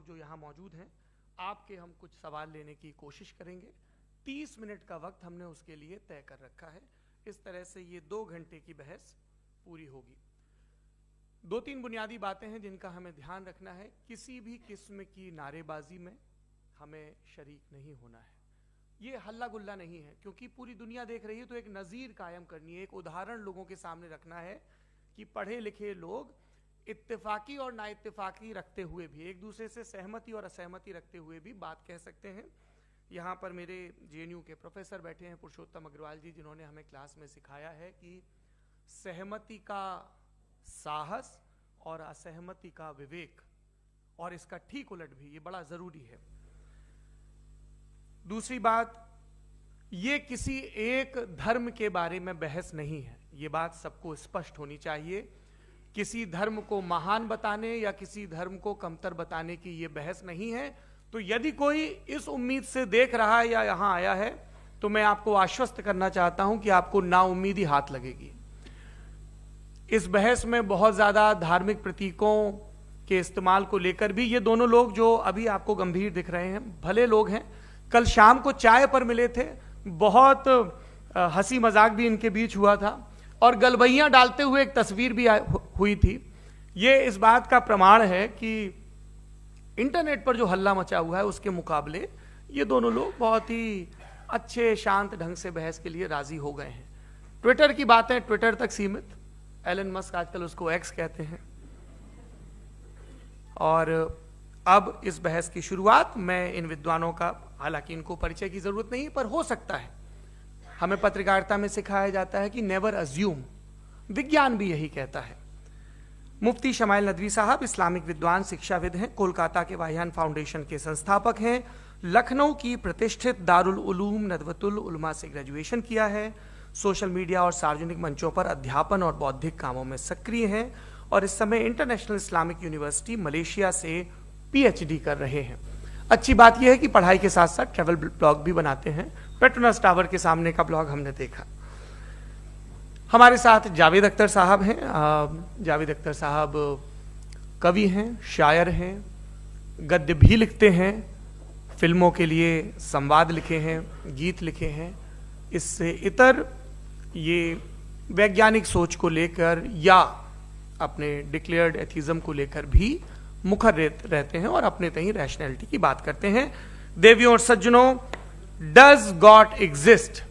लोग जो यहाँ मौजूद हैं, आपके हम कुछ सवाल लेने की कोशिश करेंगे। 30 मिनट का वक्त हमने उसके लिए तय कर रखा है। इस तरह से ये 2 घंटे की बहस पूरी होगी। 2-3 बुनियादी बातें हैं जिनका हमें ध्यान रखना है। किसी भी किस्म की नारेबाजी में हमें शरीक नहीं होना है। ये हल्ला गुल्ला नहीं है, क्योंकि पूरी दुनिया देख रही है, तो एक नज़ीर कायम करनी है, एक उदाहरण लोगों के सामने रखना है कि पढ़े लिखे लोग इत्तेफाकी और ना इत्तेफाकी रखते हुए भी, एक दूसरे से सहमति और असहमति रखते हुए भी बात कह सकते हैं। यहाँ पर मेरे जेएनयू के प्रोफेसर बैठे हैं, पुरुषोत्तम अग्रवाल जी, जिन्होंने हमें क्लास में सिखाया है कि सहमति का साहस और असहमति का विवेक, और इसका ठीक उलट भी, ये बड़ा जरूरी है। दूसरी बात, ये किसी एक धर्म के बारे में बहस नहीं है, ये बात सबको स्पष्ट होनी चाहिए। किसी धर्म को महान बताने या किसी धर्म को कमतर बताने की ये बहस नहीं है। तो यदि कोई इस उम्मीद से देख रहा है या यहां आया है, तो मैं आपको आश्वस्त करना चाहता हूं कि आपको नाउम्मीदी हाथ लगेगी। इस बहस में बहुत ज्यादा धार्मिक प्रतीकों के इस्तेमाल को लेकर भी, ये दोनों लोग जो अभी आपको गंभीर दिख रहे हैं, भले लोग हैं, कल शाम को चाय पर मिले थे, बहुत हंसी मजाक भी इनके बीच हुआ था, और गलबैयां डालते हुए एक तस्वीर भी हुई थी। ये इस बात का प्रमाण है कि इंटरनेट पर जो हल्ला मचा हुआ है उसके मुकाबले ये दोनों लोग बहुत ही अच्छे शांत ढंग से बहस के लिए राजी हो गए हैं। ट्विटर की बातें ट्विटर तक सीमित, एलन मस्क आजकल उसको एक्स कहते हैं। और अब इस बहस की शुरुआत मैं इन विद्वानों का, हालांकि इनको परिचय की जरूरत नहीं, पर हो सकता है, हमें पत्रकारिता में सिखाया जाता है कि नेवर अज्यूम, विज्ञान भी यही कहता है। मुफ्ती शमाइल नदवी साहब इस्लामिक विद्वान, शिक्षाविद हैं, कोलकाता के वाहियान फाउंडेशन के संस्थापक हैं, लखनऊ की प्रतिष्ठित दारुल उलूम नदवतुल उलमा से ग्रेजुएशन किया है, सोशल मीडिया और सार्वजनिक मंचों पर अध्यापन और बौद्धिक कामों में सक्रिय हैं, और इस समय इंटरनेशनल इस्लामिक यूनिवर्सिटी मलेशिया से पीएचडी कर रहे हैं। अच्छी बात यह है कि पढ़ाई के साथ साथ ट्रैवल ब्लॉग भी बनाते हैं। पेट्रोनस टावर के सामने का ब्लॉग हमने देखा। हमारे साथ जावेद अख्तर साहब हैं। जावेद अख्तर साहब कवि हैं, शायर हैं, गद्य भी लिखते हैं, फिल्मों के लिए संवाद लिखे हैं, गीत लिखे हैं। इससे इतर ये वैज्ञानिक सोच को लेकर या अपने डिक्लेयर्ड एथिज्म को लेकर भी मुखर रहते हैं और अपने तहीं रैशनैलिटी की बात करते हैं। देवियों और सज्जनों, डज गॉड एग्जिस्ट?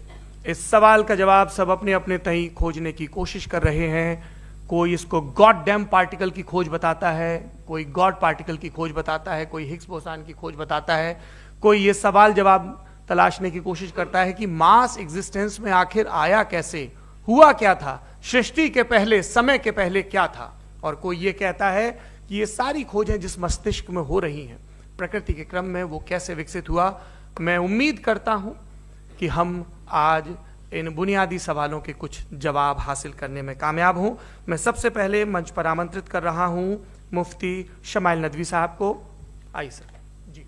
इस सवाल का जवाब सब अपने अपने तहीं खोजने की कोशिश कर रहे हैं। कोई इसको गॉड डैम पार्टिकल की खोज बताता है, कोई गॉड पार्टिकल की खोज बताता है, कोई हिग्स बोसान की खोज बताता है, कोई ये सवाल जवाब तलाशने की कोशिश करता है कि मास एग्जिस्टेंस में आखिर आया कैसे, हुआ क्या था, सृष्टि के पहले, समय के पहले क्या था, और कोई ये कहता है कि ये सारी खोजें जिस मस्तिष्क में हो रही हैं प्रकृति के क्रम में, वो कैसे विकसित हुआ। मैं उम्मीद करता हूं कि हम आज इन बुनियादी सवालों के कुछ जवाब हासिल करने में कामयाब हों। मैं सबसे पहले मंच पर आमंत्रित कर रहा हूं मुफ्ती शमाइल नदवी साहब को। आइए सर। जी,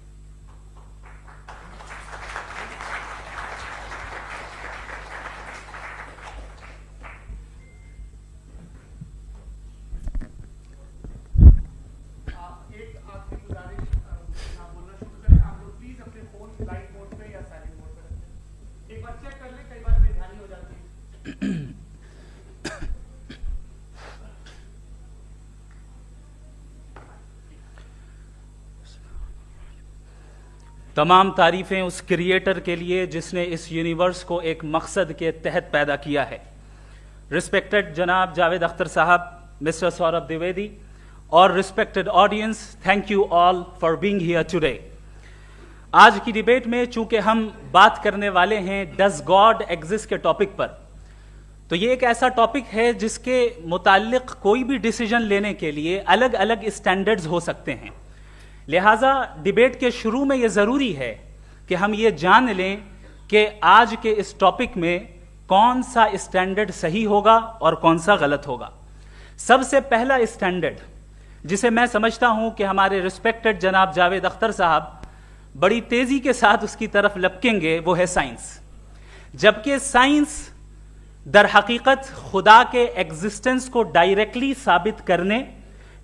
एक आखिरी गुजारिश, आप बोलना शुरू करें। आप लोग प्लीज अपने फोन लाइट मोड पे या साइलेंट मोड पे रखें। एक बार चेक कर लें, कई बार बेध्यानी हो जाती है। तमाम तारीफ़ें उस क्रिएटर के लिए जिसने इस यूनिवर्स को एक मकसद के तहत पैदा किया है। रिस्पेक्टेड जनाब जावेद अख्तर साहब, मिस्टर सौरभ द्विवेदी और respected audience, thank you all for being here today. आज की डिबेट में चूंकि हम बात करने वाले हैं डज गॉड एग्जिस्ट के टॉपिक पर, तो ये एक ऐसा टॉपिक है जिसके मुताल्लिक कोई भी डिसीजन लेने के लिए अलग अलग स्टैंडर्ड्स हो सकते हैं। लिहाजा डिबेट के शुरू में यह जरूरी है कि हम ये जान लें कि आज के इस टॉपिक में कौन सा स्टैंडर्ड सही होगा और कौन सा गलत होगा। सबसे पहला स्टैंडर्ड जिसे मैं समझता हूं कि हमारे रिस्पेक्टेड जनाब जावेद अख्तर साहब बड़ी तेजी के साथ उसकी तरफ लपकेंगे, वो है साइंस। जबकि साइंस दर हकीकत खुदा के एग्जिस्टेंस को डायरेक्टली साबित करने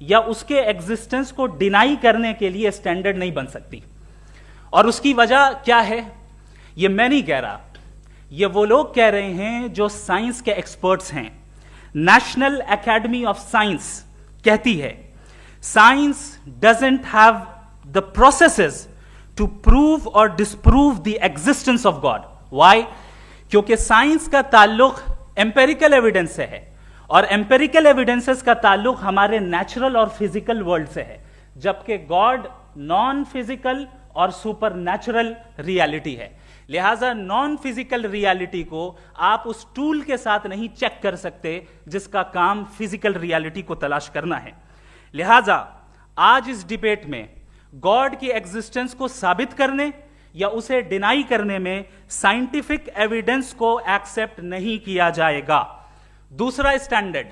या उसके एग्जिस्टेंस को डिनाई करने के लिए स्टैंडर्ड नहीं बन सकती। और उसकी वजह क्या है, ये मैं नहीं कह रहा, ये वो लोग कह रहे हैं जो साइंस के एक्सपर्ट्स हैं। नेशनल एकेडमी ऑफ साइंस कहती है science doesn't have the processes to prove और disprove the existence of God. Why? क्योंकि साइंस का ताल्लुक एम्पेरिकल एविडेंस से है और एम्पेरिकल एविडेंसेस का ताल्लुक हमारे नेचुरल और फिजिकल वर्ल्ड से है, जबकि गॉड नॉन फिजिकल और सुपर नेचुरल रियलिटी है। लिहाजा नॉन फिजिकल रियलिटी को आप उस टूल के साथ नहीं चेक कर सकते जिसका काम फिजिकल रियलिटी को तलाश करना है। लिहाजा आज इस डिबेट में गॉड की एग्जिस्टेंस को साबित करने या उसे डिनाई करने में साइंटिफिक एविडेंस को एक्सेप्ट नहीं किया जाएगा। दूसरा स्टैंडर्ड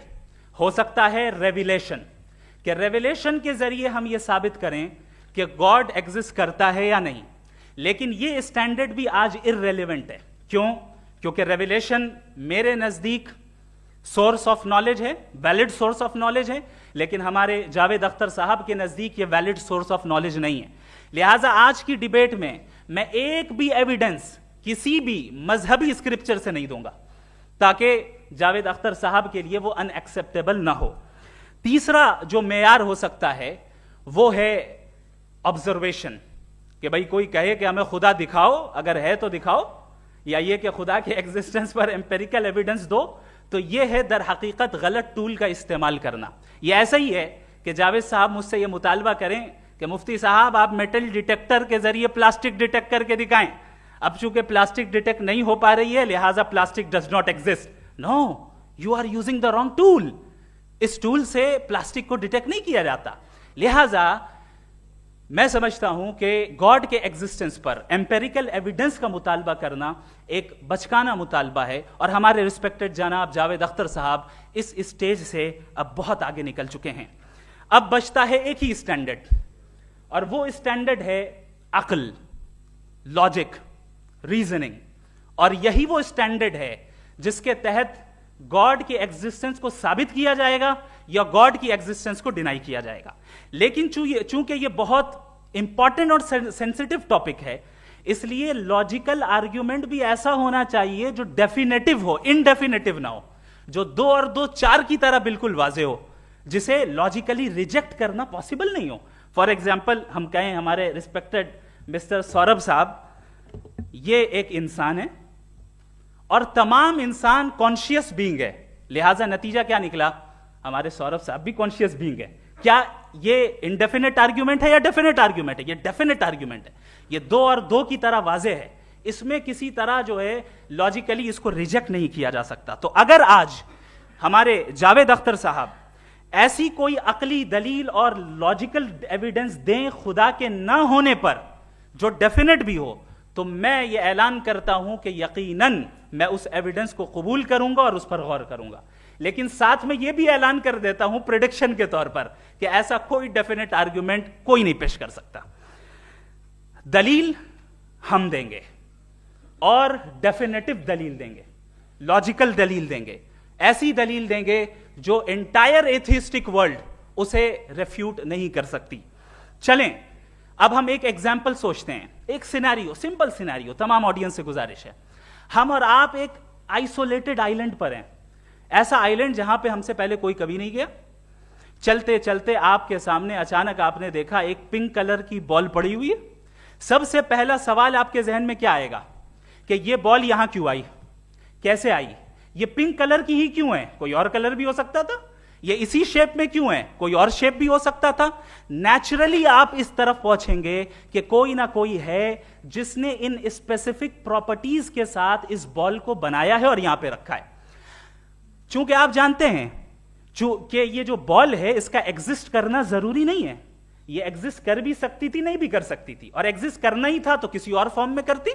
हो सकता है रेविलेशन, कि रेविलेशन के जरिए हम यह साबित करें कि गॉड एग्जिस्ट करता है या नहीं। लेकिन यह स्टैंडर्ड भी आज इररेलेवेंट है। क्यों? क्योंकि रेविलेशन मेरे नजदीक सोर्स ऑफ नॉलेज है, वैलिड सोर्स ऑफ नॉलेज है, लेकिन हमारे जावेद अख्तर साहब के नजदीक ये वैलिड सोर्स ऑफ नॉलेज नहीं है। लिहाजा आज की डिबेट में मैं एक भी एविडेंस किसी भी मजहबी स्क्रिप्चर से नहीं दूंगा ताकि जावेद अख्तर साहब के लिए वो अनएक्सेप्टेबल ना हो। तीसरा जो मेयार हो सकता है वो है ऑब्जर्वेशन, कि भाई कोई कहे कि हमें खुदा दिखाओ, अगर है तो दिखाओ, या ये कि खुदा के एग्जिस्टेंस पर एम्पेरिकल एविडेंस दो, तो ये है दर हकीकत गलत टूल का इस्तेमाल करना। ये ऐसा ही है कि जावेद साहब मुझसे ये मुतालबा करें कि मुफ्ती साहब आप मेटल डिटेक्टर के जरिए प्लास्टिक डिटेक्ट करके दिखाएं। अब चूंकि प्लास्टिक डिटेक्ट नहीं हो पा रही है लिहाजा plastic does not exist. No, you are using the wrong tool. इस टूल से प्लास्टिक को डिटेक्ट नहीं किया जाता। लिहाजा मैं समझता हूं कि गॉड के एग्जिस्टेंस पर एम्पेरिकल एविडेंस का मुतालबा करना एक बचकाना मुतालबा है और हमारे रिस्पेक्टेड जनाब जावेद अख्तर साहब इस स्टेज से अब बहुत आगे निकल चुके हैं। अब बचता है एक ही स्टैंडर्ड, और वो स्टैंडर्ड है अक्ल, लॉजिक, रीजनिंग। और यही वो स्टैंडर्ड है जिसके तहत गॉड की एग्जिस्टेंस को साबित किया जाएगा या गॉड की एग्जिस्टेंस को डिनाई किया जाएगा। लेकिन चूंकि ये बहुत इंपॉर्टेंट और सेंसिटिव टॉपिक है, इसलिए लॉजिकल आर्ग्यूमेंट भी ऐसा होना चाहिए जो डेफिनेटिव हो, इनडेफिनेटिव ना हो, जो 2 और 2 4 की तरह बिल्कुल वाजे हो, जिसे लॉजिकली रिजेक्ट करना पॉसिबल नहीं हो। फॉर एग्जाम्पल हम कहें हमारे रिस्पेक्टेड मिस्टर सौरभ साहब, ये एक इंसान है और तमाम इंसान कॉन्शियस बीइंग है, लिहाजा नतीजा क्या निकला, हमारे सौरभ साहब भी कॉन्शियस बीइंग है। क्या ये इनडेफिनेट आर्ग्यूमेंट है या डेफिनेट आर्ग्यूमेंट है? ये डेफिनेट आर्ग्यूमेंट है। ये 2 और 2 की तरह वाजे है, इसमें किसी तरह जो है लॉजिकली इसको रिजेक्ट नहीं किया जा सकता। तो अगर आज हमारे जावेद अख्तर साहब ऐसी कोई अकली दलील और लॉजिकल एविडेंस दें खुदा के ना होने पर जो डेफिनेट भी हो, तो मैं ये ऐलान करता हूं कि यकीनन मैं उस एविडेंस को कबूल करूंगा और उस पर गौर करूंगा। लेकिन साथ में यह भी ऐलान कर देता हूं प्रेडिक्शन के तौर पर कि ऐसा कोई डेफिनेट आर्ग्यूमेंट कोई नहीं पेश कर सकता। दलील हम देंगे और डेफिनेटिव दलील देंगे, लॉजिकल दलील देंगे, ऐसी दलील देंगे जो एंटायर एथिस्टिक वर्ल्ड उसे रेफ्यूट नहीं कर सकती। चलें अब हम एक एग्जाम्पल सोचते हैं, एक सिनेरियो, सिंपल सिनेरियो, तमाम ऑडियंस से गुजारिश है, हम और आप एक आइसोलेटेड आइलैंड पर हैं, ऐसा आइलैंड जहां पे हमसे पहले कोई कभी नहीं गया। चलते चलते आपके सामने अचानक आपने देखा एक पिंक कलर की बॉल पड़ी हुई है। सबसे पहला सवाल आपके जहन में क्या आएगा कि ये बॉल यहां क्यों आई, कैसे आई, ये पिंक कलर की ही क्यों है, कोई और कलर भी हो सकता था, ये इसी शेप में क्यों है, कोई और शेप भी हो सकता था। नेचुरली आप इस तरफ पहुंचेंगे कि कोई ना कोई है जिसने इन स्पेसिफिक प्रॉपर्टीज के साथ इस बॉल को बनाया है और यहां पे रखा है। चूंकि आप जानते हैं कि ये जो बॉल है इसका एग्जिस्ट करना जरूरी नहीं है, ये एग्जिस्ट कर भी सकती थी, नहीं भी कर सकती थी, और एग्जिस्ट करना ही था तो किसी और फॉर्म में करती,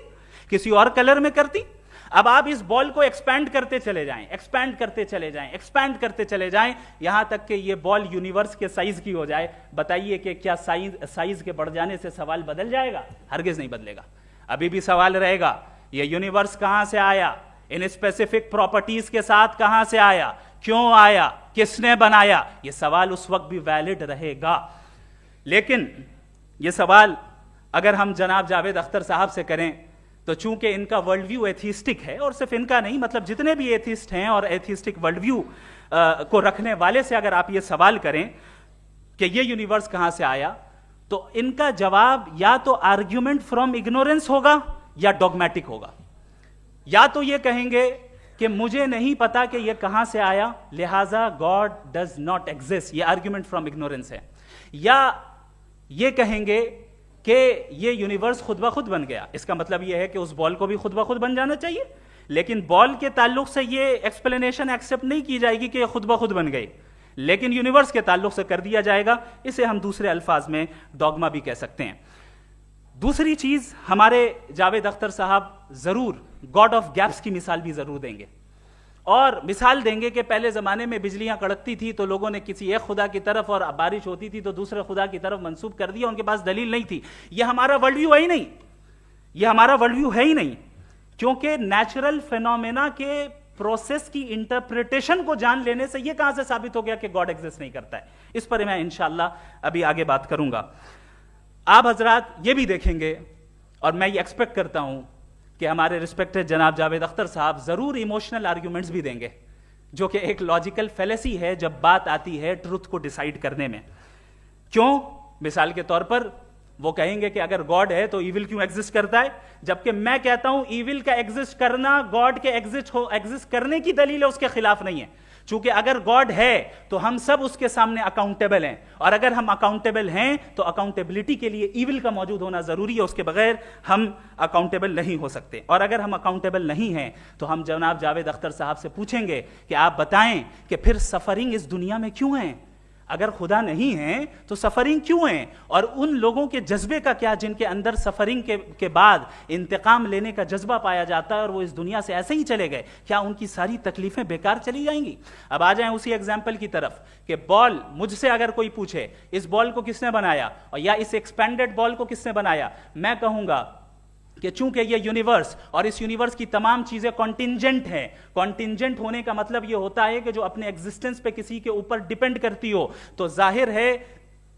किसी और कलर में करती। अब आप इस बॉल को एक्सपैंड करते चले जाएं, एक्सपैंड करते चले जाएं, एक्सपैंड करते चले जाएं, यहां तक कि ये बॉल यूनिवर्स के साइज की हो जाए। बताइए कि क्या साइज के बढ़ जाने से सवाल बदल जाएगा? हरगिज नहीं बदलेगा। अभी भी सवाल रहेगा ये यूनिवर्स कहां से आया, इन स्पेसिफिक प्रॉपर्टीज के साथ कहां से आया, क्यों आया, किसने बनाया, यह सवाल उस वक्त भी वैलिड रहेगा। लेकिन यह सवाल अगर हम जनाब जावेद अख्तर साहब से करें तो चूंकि इनका वर्ल्ड व्यू एथिस्टिक है, और सिर्फ इनका नहीं, मतलब जितने भी एथिस्ट हैं और एथिस्टिक वर्ल्ड व्यू को रखने वाले से अगर आप ये सवाल करें कि ये यूनिवर्स कहां से आया, तो इनका जवाब या तो आर्ग्यूमेंट फ्रॉम इग्नोरेंस होगा या डॉगमेटिक होगा। या तो ये कहेंगे कि मुझे नहीं पता कि ये कहां से आया, लिहाजा गॉड डज नॉट एग्जिस्ट, ये आर्ग्यूमेंट फ्रॉम इग्नोरेंस है। या ये कहेंगे कि ये यूनिवर्स खुद ब खुद बन गया, इसका मतलब ये है कि उस बॉल को भी खुद ब खुद बन जाना चाहिए, लेकिन बॉल के ताल्लुक से ये एक्सप्लेनेशन एक्सेप्ट नहीं की जाएगी कि ये खुद ब खुद बन गई, लेकिन यूनिवर्स के ताल्लुक से कर दिया जाएगा। इसे हम दूसरे अल्फाज में डॉगमा भी कह सकते हैं। दूसरी चीज, हमारे जावेद अख्तर साहब जरूर गॉड ऑफ गैप्स की मिसाल भी जरूर देंगे, और मिसाल देंगे कि पहले जमाने में बिजलियां कड़कती थी तो लोगों ने किसी एक खुदा की तरफ, और बारिश होती थी तो दूसरे खुदा की तरफ मंसूब कर दिया, उनके पास दलील नहीं थी। यह हमारा वर्ल्ड व्यू है ही नहीं, यह हमारा वर्ल्ड व्यू है ही नहीं, क्योंकि नेचुरल फिनोमेना के प्रोसेस की इंटरप्रिटेशन को जान लेने से यह कहां से साबित हो गया कि गॉड एग्जिस्ट नहीं करता है। इस पर मैं इंशाअल्लाह अभी आगे बात करूंगा। आप हजरात ये भी देखेंगे, और मैं ये एक्सपेक्ट करता हूं कि हमारे रिस्पेक्टेड जनाब जावेद अख्तर साहब जरूर इमोशनल आर्ग्यूमेंट्स भी देंगे, जो कि एक लॉजिकल फेलेसी है जब बात आती है ट्रुथ को डिसाइड करने में। क्यों? मिसाल के तौर पर वो कहेंगे कि अगर गॉड है तो ईविल क्यों एग्जिस्ट करता है, जबकि मैं कहता हूं ईविल का एग्जिस्ट करना गॉड के एग्जिस्ट करने की दलील है, उसके खिलाफ नहीं है। चूंकि अगर गॉड है तो हम सब उसके सामने अकाउंटेबल हैं, और अगर हम अकाउंटेबल हैं तो अकाउंटेबिलिटी के लिए ईविल का मौजूद होना जरूरी है, उसके बगैर हम अकाउंटेबल नहीं हो सकते। और अगर हम अकाउंटेबल नहीं हैं तो हम जनाब जावेद अख्तर साहब से पूछेंगे कि आप बताएं कि फिर सफरिंग इस दुनिया में क्यों है? अगर खुदा नहीं है तो सफरिंग क्यों है? और उन लोगों के जज्बे का क्या जिनके अंदर सफरिंग के बाद इंतकाम लेने का जज्बा पाया जाता है और वो इस दुनिया से ऐसे ही चले गए, क्या उनकी सारी तकलीफें बेकार चली जाएंगी? अब आ जाएं उसी एग्जाम्पल की तरफ कि बॉल, मुझसे अगर कोई पूछे इस बॉल को किसने बनाया और या इस एक्सपेंडेड बॉल को किसने बनाया, मैं कहूंगा कि चूंकि ये यूनिवर्स और इस यूनिवर्स की तमाम चीजें कॉन्टिंजेंट हैं। कॉन्टिंजेंट होने का मतलब ये होता है कि जो अपने एग्जिस्टेंस पे किसी के ऊपर डिपेंड करती हो, तो जाहिर है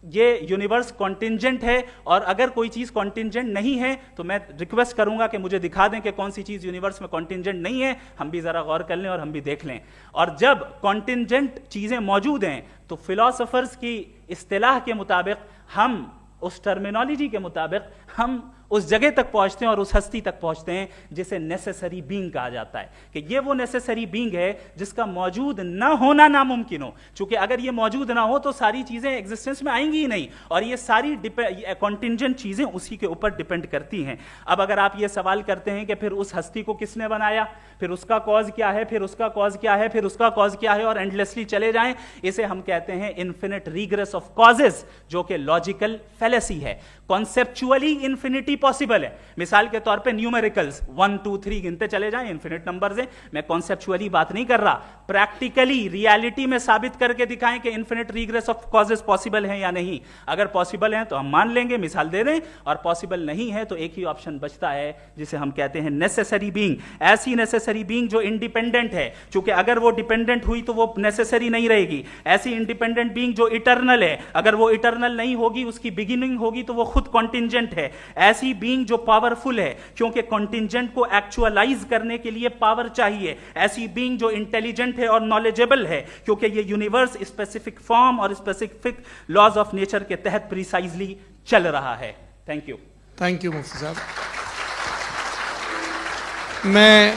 ये यूनिवर्स कॉन्टिंजेंट है। और अगर कोई चीज कॉन्टिंजेंट नहीं है तो मैं रिक्वेस्ट करूंगा कि मुझे दिखा दें कि कौन सी चीज यूनिवर्स में कॉन्टिंजेंट नहीं है, हम भी जरा गौर कर लें और हम भी देख लें। और जब कॉन्टिंजेंट चीजें मौजूद हैं तो फिलोसोफर्स की इस्तिलाह के मुताबिक, हम उस टर्मिनोलॉजी के मुताबिक हम उस जगह तक पहुंचते हैं और उस हस्ती तक पहुंचते हैं जिसे नेसेसरी बीइंग कहा जाता है, कि ये वो नेसेसरी बीइंग है जिसका मौजूद ना होना नामुमकिन हो। क्योंकि अगर ये मौजूद ना हो तो सारी चीजें एग्जिस्टेंस में आएंगी ही नहीं, और ये सारी कॉन्टिंजेंट चीजें उसी के ऊपर डिपेंड करती हैं। अब अगर आप ये सवाल करते हैं कि फिर उस हस्ती को किसने बनाया, फिर उसका कॉज क्या है, फिर उसका कॉज क्या है, फिर उसका कॉज क्या है, और एंडलेसली चले जाएं, इसे हम कहते हैं इन्फिनिट रिग्रेस ऑफ कॉजेस, जो कि लॉजिकल फेलेसी है। कॉन्सेप्चुअली इन्फिनिटी पॉसिबल है। मिसाल के तौर पे न्यूमेरिकल्स 1 2 3 गिनते चले जाएं, इन्फिनिट नंबर्स हैं। मैं कॉन्सेप्चुअली बात नहीं कर रहा, प्रैक्टिकली रियलिटी में साबित करके दिखाएं कि infinite regress of causes possible है या नहीं। अगर पॉसिबल है तो हम मान लेंगे, मिसाल दे दें, और पॉसिबल नहीं है तो एक ही ऑप्शन बचता है जिसे हम कहते हैं नेसेसरी बीइंग। ऐसी नेसेसरी बीइंग जो इंडिपेंडेंट है, क्योंकि अगर वो डिपेंडेंट हुई तो वो नेसेसरी नहीं रहेगी। ऐसी इंडिपेंडेंट बीइंग जो इटर्नल है, अगर वो इटर्नल नहीं होगी, उसकी बिगिनिंग होगी तो वो खुद कॉन्टिंजेंट है। ऐसी बीइंग जो पावरफुल है, क्योंकि कॉन्टिंजेंट को एक्चुअलाइज करने के लिए पावर चाहिए। ऐसी बीइंग जो इंटेलिजेंट है और नॉलेजेबल है, क्योंकि ये यूनिवर्स स्पेसिफिक फॉर्म और स्पेसिफिक लॉज ऑफ नेचर के तहत प्रिसाइजली चल रहा है। Thank you. थैंक यू मुफ्ती साहब। मैं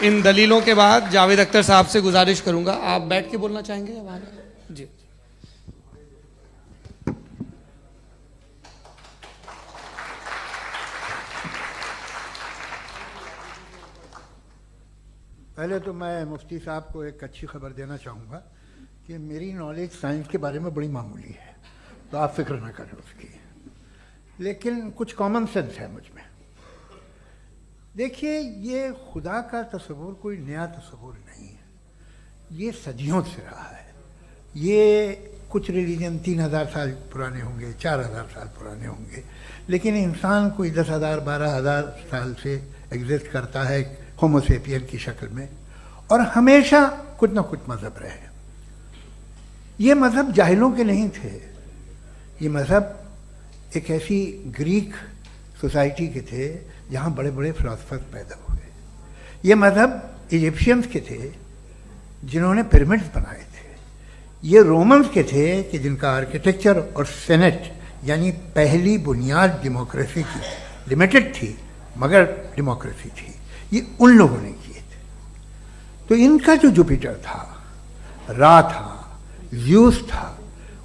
इन दलीलों के बाद जावेद अख्तर साहब से गुजारिश करूंगा, आप बैठ के बोलना चाहेंगे या बाहर? जी। पहले तो मैं मुफ्ती साहब को एक अच्छी खबर देना चाहूँगा कि मेरी नॉलेज साइंस के बारे में बड़ी मामूली है, तो आप फिक्र ना करें उसकी, लेकिन कुछ कॉमन सेंस है मुझ में। देखिए, ये खुदा का तस्वुर कोई नया तस्वुर नहीं है, ये सदियों से रहा है। ये कुछ रिलीजन 3000 साल पुराने होंगे, 4000 साल पुराने होंगे, लेकिन इंसान कोई 10,000 12,000 साल से एग्जिस्ट करता है होमोसेपियन की शक्ल में, और हमेशा कुछ ना कुछ मजहब रहे। ये मजहब जाहिलों के नहीं थे, ये मजहब एक ऐसी ग्रीक सोसाइटी के थे जहाँ बड़े बड़े फिलोसफर्स पैदा हुए। ये मजहब इजिप्शियंस के थे जिन्होंने पिरामिड्स बनाए थे। ये रोमन्स के थे कि जिनका आर्किटेक्चर और सेनेट यानी पहली बुनियाद डेमोक्रेसी की लिमिटेड थी मगर डेमोक्रेसी थी, ये उन लोगों ने किए थे। तो इनका जो जुपिटर था, रा था, ज़्यूस था,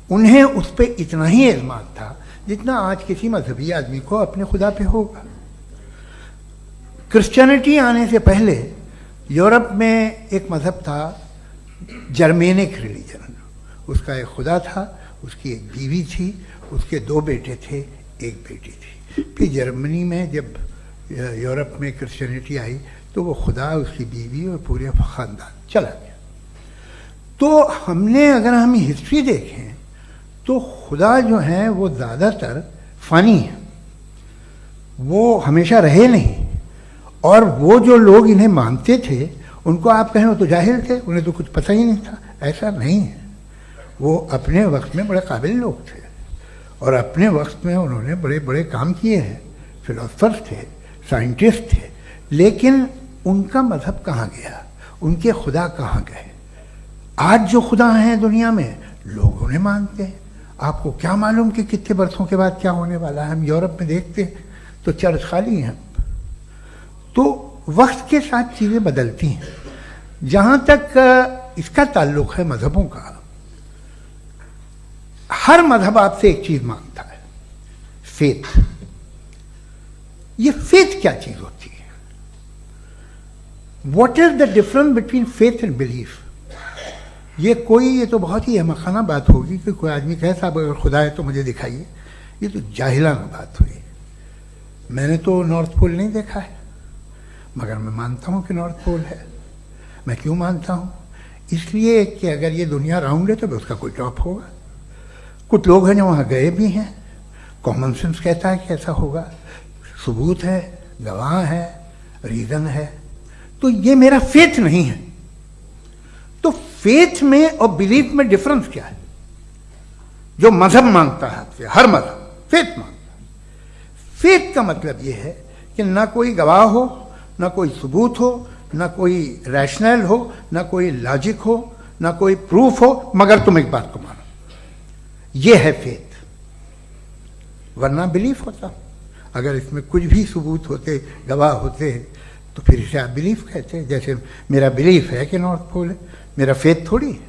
उन्हें उस पर इतना ही एतमाद था जितना आज किसी मजहबी आदमी को अपने खुदा पे होगा। क्रिश्चियनिटी आने से पहले यूरोप में एक मजहब था जर्मेनिक रिलीजन। उसका एक खुदा था, उसकी एक बीवी थी, उसके 2 बेटे थे, एक बेटी थी। फिर जर्मनी में जब यूरोप में क्रिश्चियनिटी आई तो वो खुदा, उसकी बीवी और पूरे ख़ानदान चला गया। तो हमने अगर हम हिस्ट्री देखें तो खुदा जो है वो ज़्यादातर फ़नी है, वो हमेशा रहे नहीं। और वो जो लोग इन्हें मानते थे उनको आप कहें वो तो जाहिल थे, उन्हें तो कुछ पता ही नहीं था, ऐसा नहीं है। वो अपने वक्त में बड़े काबिल लोग थे और अपने वक्त में उन्होंने बड़े बड़े काम किए हैं, फिलोसफर्स थे, साइंटिस्ट थे। लेकिन उनका मजहब कहाँ गया, उनके खुदा कहाँ गए? आज जो खुदा हैं दुनिया में लोग उन्हें मानते हैं। आपको क्या मालूम कि कितने बरसों के बाद क्या होने वाला है? हम यूरोप में देखते हैं तो चर्च खाली हैं। तो वक्त के साथ चीज़ें बदलती हैं। जहाँ तक इसका ताल्लुक है मजहबों का, हर मजहब आपसे एक चीज़ मांगता है, फेथ। ये फेथ क्या चीज़ होती है? What is the difference between faith and belief? ये तो बहुत ही अहमकाना बात होगी कि कोई आदमी कहे साहब अगर खुदा है तो मुझे दिखाइए। ये तो जाहिलाना बात हुई। मैंने तो नॉर्थ पोल नहीं देखा है मगर मैं मानता हूँ कि नॉर्थ पोल है। मैं क्यों मानता हूँ? इसलिए कि अगर ये दुनिया राउंड है तो उसका कोई टॉप होगा। कुछ लोग हैं जो वहाँ गए भी हैं, कॉमन सेंस कहता है कि ऐसा होगा, सबूत है, गवाह है, रीज़न है। तो ये मेरा फेथ नहीं है। तो फेथ में और बिलीफ में डिफरेंस क्या है? जो मजहब मांगता है आपसे, हर मजहब फेथ मांगता है। फेथ का मतलब ये है कि ना कोई गवाह हो, ना कोई सबूत हो, ना कोई रैशनल हो, ना कोई लॉजिक हो, ना कोई प्रूफ हो, मगर तुम एक बात को मानो। ये है फेथ। वरना बिलीफ होता। अगर इसमें कुछ भी सबूत होते, गवाह होते, तो फिर इसे आप बिलीफ कहते हैं। जैसे मेरा बिलीफ है कि नॉर्थ पोल है, मेरा फेथ थोड़ी है।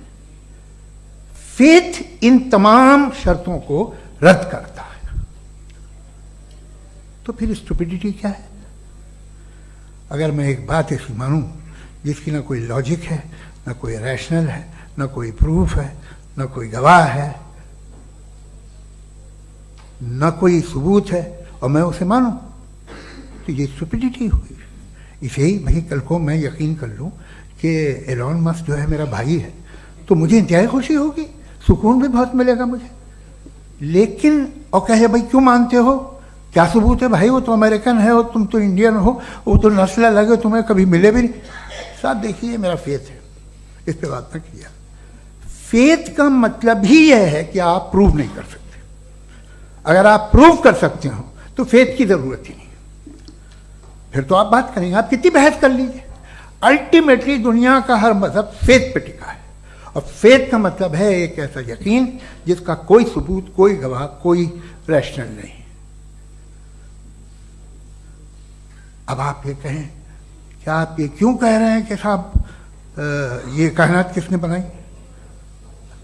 फेथ इन तमाम शर्तों को रद्द करता है। तो फिर स्टुपिडिटी क्या है? अगर मैं एक बात ऐसी मानूं जिसकी ना कोई लॉजिक है, ना कोई रैशनल है, ना कोई प्रूफ है, ना कोई गवाह है, ना कोई सबूत है, और मैं उसे मानूं, तो ये स्टुपिडिटी हुई। इसे ही भाई कल को मैं यकीन कर लूं कि एलॉन मस्क जो है मेरा भाई है तो मुझे इंतहाई खुशी होगी, सुकून भी बहुत मिलेगा मुझे। लेकिन और कहे भाई क्यों मानते हो, क्या सबूत है? भाई वो तो अमेरिकन है और तुम तो इंडियन हो, वो तो नस्ल अलग है, तुम्हें कभी मिले भी नहीं। साहब देखिए मेरा फेथ है, इस पर बात न किया। फेथ का मतलब ही यह है कि आप प्रूव नहीं कर सकते। अगर आप प्रूव कर सकते हो तो फेथ की जरूरत ही नहीं, फिर तो आप बात करेंगे, आप कितनी बहस कर लीजिए। अल्टीमेटली दुनिया का हर मजहब फेथ पे टिका है, और फेथ का मतलब है एक ऐसा यकीन जिसका कोई सबूत, कोई गवाह, कोई रैशनल नहीं। अब आप ये कहें, क्या आप ये क्यों कह रहे हैं कि साहब ये कायनात किसने बनाई?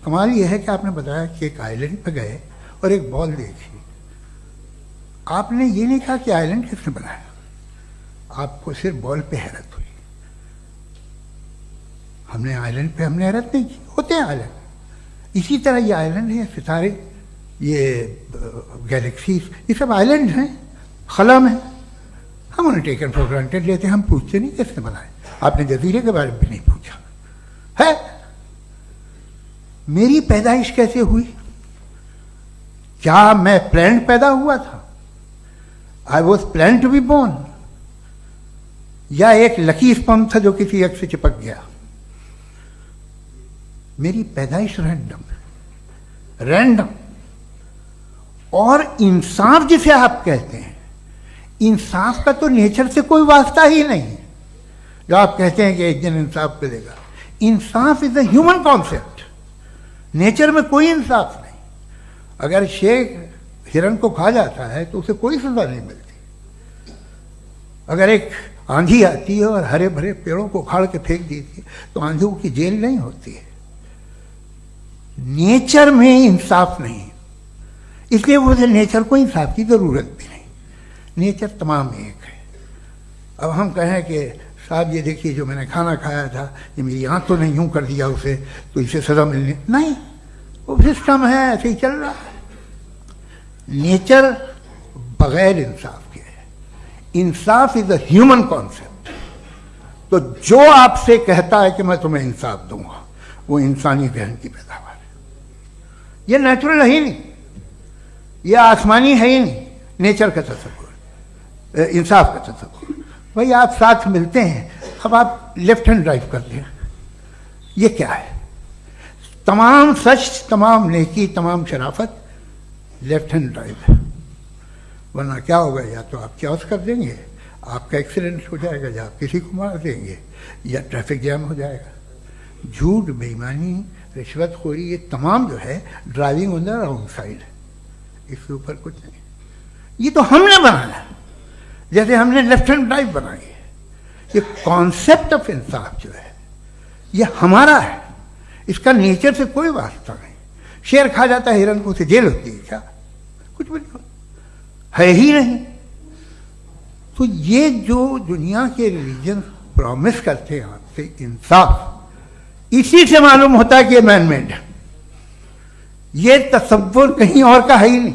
कमाल ये है कि आपने बताया कि एक आइलैंड पे गए और एक बॉल देखी। आपने ये नहीं कहा कि आइलैंड किसने बनाया, आपको सिर्फ बॉल पे हैरत हुई। हमने आइलैंड पे हमने हैरत नहीं की, होते हैं आइलैंड। इसी तरह ये आइलैंड है, सितारे, ये गैलेक्सीज, ये सब आइलैंड हैं खला में। हम उन्हें टेकन फॉर ग्रांटेड लेते हैं, हम पूछते नहीं किसने बनाए। आपने जजीरे के बारे में भी नहीं पूछा है। मेरी पैदाइश कैसे हुई? क्या मैं प्लान पैदा हुआ था? I was plan to be born. या एक लकी स्पर्म था जो किसी एग से चिपक गया। मेरी पैदाइश रैंडम। और इंसाफ जिसे आप कहते हैं, इंसाफ का तो नेचर से कोई वास्ता ही नहीं है। जो आप कहते हैं कि एक दिन इंसाफ मिलेगा, इंसाफ is a human concept. Nature में कोई इंसाफ नहीं। अगर शेर हिरन को खा जाता है तो उसे कोई सजा नहीं मिलती। अगर एक आंधी आती है और हरे भरे पेड़ों को उखाड़ के फेंक देती है तो आंधियों की जेल नहीं होती है। नेचर में इंसाफ नहीं, इसलिए मुझे नेचर को इंसाफ की जरूरत भी नहीं। नेचर तमाम एक है। अब हम कहें कि साहब ये देखिए जो मैंने खाना खाया था, ये मेरी आंख तो नहीं यूं कर दिया उसे, तो इसे सजा मिलनी नहीं। वो सिस्टम है, ऐसे ही चल रहा है। नेचर बगैर इंसाफ के है। इंसाफ इज अ ह्यूमन कॉन्सेप्ट। तो जो आपसे कहता है कि मैं तुम्हें इंसाफ दूंगा, वो इंसानी जहन की पैदावार है। ये नेचुरल है ही नहीं, ये आसमानी है ही नहीं। नेचर का तसव्वुर, इंसाफ का तसव्वुर। भाई आप साथ मिलते हैं, अब आप लेफ्ट हैंड ड्राइव करते हैं, ये क्या है? तमाम सच, तमाम नेकी, तमाम शराफत लेफ्ट हैंड ड्राइव है। वरना क्या होगा, या तो आप क्रॉस कर देंगे, आपका एक्सीडेंट हो जाएगा, या आप किसी को मार देंगे, या ट्रैफिक जैम हो जाएगा। झूठ, बेईमानी, रिश्वतखोरी, ये तमाम जो है driving on the wrong side है। इसके ऊपर कुछ नहीं। ये तो हमने बनाया, जैसे हमने लेफ्ट हैंड ड्राइव बनाई है। ये कॉन्सेप्ट ऑफ इंसाफ जो है ये हमारा है, इसका नेचर से कोई वास्ता नहीं। शेर खा जाता है हिरन को, उसे जेल होती है क्या? कुछ भी नहीं है ही नहीं। तो ये जो दुनिया के रिलीजन प्रॉमिस करते हैं आपसे इंसाफ, इसी से मालूम होता है कि ये मैन मेड है। ये तसव्वुर कहीं और का है ही नहीं।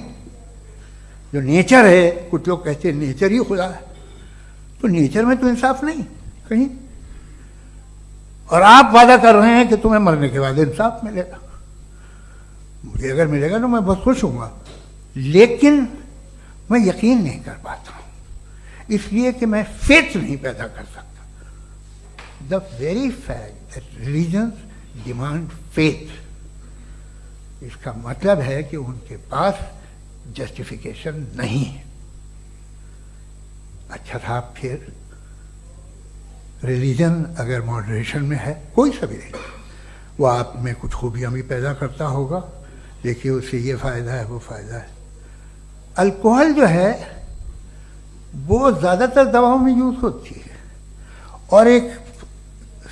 जो नेचर है, कुछ लोग कहते हैं नेचर ही खुदा है, तो नेचर में तो इंसाफ नहीं कहीं। और आप वादा कर रहे हैं कि तुम्हें मरने के बाद इंसाफ मिलेगा। मुझे अगर मिलेगा तो मैं बहुत खुश हूँगा, लेकिन मैं यकीन नहीं कर पाता हूँ, इसलिए कि मैं फेथ नहीं पैदा कर सकता। The very fact that religions demand faith, इसका मतलब है कि उनके पास जस्टिफिकेशन नहीं है। अच्छा साहब, फिर रिलीजन अगर मॉडरेशन में है, कोई सा भी नहीं, वो आप में कुछ खूबियां भी पैदा करता होगा। देखिए उससे ये फ़ायदा है, वो फ़ायदा है। अल्कोहल जो है वो ज़्यादातर दवाओं में यूज़ होती है। और एक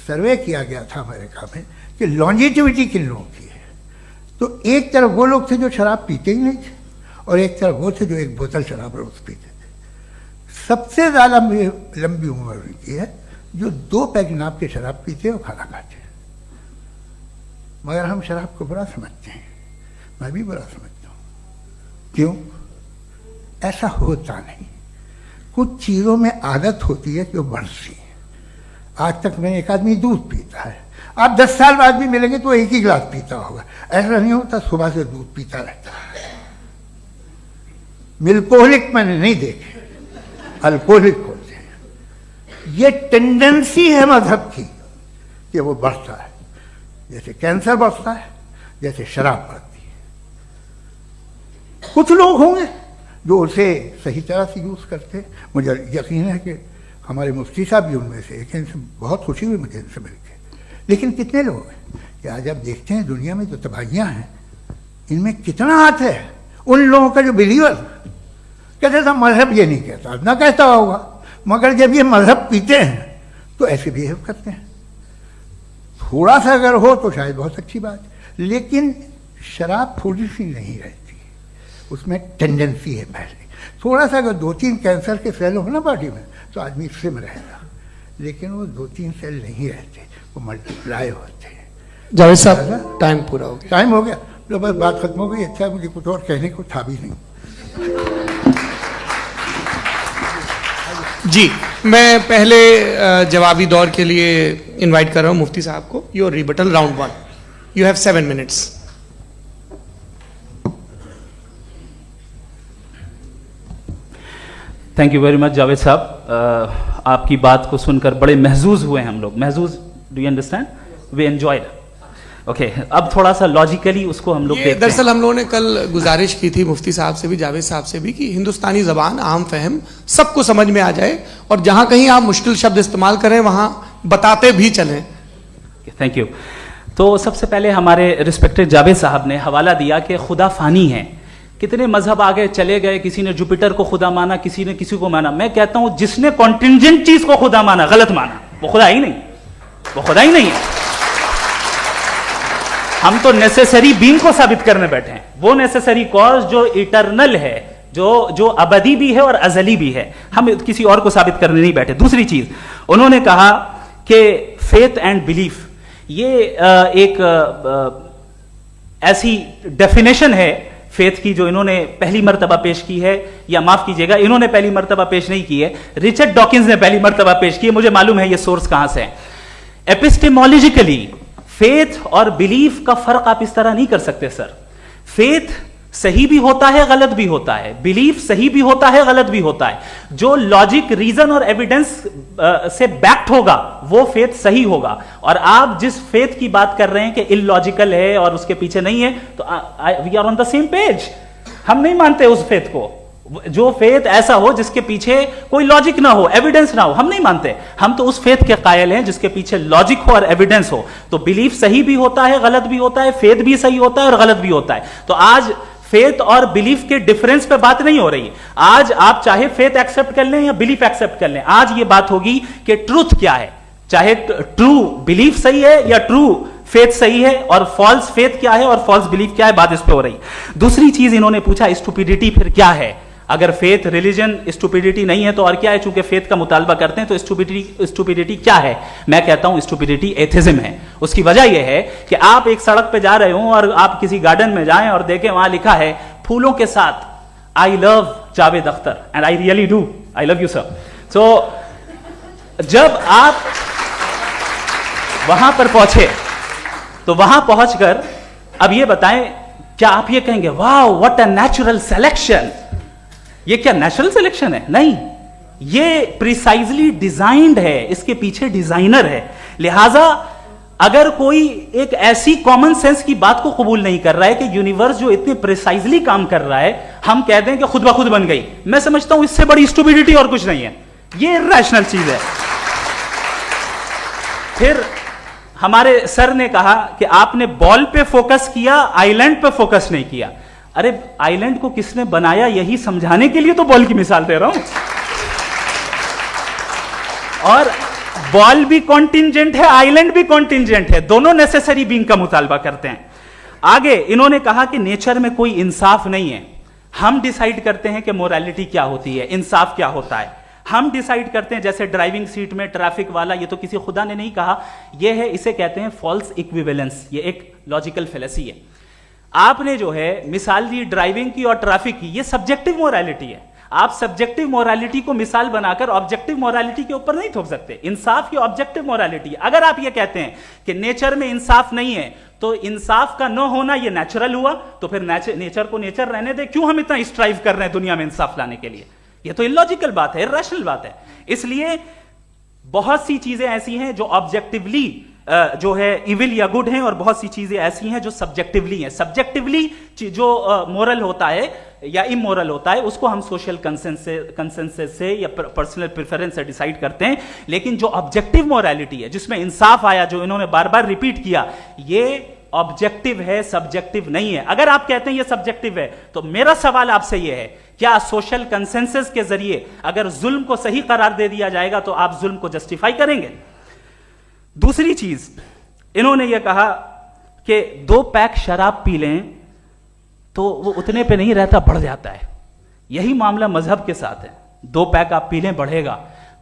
सर्वे किया गया था अमेरिका में कि लॉन्जिटिविटी किन लोगों की है। तो एक तरफ वो लोग थे जो शराब पीते ही नहीं थे, और एक तरफ वो थे जो एक बोतल शराब रोज़ पीते थे। सबसे ज़्यादा लंबी उम्र उनकी है जो 2 पैक नाप के शराब पीते और खाना खाते हैं। मगर हम शराब को बुरा समझते हैं, मैं भी बुरा समझता हूँ। क्यों? ऐसा होता नहीं। कुछ चीज़ों में आदत होती है कि वो बढ़ती है। आज तक मैंने एक आदमी दूध पीता है, आप 10 साल बाद भी मिलेंगे तो एक ही गिलास पीता होगा। ऐसा नहीं होता, सुबह से दूध पीता रहता है। मिल्कोहलिक मैंने नहीं देखे, अल्कोहलिक होते हैं। ये टेंडेंसी है मजहब की कि वो बढ़ता है, जैसे कैंसर बढ़ता है, जैसे शराब बढ़ती है। कुछ लोग होंगे जो उसे सही तरह से यूज़ करते। मुझे यकीन है कि हमारे मुफ्ती साहब भी उनमें से एक हैं। इनसे बहुत खुशी हुई मुझे इनसे मिलकर। लेकिन कितने लोग हैं कि आज आप देखते हैं दुनिया में जो तबाहियाँ हैं, इनमें कितना हाथ है उन लोगों का जो बिलीवर कहते था मजहब ये नहीं कहता, ना कहता होगा, मगर जब ये मजहब पीते हैं तो ऐसे बिहेव करते हैं। थोड़ा सा अगर हो तो शायद बहुत अच्छी बात, लेकिन शराब थोड़ी सी नहीं रहती, उसमें टेंडेंसी है। पहले थोड़ा सा अगर 2-3 कैंसर के सेल हो ना बॉडी में तो आदमी इससे में रहेगा, लेकिन वो 2-3 सेल नहीं रहते, वो मल्टीप्लाई होते हैं। जावेद साहब, टाइम पूरा हो गया। टाइम हो गया तो बस बात खत्म हो गई। अच्छा, मुझे कुछ और कहने को था भी नहीं। जी, मैं पहले जवाबी दौर के लिए इनवाइट कर रहा हूं मुफ्ती साहब को। Your rebuttal round 1, you have 7 minutes. Thank you very much Javed साहब। आपकी बात को सुनकर बड़े महजूज हुए हम लोग। महजूज, do you understand? We enjoyed. Okay, अब थोड़ा सा लॉजिकली उसको हम लोग देखते हैं। दरअसल हम लोगों ने कल गुजारिश की थी मुफ्ती साहब से भी, जावेद साहब से भी, कि हिंदुस्तानी जबान आम फहम सबको समझ में आ जाए और जहां कहीं आप मुश्किल शब्द इस्तेमाल करें वहां बताते भी चलें। Thank you. तो सबसे पहले हमारे रिस्पेक्टेड जावेद साहब ने हवाला दिया कि खुदा फानी है। कितने मजहब आगे चले गए, किसी ने जुपिटर को खुदा माना, किसी ने किसी को माना। मैं कहता हूं जिसने कॉन्टिंजेंट चीज को खुदा माना, गलत माना, वो खुदा ही नहीं, वो खुदा ही नहीं है। हम तो नेसेसरी बीइंग को साबित करने बैठे हैं, वो नेसेसरी कॉज जो इटरनल है, जो अबदी भी है और अजली भी है। हम किसी और को साबित करने नहीं बैठे। दूसरी चीज उन्होंने कहा कि फेथ एंड बिलीफ, ये एक ऐसी डेफिनेशन है फेथ की जो इन्होंने पहली मर्तबा पेश की है, या माफ कीजिएगा इन्होंने पहली मर्तबा पेश नहीं की है, रिचर्ड डॉकिंस ने पहली मर्तबा पेश की है। मुझे मालूम है ये सोर्स कहां से है। एपिस्टेमोलॉजिकली फेथ और बिलीफ का फर्क आप इस तरह नहीं कर सकते सर। फेथ सही भी होता है, गलत भी होता है, बिलीफ सही भी होता है, गलत भी होता है। जो लॉजिक, रीजन और एविडेंस से बैक्ड होगा वो फेथ सही होगा। और आप जिस फेथ की बात कर रहे हैं कि इलॉजिकल है और उसके पीछे नहीं है, तो we are on the same page. हम नहीं मानते उस फेथ को, जो फेथ ऐसा हो जिसके पीछे कोई लॉजिक ना हो, एविडेंस ना हो, हम नहीं मानते। हम तो उस फेथ के कायल हैं जिसके पीछे लॉजिक हो और एविडेंस हो। तो बिलीफ सही भी होता है, गलत भी होता है, फेथ भी सही होता है और गलत भी होता है। तो आज फेथ और बिलीफ के डिफरेंस पे बात नहीं हो रही। आज आप चाहे फेथ एक्सेप्ट कर लें या बिलीफ एक्सेप्ट कर लें, आज ये बात होगी कि ट्रूथ क्या है। चाहे ट्रू बिलीफ सही है या ट्रू फेथ सही है, और फॉल्स फेथ क्या है और फॉल्स बिलीफ क्या है, बात इस पे हो रही। दूसरी चीज इन्होंने पूछा स्टुपिडिटी फिर क्या है। अगर फेथ रिलीजन स्टुपिडिटी नहीं है तो और क्या है? चूंकि फेथ का मुतालबा करते हैं तो स्टुपिडिटी क्या है? मैं कहता हूं स्टुपिडिटी एथिज्म है। उसकी वजह यह है कि आप एक सड़क पे जा रहे हो और आप किसी गार्डन में जाएं और देखें वहां लिखा है फूलों के साथ I love Javed Akhtar, and I really do, I love you sir. So जब आप वहां पर पहुंचे तो वहां पहुंचकर अब ये बताएं, क्या आप ये कहेंगे वाह व्हाट अ नेचुरल सिलेक्शन? ये क्या नेचुरल सिलेक्शन है? नहीं, ये प्रिसाइजली डिजाइंड है, इसके पीछे डिजाइनर है। लिहाजा अगर कोई एक ऐसी कॉमन सेंस की बात को कबूल नहीं कर रहा है कि यूनिवर्स जो इतने प्रिसाइजली काम कर रहा है, हम कह दें कि खुद ब खुद बन गई, मैं समझता हूं इससे बड़ी स्टुपिडिटी और कुछ नहीं है। ये इर्रेशनल चीज है। फिर हमारे सर ने कहा कि आपने बॉल पे फोकस किया, आइलैंड पे फोकस नहीं किया। अरे आइलैंड को किसने बनाया यही समझाने के लिए तो बॉल की मिसाल दे रहा हूं। और बॉल भी कॉन्टिंजेंट है, आइलैंड भी कॉन्टिंजेंट है, दोनों नेसेसरी बीइंग का मुतालबा करते हैं। आगे इन्होंने कहा कि नेचर में कोई इंसाफ नहीं है। हम डिसाइड करते हैं कि मोरालिटी क्या होती है, इंसाफ क्या होता है। हम डिसाइड करते हैं, जैसे ड्राइविंग सीट में ट्रैफिक वाला, ये तो किसी खुदा ने नहीं कहा, ये है, इसे कहते हैं फॉल्स इक्विवेलेंस। ये एक लॉजिकल फेलेसी है। आपने जो है मिसाल दी ड्राइविंग की और ट्रैफिक की, ये सब्जेक्टिव मोरालिटी है। आप सब्जेक्टिव मोरालिटी को मिसाल बनाकर ऑब्जेक्टिव मोरालिटी के ऊपर नहीं थोप सकते। इंसाफ की ऑब्जेक्टिव मोरालिटी है। अगर आप ये कहते हैं कि नेचर में इंसाफ नहीं है, तो इंसाफ का न होना ये नेचुरल हुआ, तो फिर नेचर को नेचर रहने दे। क्यों हम इतना स्ट्राइव कर रहे हैं दुनिया में इंसाफ लाने के लिए? ये तो इलॉजिकल बात है, इर्रेशनल बात है। इसलिए बहुत सी चीजें ऐसी हैं जो ऑब्जेक्टिवली जो है इविल या गुड हैं, और बहुत सी चीजें ऐसी हैं जो सब्जेक्टिवली हैं। सब्जेक्टिवली जो मोरल होता है या इमोरल होता है, उसको हम सोशल कंसेंसस से या पर्सनल प्रेफरेंस से डिसाइड करते हैं। लेकिन जो ऑब्जेक्टिव मोरालिटी है, जिसमें इंसाफ आया, जो इन्होंने बार बार रिपीट किया, ये ऑब्जेक्टिव है, सब्जेक्टिव नहीं है। अगर आप कहते हैं ये सब्जेक्टिव है, तो मेरा सवाल आपसे ये है, क्या सोशल कंसेंसस के जरिए अगर जुल्म को सही करार दे दिया जाएगा तो आप जुल्म को जस्टिफाई करेंगे? दूसरी चीज इन्होंने यह कहा कि 2 पैक शराब पी लें तो वो उतने पे नहीं रहता, बढ़ जाता है। यही मामला मजहब के साथ है। 2 पैक आप पी लें, बढ़ेगा।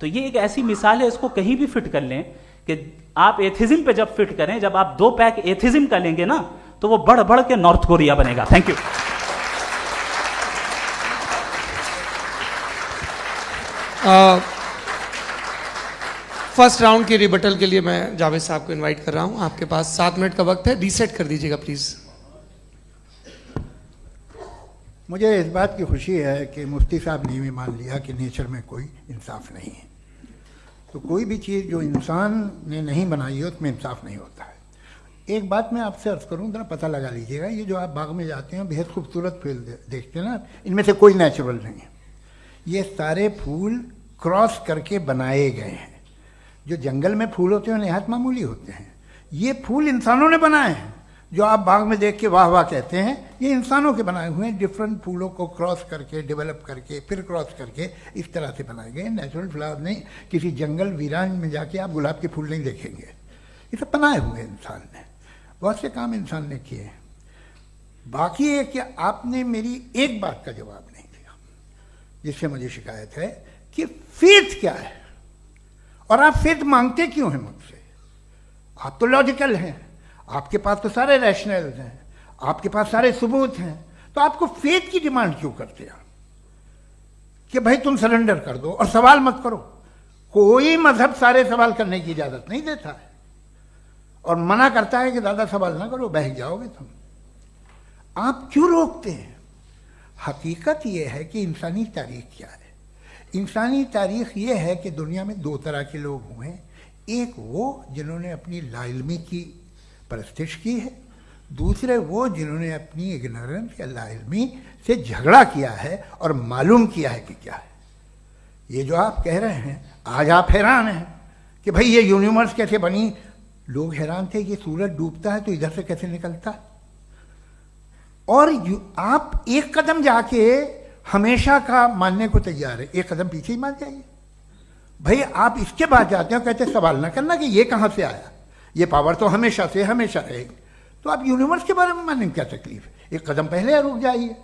तो ये एक ऐसी मिसाल है, इसको कहीं भी फिट कर लें कि आप एथिज्म पे जब फिट करें, जब आप 2 पैक एथिज्म का लेंगे ना, तो वो बढ़ बढ़ के नॉर्थ कोरिया बनेगा। Thank you. फर्स्ट राउंड की रिबटल के लिए मैं जावेद साहब को इनवाइट कर रहा हूं। आपके पास 7 मिनट का वक्त है, रीसेट कर दीजिएगा प्लीज। मुझे इस बात की खुशी है कि मुफ्ती साहब ने भी मान लिया कि नेचर में कोई इंसाफ नहीं है। तो कोई भी चीज़ जो इंसान ने नहीं बनाई है उसमें इंसाफ नहीं होता है। एक बात मैं आपसे अर्ज़ करूँ, जरा पता लगा लीजिएगा, ये जो आप बाग में जाते हैं बेहद खूबसूरत फूल देखते हैं ना, इनमें से कोई नेचुरल नहीं है। ये सारे फूल क्रॉस करके बनाए गए हैं। जो जंगल में फूल होते हैं निहायत मामूली होते हैं, ये फूल इंसानों ने बनाए हैं। जो आप बाग में देख के वाह वाह कहते हैं, ये इंसानों के बनाए हुए हैं। डिफरेंट फूलों को क्रॉस करके, डेवलप करके, फिर क्रॉस करके इस तरह से बनाए गए। नेचुरल फ्लावर नहीं। किसी जंगल वीरान में जाके आप गुलाब के फूल नहीं देखेंगे। ये सब बनाए हुए इंसान ने, बहुत से काम इंसान ने किए। बाकी है कि आपने मेरी एक बात का जवाब नहीं दिया, जिससे मुझे शिकायत है कि फेथ क्या है और आप फेथ मांगते क्यों हैं मुझसे? आप तो लॉजिकल हैं, आपके पास तो सारे रैशनल हैं, आपके पास सारे सबूत हैं, तो आपको फेथ की डिमांड क्यों करते हैं कि भाई तुम सरेंडर कर दो और सवाल मत करो? कोई मजहब सारे सवाल करने की इजाजत नहीं देता है और मना करता है कि दादा सवाल ना करो, बहक जाओगे तुम। आप क्यों रोकते हैं? हकीकत यह है कि इंसानी तारीख क्या है। इंसानी तारीख ये है कि दुनिया में दो तरह के लोग हुए। एक वो जिन्होंने अपनी लाइल्मी की परस्तिश की है, दूसरे वो जिन्होंने अपनी इग्नोरेंस या लाइल्मी से झगड़ा किया है और मालूम किया है कि क्या है। ये जो आप कह रहे हैं, आज आप हैरान हैं कि भाई ये यूनिवर्स कैसे बनी। लोग हैरान थे कि सूरज डूबता है तो इधर से कैसे निकलता है। और आप एक कदम जाके हमेशा का मानने को तैयार है, एक कदम पीछे ही मान जाइए। भाई आप इसके बाद जाते हो, कहते सवाल ना करना कि ये कहाँ से आया, ये पावर तो हमेशा से हमेशा रहेगी। तो आप यूनिवर्स के बारे में मानने में क्या तकलीफ है? एक कदम पहले रुक जाइए।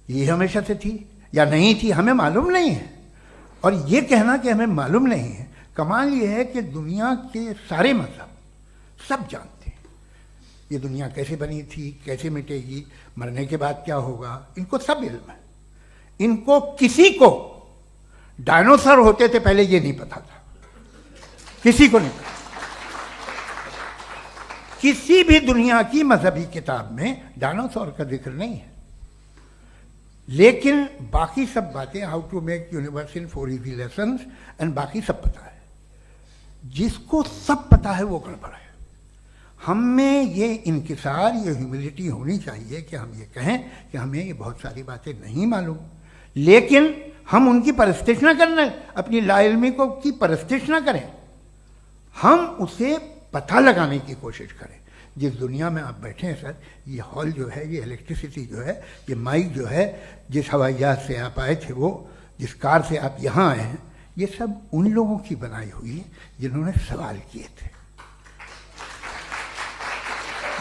ये हमेशा से थी या नहीं थी हमें मालूम नहीं है। और ये कहना कि हमें मालूम नहीं है, कमाल ये है कि दुनिया के सारे मजहब सब जानते हैं ये दुनिया कैसे बनी थी, कैसे मिटेगी, मरने के बाद क्या होगा, इनको सब इल्म है। इनको किसी को डायनासोर होते थे पहले ये नहीं पता था, किसी को नहीं पता। किसी भी दुनिया की मजहबी किताब में डायनासोर का जिक्र नहीं है। लेकिन बाकी सब बातें, how to make universe in 4 easy lessons and बाकी सब पता है। जिसको सब पता है वो गड़बड़ है। हम में ये इंकिसार, ये ह्यूमिलिटी होनी चाहिए कि हम ये कहें कि हमें ये बहुत सारी बातें नहीं मालूम, लेकिन हम उनकी परस्तिश ना करना, अपनी लाइल्मी को की परस्तिश ना करें, हम उसे पता लगाने की कोशिश करें। जिस दुनिया में आप बैठे हैं सर, ये हॉल जो है, ये इलेक्ट्रिसिटी जो है, ये माइक जो है, जिस हवाई जहाज से आप आए थे, वो जिस कार से आप यहाँ आए हैं, ये सब उन लोगों की बनाई हुई है जिन्होंने सवाल किए थे।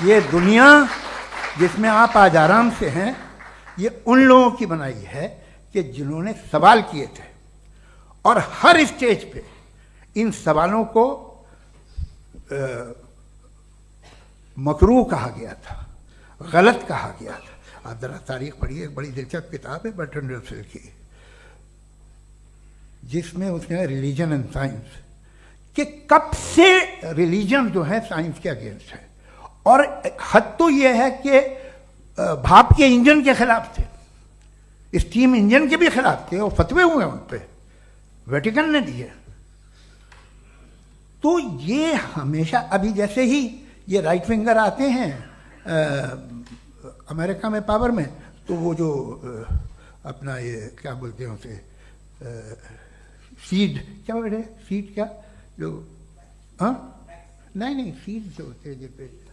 ये दुनिया जिसमें आप आज आराम से हैं, ये उन लोगों की बनाई है कि जिन्होंने सवाल किए थे। और हर स्टेज पे इन सवालों को मकरूह कहा गया था, गलत कहा गया था। आप जरा तारीख पढ़िए, एक बड़ी दिलचस्प किताब है बर्ट्रैंड रसेल की, जिसमें उसने रिलीजन एंड साइंस कि कब से रिलीजन जो है साइंस के अगेंस्ट है। और हद तो यह है कि भाप के इंजन के खिलाफ थे, स्टीम इंजन के भी खिलाफ थे, और फतवे हुए उन पे, वेटिकन ने दिए। तो ये हमेशा, अभी जैसे ही ये राइट विंगर आते हैं अमेरिका में पावर में, तो वो जो अपना ये क्या बोलते हैं उसे, सीड क्या बोलते, सीड क्या जो, हाँ नहीं सीड जो होते हैं जिसपे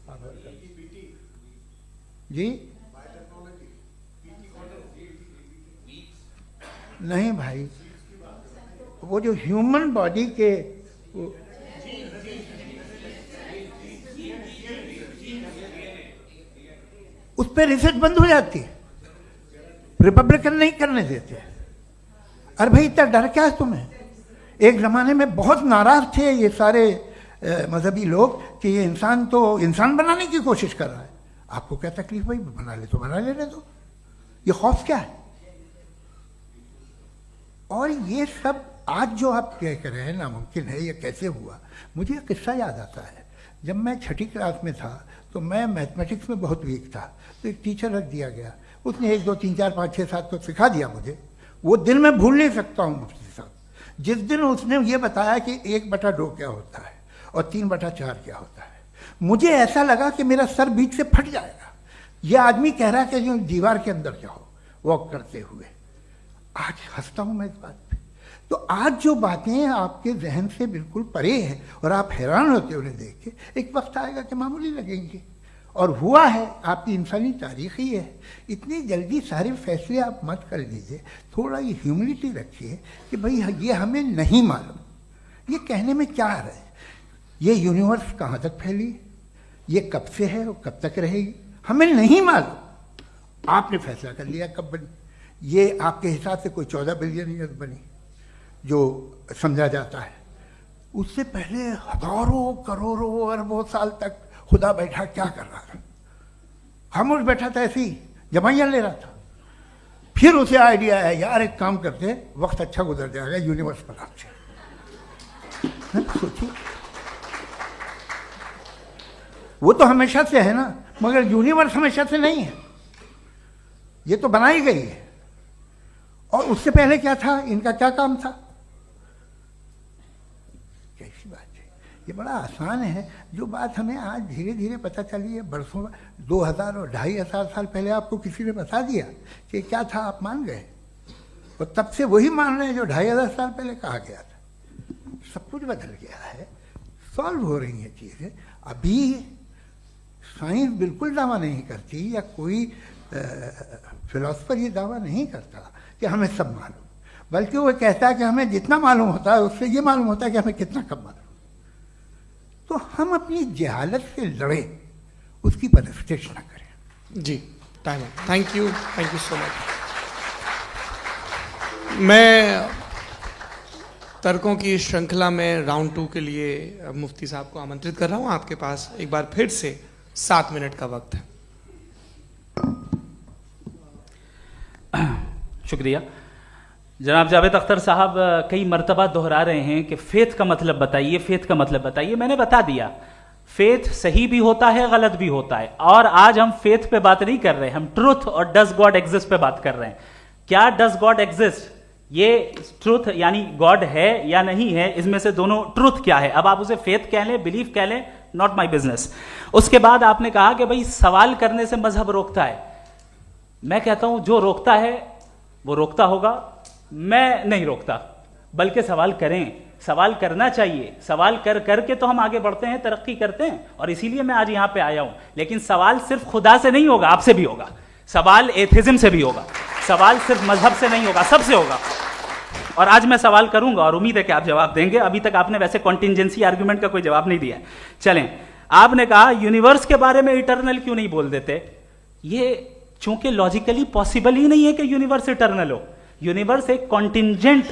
जी, नहीं भाई, वो जो ह्यूमन बॉडी के उस पर रिसर्च बंद हो जाती है, रिपब्लिकन नहीं करने देते। अरे भाई इतना डर क्या है तुम्हें? एक ज़माने में बहुत नाराज थे ये सारे मजहबी लोग कि ये इंसान तो इंसान बनाने की कोशिश कर रहा है। आपको क्या तकलीफ भाई, बना ले तो बना लेने दो, ये खौफ क्या है? और ये सब आज जो आप कह कर रहे हैं नामुमकिन है, ये कैसे हुआ? मुझे एक किस्सा याद आता है। जब मैं 6ठी क्लास में था तो मैं मैथमेटिक्स में बहुत वीक था, तो एक टीचर रख दिया गया, उसने 1 2 3 4 5 6 7 तो सिखा दिया मुझे। वो दिन मैं भूल नहीं सकता हूँ मुफ्ती साहब। जिस दिन उसने ये बताया कि 1/2 क्या होता है और 3/4 क्या होता है, मुझे ऐसा लगा कि मेरा सर बीच से फट जाएगा। यह आदमी कह रहा है कि जो दीवार के अंदर जाओ वॉक करते हुए। आज हंसता हूं मैं इस बात पे। तो आज जो बातें आपके जहन से बिल्कुल परे हैं और आप हैरान होते हो उन्हें देख के, एक वक्त आएगा कि मामूली लगेंगे। और हुआ है, आपकी इंसानी तारीख ही है। इतनी जल्दी सारे फैसले आप मत कर लीजिए, थोड़ा ये ह्यूमिलिटी रखिए कि भाई ये हमें नहीं मालूम। ये कहने में क्या आ रहा है, ये यूनिवर्स कहाँ तक फैली, ये कब से है और कब तक रहेगी, हमें नहीं मालूम। आपने फैसला कर लिया कब बनी। ये आपके हिसाब से कोई 14 बिलियन ईयर बनी जो समझा जाता है। उससे पहले हजारों करोड़ों अरबों साल तक खुदा बैठा क्या कर रहा था? खामोश बैठा था, ऐसे ही जमाइयाँ ले रहा था। फिर उसे आइडिया आया, यार एक काम करते, वक्त अच्छा गुजर जाएगा, यूनिवर्स बनाते। सोचिए, वो तो हमेशा से है ना, मगर यूनिवर्स हमेशा से नहीं है, ये तो बनाई गई है। और उससे पहले क्या था, इनका क्या काम था? कैसी बात है, ये बड़ा आसान है। जो बात हमें आज धीरे धीरे पता चली है, बरसों 2000 और 2500 साल पहले आपको किसी ने बता दिया कि क्या था, आप मान गए, और तब से वही मान रहे हैं जो 2500 साल पहले कहा गया था। सब कुछ बदल गया है, सॉल्व हो रही हैं चीज़ें। अभी साइंस बिल्कुल दावा नहीं करती, या कोई फिलोसफर ये दावा नहीं करता कि हमें सब मालूम, बल्कि वो कहता है कि हमें जितना मालूम होता है उससे ये मालूम होता है कि हमें कितना कम मालूम। तो हम अपनी जहालत से लड़े, उसकी परस्तिश न करें। जी, टाइम है। Thank you so much. मैं तर्कों की श्रृंखला में राउंड 2 के लिए मुफ्ती साहब को आमंत्रित कर रहा हूं। आपके पास एक बार फिर से 7 मिनट का वक्त है। शुक्रिया। जनाब जावेद अख्तर साहब कई मर्तबा दोहरा रहे हैं कि फेथ का मतलब बताइए, फेथ का मतलब बताइए। मैंने बता दिया, फेथ सही भी होता है, गलत भी होता है। और आज हम फेथ पे बात नहीं कर रहे, हम ट्रुथ और डज गॉड एग्जिस्ट पे बात कर रहे हैं। क्या डज गॉड एग्जिस्ट, ये ट्रुथ यानी गॉड है या नहीं है, इसमें से दोनों ट्रुथ क्या है। अब आप उसे फेथ कह लें, बिलीफ कह लें, नॉट माई बिजनेस। उसके बाद आपने कहा कि भाई सवाल करने से मजहब रोकता है। मैं कहता हूं जो रोकता है वो रोकता होगा, मैं नहीं रोकता, बल्कि सवाल करें, सवाल करना चाहिए। सवाल कर करके तो हम आगे बढ़ते हैं, तरक्की करते हैं, और इसीलिए मैं आज यहां पे आया हूं। लेकिन सवाल सिर्फ खुदा से नहीं होगा, आपसे भी होगा। सवाल एथिज्म से भी होगा, सवाल सिर्फ मजहब से नहीं होगा, सबसे होगा। और आज मैं सवाल करूंगा और उम्मीद है कि आप जवाब देंगे। अभी तक आपने वैसे कॉन्टिंजेंसी आर्गुमेंट का कोई जवाब नहीं दिया है। चलें, आपने कहा यूनिवर्स के बारे में इटर्नल क्यों नहीं बोल देते। ये चूंकि लॉजिकली पॉसिबल ही नहीं है कि यूनिवर्स इटर्नल हो। यूनिवर्स एक कॉन्टिंजेंट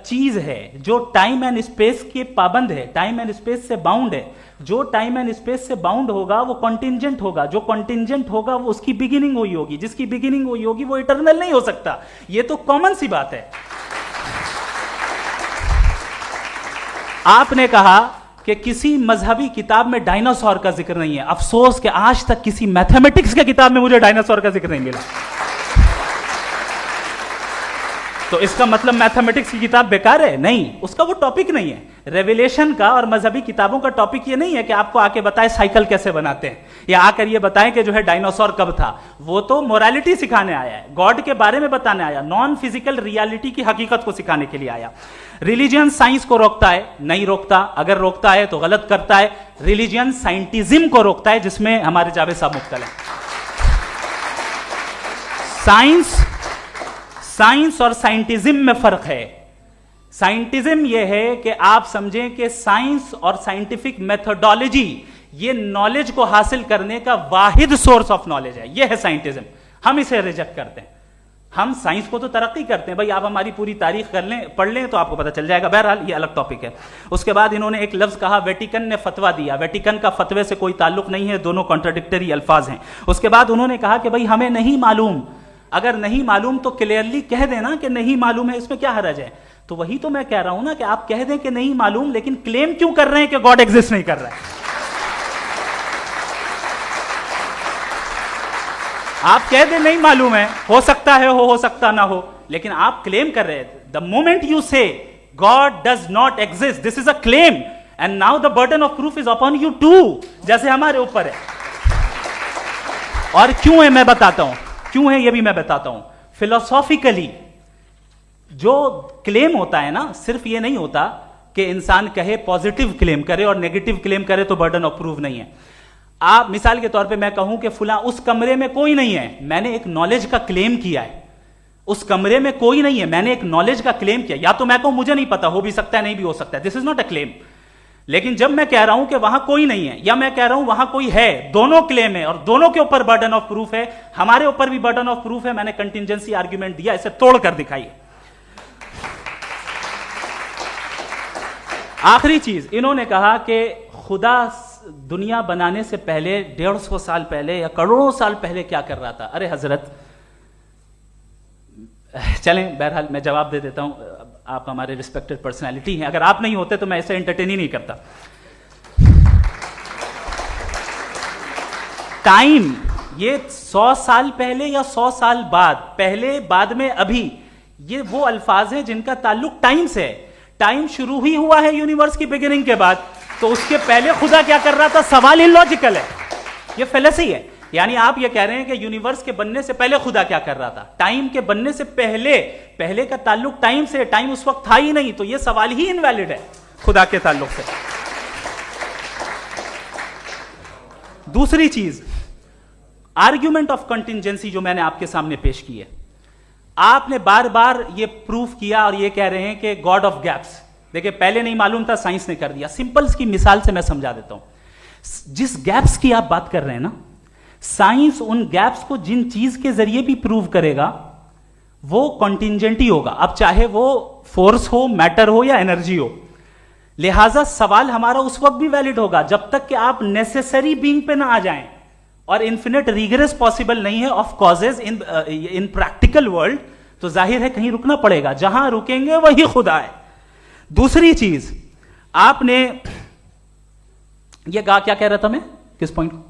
चीज है जो टाइम एंड स्पेस के पाबंद है, टाइम एंड स्पेस से बाउंड है। जो टाइम एंड स्पेस से बाउंड होगा वो कॉन्टिंजेंट होगा, जो कॉन्टिंजेंट होगा वो उसकी बिगिनिंग हुई होगी, जिसकी बिगिनिंग हुई होगी वो इटर्नल नहीं हो सकता। ये तो कॉमन सी बात है। आपने कहा कि किसी मजहबी किताब में डायनासोर का जिक्र नहीं है। अफसोस कि आज तक किसी मैथमेटिक्स के किताब में मुझे डायनासोर का जिक्र नहीं मिला। तो इसका मतलब मैथमेटिक्स की किताब बेकार है? नहीं, उसका वो टॉपिक नहीं है। रेवलेशन का और मजहबी किताबों का टॉपिक ये नहीं है कि आपको आके बताए साइकिल कैसे बनाते हैं, या आकर ये बताएं कि जो है डायनासोर कब था। वो तो मोरालिटी सिखाने आया है, गॉड के बारे में बताने आया, नॉन फिजिकल रियलिटी की हकीकत को सिखाने के लिए आया। रिलीजियन साइंस को रोकता है? नहीं रोकता। अगर रोकता है तो गलत करता है। रिलीजियन साइंटिज्म को रोकता है, जिसमें हमारे जावेद साहब मुख्तल हैं। साइंस और साइंटिज्म में फर्क है। साइंटिज्म यह है कि आप समझें कि साइंस और साइंटिफिक मेथोडोलॉजी ये नॉलेज को हासिल करने का वाहिद सोर्स ऑफ नॉलेज है। यह है साइंटिज्म। हम इसे रिजेक्ट करते हैं। हम साइंस को तो तरक्की करते हैं, भाई आप हमारी पूरी तारीख कर लें, पढ़ लें तो आपको पता चल जाएगा। बहरहाल ये अलग टॉपिक है। उसके बाद इन्होंने एक लफ्ज कहा, वेटिकन ने फतवा दिया। वेटिकन का फतवे से कोई ताल्लुक नहीं है, दोनों कॉन्ट्राडिक्टरी अल्फाज हैं। उसके बाद उन्होंने कहा कि भाई हमें नहीं मालूम। अगर नहीं मालूम तो क्लियरली कह देना कि नहीं मालूम है, इसमें क्या हरज है। तो वही तो मैं कह रहा हूं ना कि आप कह दें कि नहीं मालूम, लेकिन क्लेम क्यों कर रहे हैं कि गॉड एग्जिस्ट नहीं कर रहा है। आप कह दें नहीं मालूम है, हो सकता है हो सकता ना हो, लेकिन आप क्लेम कर रहे हैं। The moment you say God does not exist, this is a claim and now the burden of proof is upon you too, जैसे हमारे ऊपर है। और क्यों है मैं बताता हूं, क्यों है ये भी मैं बताता हूं। फिलोसॉफिकली जो क्लेम होता है ना, सिर्फ ये नहीं होता कि इंसान कहे पॉजिटिव क्लेम करे और नेगेटिव क्लेम करे तो बर्डन ऑफ प्रूफ नहीं है। आप मिसाल के तौर पे मैं कहूं कि फुला उस कमरे में कोई नहीं है, मैंने एक नॉलेज का क्लेम किया है, उस कमरे में कोई नहीं है, मैंने एक नॉलेज का क्लेम किया। या तो मैं कहूं मुझे नहीं पता, हो भी सकता है नहीं भी हो सकता है, this is not a claim. लेकिन जब मैं कह रहा हूं कि वहां कोई नहीं है या मैं कह रहा हूं वहां कोई है, दोनों क्लेम है और दोनों के ऊपर बर्डन ऑफ प्रूफ है। हमारे ऊपर भी बर्डन ऑफ प्रूफ है, मैंने कंटिजेंसी आर्ग्यूमेंट दिया, इसे तोड़कर दिखाइए। आखिरी चीज, इन्होंने कहा कि खुदा दुनिया बनाने से पहले 150 साल पहले या करोड़ों साल पहले क्या कर रहा था। अरे हजरत, चलें बहरहाल मैं जवाब दे देता हूं, आप हमारे रिस्पेक्टेड पर्सनालिटी हैं, अगर आप नहीं होते तो मैं इसे एंटरटेन ही नहीं करता। टाइम, ये 100 साल पहले या 100 साल बाद, पहले बाद में अभी, ये वो अल्फाज हैं जिनका ताल्लुक टाइम से है। टाइम शुरू ही हुआ है यूनिवर्स की बिगिनिंग के बाद, तो उसके पहले खुदा क्या कर रहा था, सवाल इलॉजिकल है, ये फेलेसी है। यानी आप ये कह रहे हैं कि यूनिवर्स के बनने से पहले खुदा क्या कर रहा था, टाइम के बनने से पहले, पहले का ताल्लुक टाइम से, टाइम उस वक्त था ही नहीं, तो ये सवाल ही इनवैलिड है खुदा के ताल्लुक से। दूसरी चीज, आर्ग्यूमेंट ऑफ कंटिजेंसी जो मैंने आपके सामने पेश की है, आपने बार बार ये प्रूफ किया और ये कह रहे हैं कि गॉड ऑफ गैप्स। देखिए पहले नहीं मालूम था, साइंस ने कर दिया। सिंपल्स की मिसाल से मैं समझा देता हूं। जिस गैप्स की आप बात कर रहे हैं ना, साइंस उन गैप्स को जिन चीज के जरिए भी प्रूव करेगा वो कॉन्टिंजेंट ही होगा, अब चाहे वो फोर्स हो, मैटर हो या एनर्जी हो। लिहाजा सवाल हमारा उस वक्त भी वैलिड होगा जब तक कि आप नेसेसरी बीइंग पे ना आ जाएं, और इन्फिनिट रिग्रेस पॉसिबल नहीं है of causes in practical world, तो जाहिर है कहीं रुकना पड़ेगा, जहां रुकेंगे वही खुदा है। दूसरी चीज, आपने ये कहा, क्या कह रहा था मैं, किस पॉइंट को?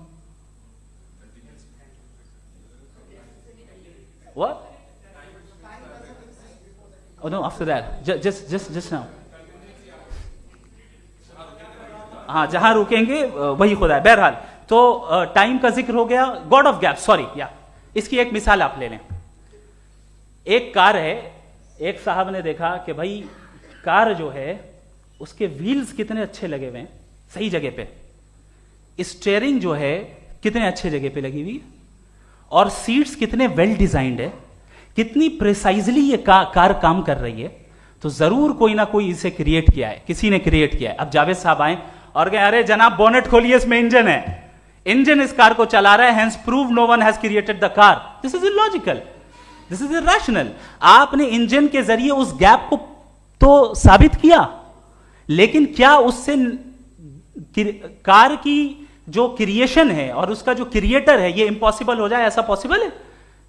What? Oh no, after that. Just now. हाँ, जहां रुकेंगे वही खुदा है। बहरहाल, तो टाइम का जिक्र हो गया, गॉड ऑफ गैप, सॉरी, या इसकी एक मिसाल आप ले लें। एक कार है, एक साहब ने देखा कि भाई कार जो है उसके व्हील्स कितने अच्छे लगे हुए हैं, सही जगह पे, स्टीयरिंग जो है कितने अच्छे जगह पे लगी हुई है, और सीट्स कितने वेल डिजाइंड है, कितनी प्रिसाइजली ये कार काम कर रही है, तो जरूर कोई ना कोई इसे क्रिएट किया है, किसी ने क्रिएट किया है। अब जावेद साहब आए और कहे, अरे जनाब बोनेट खोलिए, इसमें इंजन है, इंजन इस कार को चला रहा है, hence prove no one has created the car. This is illogical, this is irrational. आपने इंजन के जरिए उस गैप को तो साबित किया, लेकिन क्या उससे कार की जो क्रिएशन है और उसका जो क्रिएटर है ये इम्पॉसिबल हो जाए, ऐसा पॉसिबल है?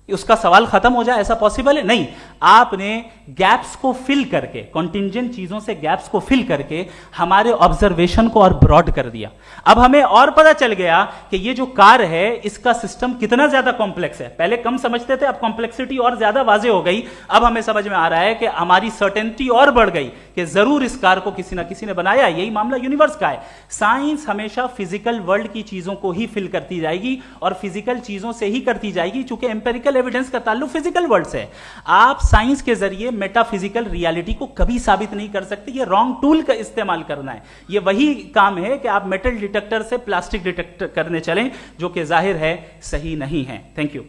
उसका सवाल खत्म हो जाए, ऐसा पॉसिबल है? नहीं। आपने गैप्स को फिल करके, कॉन्टिंजेंट चीजों से गैप्स को फिल करके हमारे ऑब्जर्वेशन को और ब्रॉड कर दिया। अब हमें और पता चल गया कि ये जो कार है इसका सिस्टम कितना ज्यादा कॉम्प्लेक्स है। पहले कम समझते थे, अब कॉम्प्लेक्सिटी और ज्यादा वाजे हो गई। अब हमें समझ में आ रहा है कि हमारी सर्टेनिटी और बढ़ गई कि जरूर इस कार को किसी ना किसी ने बनाया। यही मामला यूनिवर्स का है। साइंस हमेशा फिजिकल वर्ल्ड की चीजों को ही फिल करती जाएगी और फिजिकल चीजों से ही करती जाएगी, चूंकि एम्पेरिकल एविडेंस का ताल्लुक फिजिकल वर्ल्ड से है। आप साइंस के जरिए मेटाफिजिकल रियलिटी को कभी साबित नहीं कर सकते। ये रॉन्ग टूल का इस्तेमाल करना है। ये वही काम है कि आप मेटल डिटेक्टर से प्लास्टिक डिटेक्टर करने चलें, जो कि जाहिर है सही नहीं है। Thank you.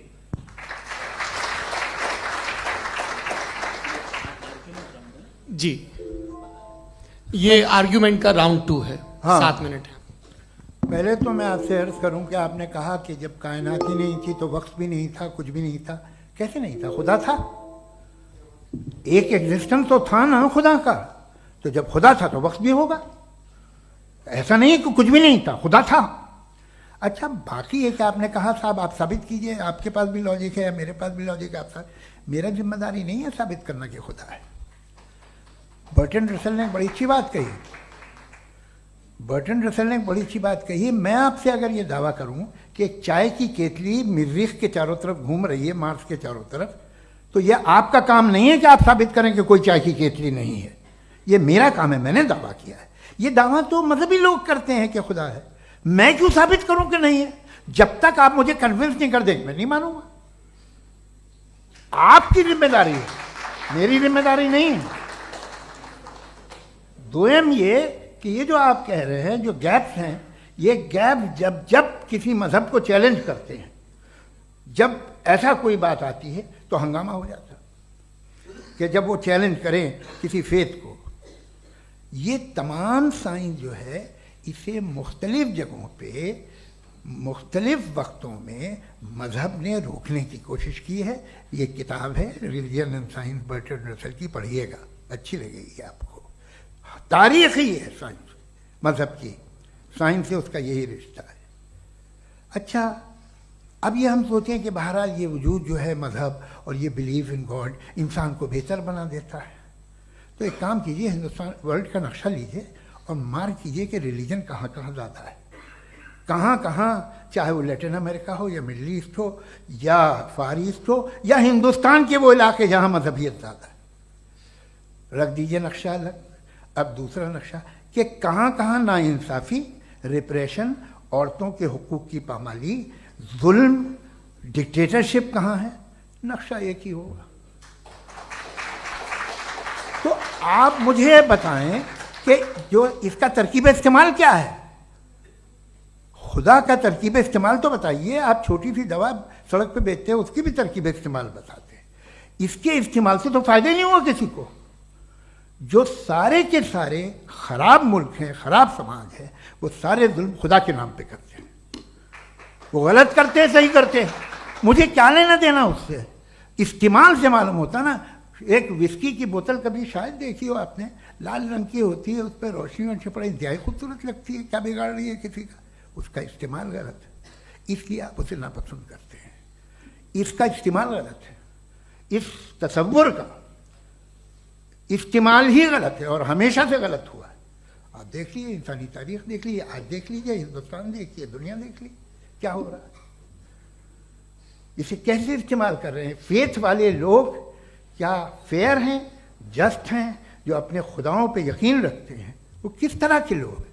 जी, ये आर्ग्यूमेंट का राउंड 2 है। हाँ। 7 मिनट है। पहले तो मैं आपसे अर्ज करूं कि आपने कहा कि जब कायनात ही नहीं थी तो वक्त भी नहीं था, कुछ भी नहीं था। कैसे नहीं था? खुदा था। एक एग्जिस्टेंस तो था ना खुदा का। तो जब खुदा था तो वक्त भी होगा। ऐसा नहीं कि कुछ भी नहीं था, खुदा था। अच्छा, बाकी एक आपने कहा साहब आप साबित कीजिए, आपके पास भी लॉजिक है, मेरे पास भी लॉजिक है। आप मेरा जिम्मेदारी नहीं है साबित करना कि खुदा है। बर्टन रसल ने बड़ी अच्छी बात कही। बर्टन रसल ने बड़ी अच्छी बात कही। मैं आपसे अगर ये दावा करूं कि एक चाय की केतली मरीख के चारों तरफ घूम रही है, मार्स के चारों तरफ, तो यह आपका काम नहीं है कि आप साबित करें कि कोई चाय की केतली नहीं है। ये मेरा काम है, मैंने दावा किया है। ये दावा तो मजहबी लोग करते हैं कि खुदा है, मैं क्यों साबित करूं कि नहीं है? जब तक आप मुझे कन्विंस नहीं कर देंगे मैं नहीं मानूंगा। आपकी जिम्मेदारी है, मेरी जिम्मेदारी नहीं है। दोयम ये कि ये जो आप कह रहे हैं जो गैप्स हैं, ये गैप जब जब किसी मजहब को चैलेंज करते हैं, जब ऐसा कोई बात आती है तो हंगामा हो जाता है कि जब वो चैलेंज करें किसी फेथ को। ये तमाम साइंस जो है इसे मुख्तलिफ जगहों पे मुख्तलिफ वक्तों में मजहब ने रोकने की कोशिश की है। ये किताब है religion and science Burton Russell की, पढ़िएगा, अच्छी लगेगी आपको। तारीख ही है साइंस, मजहब की साइंस से उसका यही रिश्ता है। अच्छा, अब ये हम सोचें कि बहरहाल ये वजूद जो है मजहब और ये बिलीव इन गॉड इंसान को बेहतर बना देता है, तो एक काम कीजिए, हिंदुस्तान वर्ल्ड का नक्शा लीजिए और मार्क कीजिए कि रिलीजन कहाँ कहाँ ज़्यादा है, कहाँ कहाँ, चाहे वो लैटिन अमेरिका हो या मिडल ईस्ट हो या फार ईस्ट हो या हिंदुस्तान के वो इलाके जहाँ मजहबियत ज़्यादा है। रख दीजिए नक्शा अलग। अब दूसरा नक्शा कि कहाँ कहाँ नाइंसाफ़ी, रिप्रेशन, औरतों के हुकूक की पामाली, जुल्म, डिक्टेटरशिप कहाँ है, नक्शा एक ही होगा। तो आप मुझे बताएं कि जो इसका तरकीब इस्तेमाल क्या है, खुदा का तरकीब इस्तेमाल तो बताइए। आप छोटी सी दवा सड़क पे बेचते हैं, उसकी भी तरकीब इस्तेमाल बताते हैं। इसके इस्तेमाल से तो फायदे नहीं हुआ किसी को। जो सारे के सारे खराब मुल्क हैं, खराब समाज है, वो सारे जुल्म खुदा के नाम पे करते हैं। वो गलत करते हैं, सही करते हैं, मुझे क्या लेना देना उससे। इस्तेमाल से मालूम होता ना। एक विस्की की बोतल कभी शायद देखी हो आपने, लाल रंग की होती है, उस पर रोशनी और छपड़ा इंतहाई खूबसूरत लगती है, क्या बिगाड़ रही है किसी का? उसका इस्तेमाल गलत है, इसलिए आप उसे नापसंद करते हैं। इसका इस्तेमाल गलत है, इस तसव्वुर का इस्तेमाल ही गलत है और हमेशा से गलत हुआ है। आप देख लीजिए, इंसानी तारीख देख लीजिए, आज देख लीजिए, हिंदुस्तान देखिए, दुनिया देख लीजिए क्या हो रहा है। इसे कैसे इस्तेमाल कर रहे हैं फेथ वाले लोग? क्या फेयर हैं, जस्ट हैं, जो अपने खुदाओं पे यकीन रखते हैं? वो किस तरह के लोग हैं?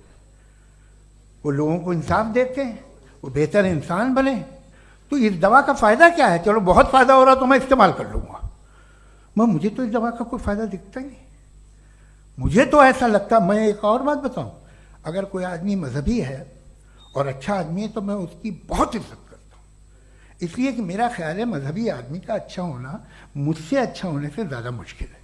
वो लोगों को इंसाफ देते हैं, वो बेहतर इंसान बने। तो इस दवा का फ़ायदा क्या है? चलो बहुत फ़ायदा हो रहा तो मैं इस्तेमाल कर लूँगा, मुझे तो इस दवा का कोई फ़ायदा दिखता ही नहीं। मुझे तो ऐसा लगता, मैं एक और बात बताऊँ, अगर कोई आदमी मजहबी है और अच्छा आदमी है तो मैं उसकी बहुत इज्जत करता हूँ, इसलिए कि मेरा ख्याल है मजहबी आदमी का अच्छा होना मुझसे अच्छा होने से ज़्यादा मुश्किल है।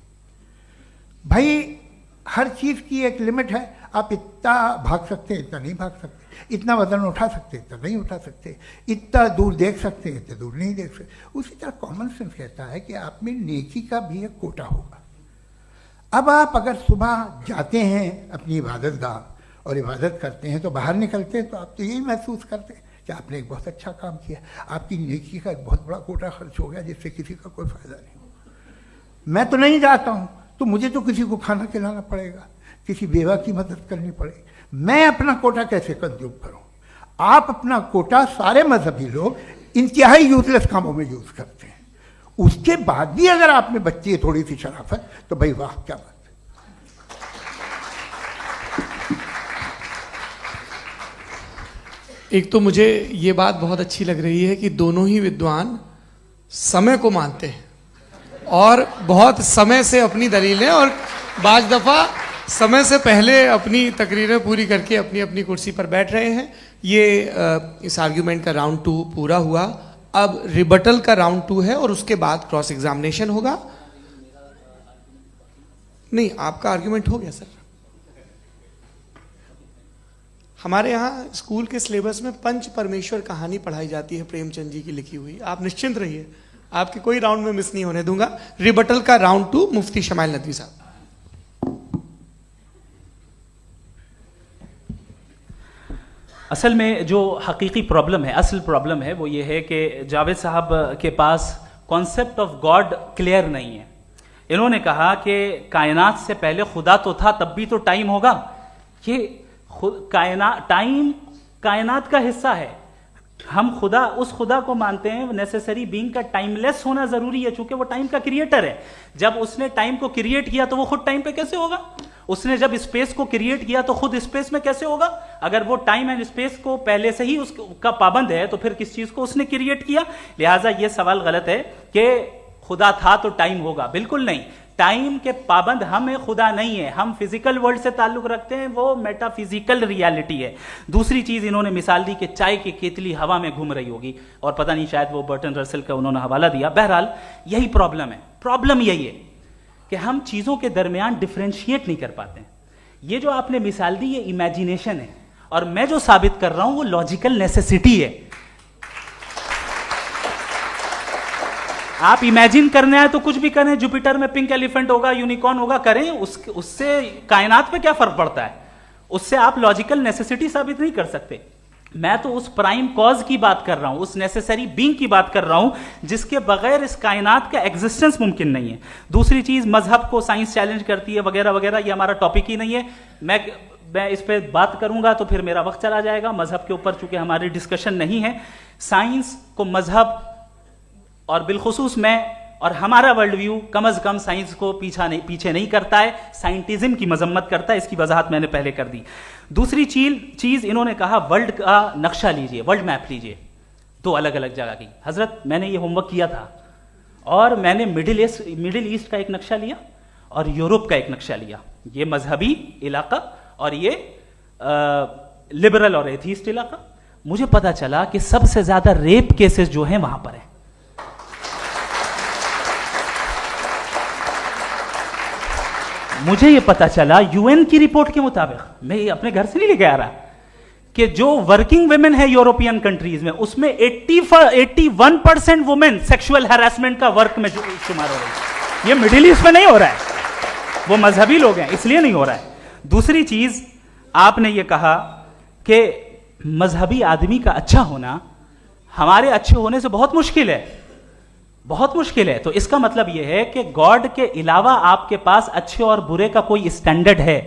भाई हर चीज़ की एक लिमिट है। आप इतना भाग सकते हैं, इतना नहीं भाग सकते, इतना वजन उठा सकते, इतना नहीं उठा सकते, इतना दूर देख सकते हैं, इतना दूर नहीं देख सकते। उसी तरह कॉमन सेंस कहता है कि आप में नेकी का भी एक कोटा होगा। अब आप अगर सुबह जाते हैं अपनी इबादत गाह और इबादत करते हैं तो बाहर निकलते हैं तो आप तो यही महसूस करते हैं कि आपने एक बहुत अच्छा काम किया, आपकी नेकी का एक बहुत बड़ा कोटा खर्च हो गया जिससे किसी का कोई फ़ायदा नहीं हो। मैं तो नहीं जाता हूँ तो मुझे तो किसी को खाना खिलाना पड़ेगा, किसी बेवा की मदद करनी पड़ेगी। मैं अपना कोटा कैसे कंज्यूम करूं? आप अपना कोटा, सारे मजहबी लोग इंतहाई यूजलेस कामों में यूज करते हैं। उसके बाद भी अगर आप में बचती है थोड़ी सी शराफत तो भाई वाह क्या बात है। एक तो मुझे ये बात बहुत अच्छी लग रही है कि दोनों ही विद्वान समय को मानते हैं और बहुत समय से अपनी दलीलें और बाज दफा समय से पहले अपनी तकरीरें पूरी करके अपनी अपनी कुर्सी पर बैठ रहे हैं। ये इस आर्ग्यूमेंट का राउंड 2 पूरा हुआ। अब रिबटल का राउंड 2 है और उसके बाद क्रॉस एग्जामिनेशन होगा। नहीं, आपका आर्ग्यूमेंट हो गया सर। हमारे यहाँ स्कूल के सिलेबस में पंच परमेश्वर कहानी पढ़ाई जाती है, प्रेमचंद जी की लिखी हुई। आप निश्चिंत रहिए, आपके कोई राउंड में मिस नहीं होने दूंगा। रिबटल का राउंड 2 मुफ्ती शमाइल नदवी साहब। असल में जो हकीकी प्रॉब्लम है, असल प्रॉब्लम है वो ये है कि जावेद साहब के पास कॉन्सेप्ट ऑफ गॉड क्लियर नहीं है। इन्होंने कहा कि कायनात से पहले खुदा तो था, तब भी तो टाइम होगा। ये टाइम कायनात का हिस्सा है। हम खुदा, उस खुदा को मानते हैं नेसेसरी बीइंग का टाइमलेस होना जरूरी है, चूंकि वो टाइम का क्रिएटर है। जब उसने टाइम को क्रिएट किया तो वो खुद टाइम पे कैसे होगा? उसने जब स्पेस को क्रिएट किया तो खुद स्पेस में कैसे होगा? अगर वो टाइम एंड स्पेस को पहले से ही उसका पाबंद है तो फिर किस चीज को उसने क्रिएट किया? लिहाजा ये सवाल गलत है कि खुदा था तो टाइम होगा, बिल्कुल नहीं। टाइम के पाबंद हम है, खुदा नहीं है। हम फिजिकल वर्ल्ड से ताल्लुक रखते हैं, वो मेटाफिजिकल रियलिटी है। दूसरी चीज इन्होंने मिसाल दी कि चाय की केतली हवा में घूम रही होगी, और पता नहीं शायद वो बर्टन रसल का उन्होंने हवाला दिया। बहरहाल यही प्रॉब्लम है। प्रॉब्लम यही है कि हम चीजों के दरमियान डिफरेंशिएट नहीं कर पाते हैं। ये जो आपने मिसाल दी ये इमेजिनेशन है, और मैं जो साबित कर रहा हूं वो लॉजिकल नेसेसिटी है। आप इमेजिन करने आए तो कुछ भी करें, जुपिटर में पिंक एलिफेंट होगा, यूनिकॉर्न होगा, करें, उससे कायनात पे क्या फर्क पड़ता है? उससे आप लॉजिकल नेसेसिटी साबित नहीं कर सकते। मैं तो उस प्राइम कॉज की बात कर रहा हूं, उस नेसेसरी बीइंग की बात कर रहा हूं जिसके बगैर इस कायनात का एग्जिस्टेंस मुमकिन नहीं है। दूसरी चीज, मजहब को साइंस चैलेंज करती है वगैरह वगैरह, ये हमारा टॉपिक ही नहीं है। मैं इस पे बात करूंगा तो फिर मेरा वक्त चला जाएगा। मजहब के ऊपर चूंकि हमारी डिस्कशन नहीं है, साइंस को मजहब और बिलखुसूस मैं और हमारा वर्ल्ड व्यू कम अज कम साइंस को पीछे नहीं करता है, साइंटिज्म की मजम्मत करता है। इसकी वजाहत मैंने पहले कर दी। दूसरी चीज इन्होंने कहा वर्ल्ड का नक्शा लीजिए, वर्ल्ड मैप लीजिए, दो अलग अलग जगह की। हजरत मैंने ये होमवर्क किया था, और मैंने मिडिल ईस्ट का एक नक्शा लिया और यूरोप का एक नक्शा लिया। ये मजहबी इलाका और ये लिबरल और एथीस्ट इलाका। मुझे पता चला कि सबसे ज्यादा रेप केसेस जो हैं वहां पर है। मुझे यह पता चला यूएन की रिपोर्ट के मुताबिक, मैं ये अपने घर से नहीं लेके आ रहा, कि जो वर्किंग वुमेन है यूरोपियन कंट्रीज में, उसमें 81% वुमेन सेक्सुअल हैरेसमेंट का वर्क में शुमार हो रही है। ये मिडिल ईस्ट में नहीं हो रहा है, वो मजहबी लोग हैं इसलिए नहीं हो रहा है। दूसरी चीज आपने ये कहा कि मजहबी आदमी का अच्छा होना हमारे अच्छे होने से बहुत मुश्किल है, बहुत मुश्किल है। तो इसका मतलब यह है कि गॉड के अलावा आपके पास अच्छे और बुरे का कोई स्टैंडर्ड है।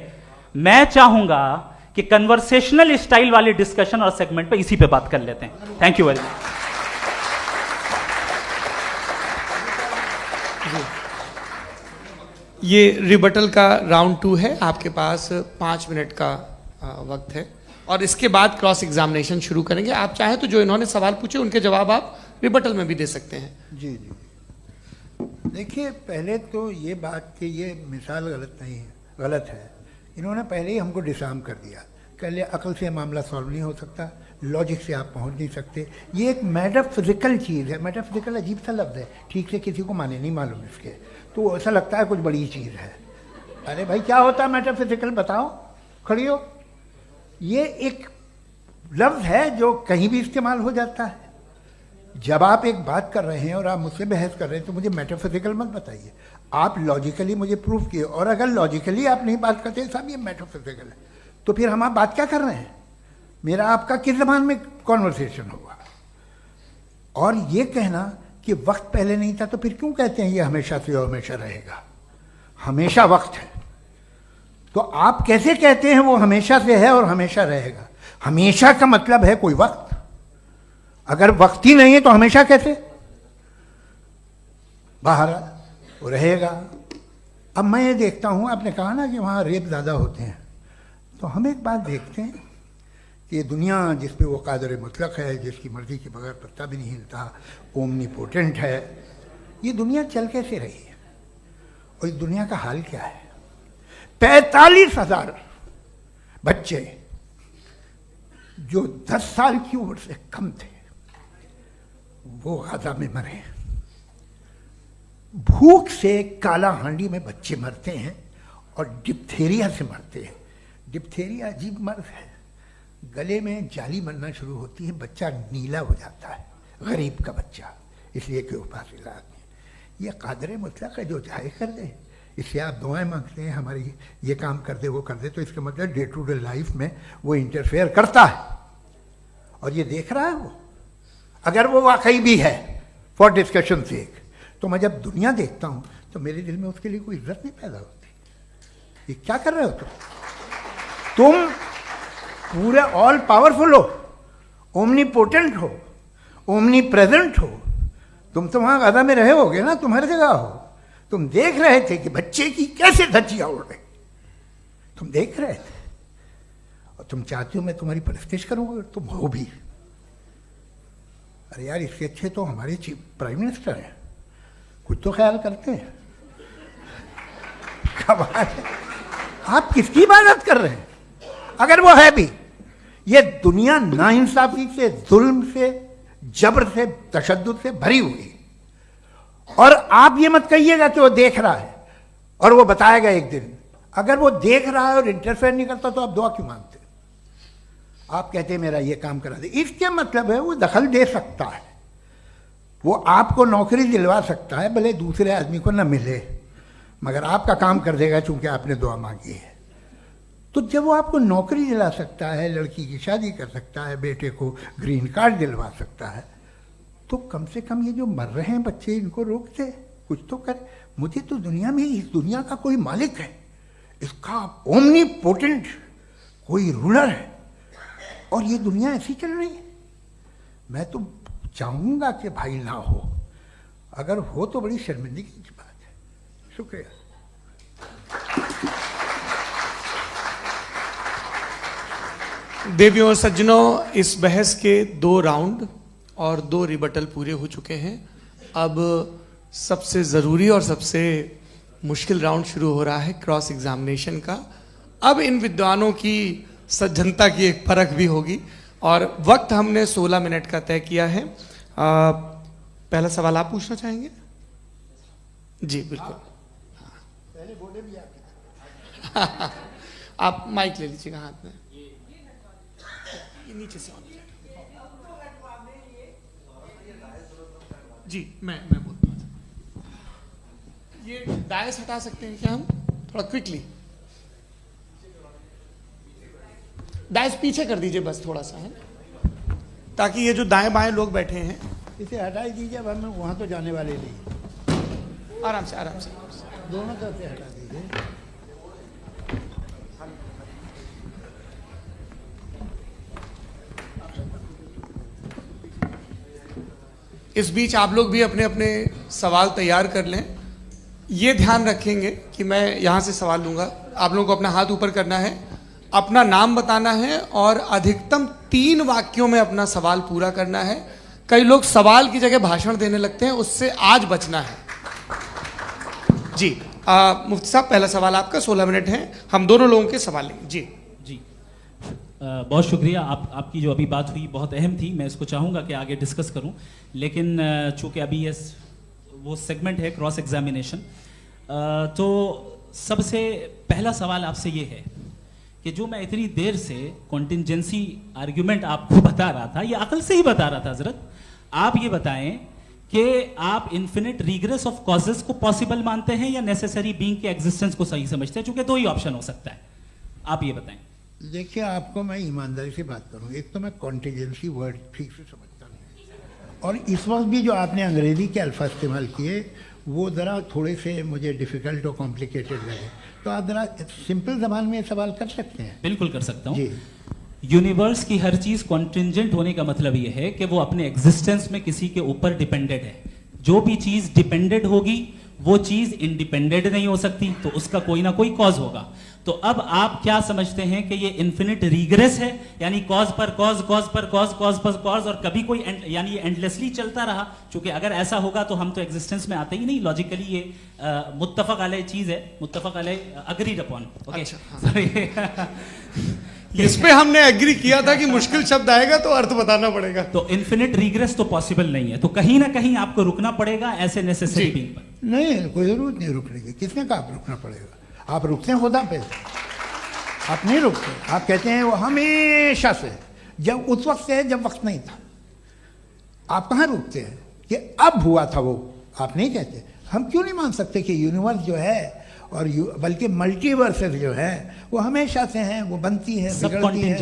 मैं चाहूंगा कि कन्वर्सेशनल स्टाइल वाली डिस्कशन और सेगमेंट पे इसी पे बात कर लेते हैं। Thank you very much. ये रिबटल का राउंड 2 है, आपके पास 5 मिनट का वक्त है, और इसके बाद क्रॉस एग्जामिनेशन शुरू करेंगे। आप चाहें तो जो इन्होंने सवाल पूछे उनके जवाब आप रिबटल में भी दे सकते हैं। जी जी, देखिए पहले तो ये बात कि ये मिसाल गलत नहीं है, गलत है। इन्होंने पहले ही हमको डिसार्म कर दिया। कह लिया अकल से मामला सॉल्व नहीं हो सकता, लॉजिक से आप पहुंच नहीं सकते। ये एक मेटाफिजिकल चीज़ है। मेटाफिजिकल अजीब सा लफ्ज़ है, ठीक से किसी को माने नहीं मालूम इसके, तो ऐसा लगता है कुछ बड़ी चीज़ है। अरे भाई क्या होता है मेटाफिजिकल, बताओ, खड़ी हो। ये एक लफ्ज़ है जो कहीं भी इस्तेमाल हो जाता है। जब आप एक बात कर रहे हैं और आप मुझसे बहस कर रहे हैं तो मुझे मेटाफिजिकल मत बताइए, आप लॉजिकली मुझे प्रूव किए। और अगर लॉजिकली आप नहीं बात करते साहब ये मेटाफिजिकल है, तो फिर हम आप बात क्या कर रहे हैं? मेरा आपका किस ज़बान में कॉन्वर्सेशन होगा? और ये कहना कि वक्त पहले नहीं था, तो फिर क्यों कहते हैं ये हमेशा से और हमेशा रहेगा? हमेशा वक्त है, तो आप कैसे कहते हैं वो हमेशा से है और हमेशा रहेगा? हमेशा का मतलब है कोई वक्त, अगर वक्त ही नहीं है तो हमेशा कैसे? बाहर वो रहेगा। अब मैं ये देखता हूँ, आपने कहा ना कि वहाँ रेप ज़्यादा होते हैं, तो हम एक बात देखते हैं कि ये दुनिया जिस पे वो कादर मुतलक है, जिसकी मर्जी के बगैर पत्ता भी नहीं हिलता, ओमनीपोटेंट है, ये दुनिया चल कैसे रही है? और इस दुनिया का हाल क्या है? 45,000 बच्चे जो 10 साल की उम्र से कम थे वो गाजा में मरे। भूख से काला हांडी में बच्चे मरते हैं और डिप्थेरिया से मरते हैं। डिप्थेरिया अजीब मर्ज है, गले में जाली बनना शुरू होती है, बच्चा नीला हो जाता है, गरीब का बच्चा, इसलिए कि उपास इलाज में। ये कादर मुतलक है, जो चाहे कर दे। इससे आप दुआएं मांगते हैं हमारी ये काम कर दे वो कर दे, तो इसका मतलब डे टू डे लाइफ में वो इंटरफेयर करता है और ये देख रहा है वो। अगर वो वाकई भी है फॉर डिस्कशन सेक, तो मैं जब दुनिया देखता हूँ तो मेरे दिल में उसके लिए कोई इज्जत नहीं पैदा होती। ये क्या कर रहे हो तुम पूरे ऑल पावरफुल हो, ओमनीपोटेंट हो, ओमनी प्रेजेंट हो। तुम तो वहाँ गाजा में रहे होगे ना, तुम हर जगह हो। तुम देख रहे थे कि बच्चे की कैसे धज्जियाँ उड़ रही, तुम देख रहे थे और तुम चाहते हो मैं तुम्हारी परस्तिश करूंगा, तुम हो भी। अरे यार, इसके अच्छे तो हमारे चीफ प्राइम मिनिस्टर हैं, कुछ तो ख्याल करते हैं। कमाल है। आप किसकी इबादत कर रहे हैं? अगर वो है भी, ये दुनिया नाइंसाफी से, जुल्म से, जबर से, तशद्दुद से भरी हुई है। और आप ये मत कहिएगा कि वो देख रहा है और वो बताएगा एक दिन। अगर वो देख रहा है और इंटरफेयर नहीं करता तो आप दुआ क्यों मांगते? आप कहते हैं मेरा ये काम करा दे, इसके मतलब है वो दखल दे सकता है, वो आपको नौकरी दिलवा सकता है, भले दूसरे आदमी को ना मिले, मगर आपका काम कर देगा चूंकि आपने दुआ मांगी है। तो जब वो आपको नौकरी दिला सकता है, लड़की की शादी कर सकता है, बेटे को ग्रीन कार्ड दिलवा सकता है, तो कम से कम ये जो मर रहे हैं बच्चे, इनको रोक दे, कुछ तो कर। मुझे तो दुनिया में, इस दुनिया का कोई मालिक है, इसका ओमनीपोटेंट कोई रूलर है, और ये दुनिया ऐसी चल रही है। मैं तो चाहूंगा कि भाई ना हो, अगर हो तो बड़ी शर्मिंदगी की बात है। शुक्रिया। देवियों और सज्जनों, इस बहस के 2 राउंड और 2 रिबटल पूरे हो चुके हैं। अब सबसे ज़रूरी और सबसे मुश्किल राउंड शुरू हो रहा है, क्रॉस एग्जामिनेशन का। अब इन विद्वानों की सज्जनता की एक परख भी होगी, और वक्त हमने 16 मिनट का तय किया है। पहला सवाल आप पूछना चाहेंगे? जी बिल्कुल। पहले बोले भी आपके आप माइक ले लीजिएगा हाथ में, ये नीचे से जी। मैं बोलता हूँ, ये डायस हटा सकते हैं क्या हम थोड़ा क्विकली? डायस पीछे कर दीजिए बस थोड़ा सा, है, ताकि ये जो दाएं बाएं लोग बैठे हैं, इसे हटा ही दीजिए। अब हम वहाँ तो जाने वाले नहीं, आराम से आराम से। दोनों तरफ से हटा दीजिए। इस बीच आप लोग भी अपने अपने सवाल तैयार कर लें। ये ध्यान रखेंगे कि मैं यहाँ से सवाल लूँगा, आप लोगों को अपना हाथ ऊपर करना है, अपना नाम बताना है और अधिकतम 3 वाक्यों में अपना सवाल पूरा करना है। कई लोग सवाल की जगह भाषण देने लगते हैं, उससे आज बचना है। जी मुफ्ती साहब, पहला सवाल आपका, 16 मिनट हैं, हम दोनों लोगों के सवाल लेंगे। जी जी बहुत शुक्रिया। आपकी जो अभी बात हुई बहुत अहम थी, मैं इसको चाहूँगा कि आगे डिस्कस करूँ, लेकिन चूँकि अभी ये वो सेगमेंट है क्रॉस एग्जामिनेशन, तो सबसे पहला सवाल आपसे ये है कि जो मैं इतनी देर से कॉन्टिंजेंसी आर्ग्यूमेंट आपको बता रहा था, ये अकल से ही बता रहा था हजरत, आप ये बताएं कि आप इन्फिनिट रिग्रेस ऑफ कॉजेस को पॉसिबल मानते हैं या नेसेसरी बीइंग के एग्जिस्टेंस को सही समझते हैं? चूंकि 2 ही ऑप्शन हो सकता है, आप ये बताएं। देखिए, आपको मैं ईमानदारी से बात करूं, एक तो मैं कॉन्टिजेंसी वर्ड ठीक से समझता नहीं, और इस वक्त भी जो आपने अंग्रेजी के अल्फाज इस्तेमाल किए वो ज़रा थोड़े से मुझे डिफ़िकल्ट और कॉम्प्लिकेटेड लगे, तो आप ज़रा सिंपल ज़बान में सवाल कर सकते हैं? बिल्कुल कर सकता हूँ जी। यूनिवर्स की हर चीज कॉन्टिंजेंट होने का मतलब यह है कि वो अपने एग्जिस्टेंस में किसी के ऊपर डिपेंडेंट है। जो भी चीज डिपेंडेंट होगी वो चीज इंडिपेंडेंट नहीं हो सकती, तो उसका कोई ना कोई कॉज होगा। तो अब आप क्या समझते हैं कि ये इन्फिनिट रिग्रेस है, यानी कॉज पर कॉज, कॉज पर कॉज, कॉज पर कॉज, और कभी कोई यानी ये एंडलेसली चलता रहा? क्योंकि अगर ऐसा होगा तो हम तो एग्जिस्टेंस में आते ही नहीं। लॉजिकली ये मुत्तफक अलैह चीज है, मुत्तफक अलैह अग्रीड अपॉन। इस पे हमने एग्री किया था कि मुश्किल शब्द आएगा तो अर्थ बताना पड़ेगा। तो इन्फिनिट रिग्रेस तो पॉसिबल नहीं है, तो कहीं ना कहीं आपको रुकना पड़ेगा ऐसे नेसेसरी बीइंग पर। नहीं, कोई जरूरत नहीं रुकने की। किसने कहा आप रुकना पड़ेगा? आप रुकते हैं खुदा पे, आप नहीं रुकते। आप कहते हैं वो हमेशा से, जब उस वक्त से जब वक्त नहीं था। आप कहाँ रुकते हैं कि अब हुआ था वो? आप नहीं कहते। हम क्यों नहीं मान सकते कि यूनिवर्स जो है और बल्कि मल्टीवर्सेस जो है वो हमेशा से हैं, वो बनती है, बिगड़ती है।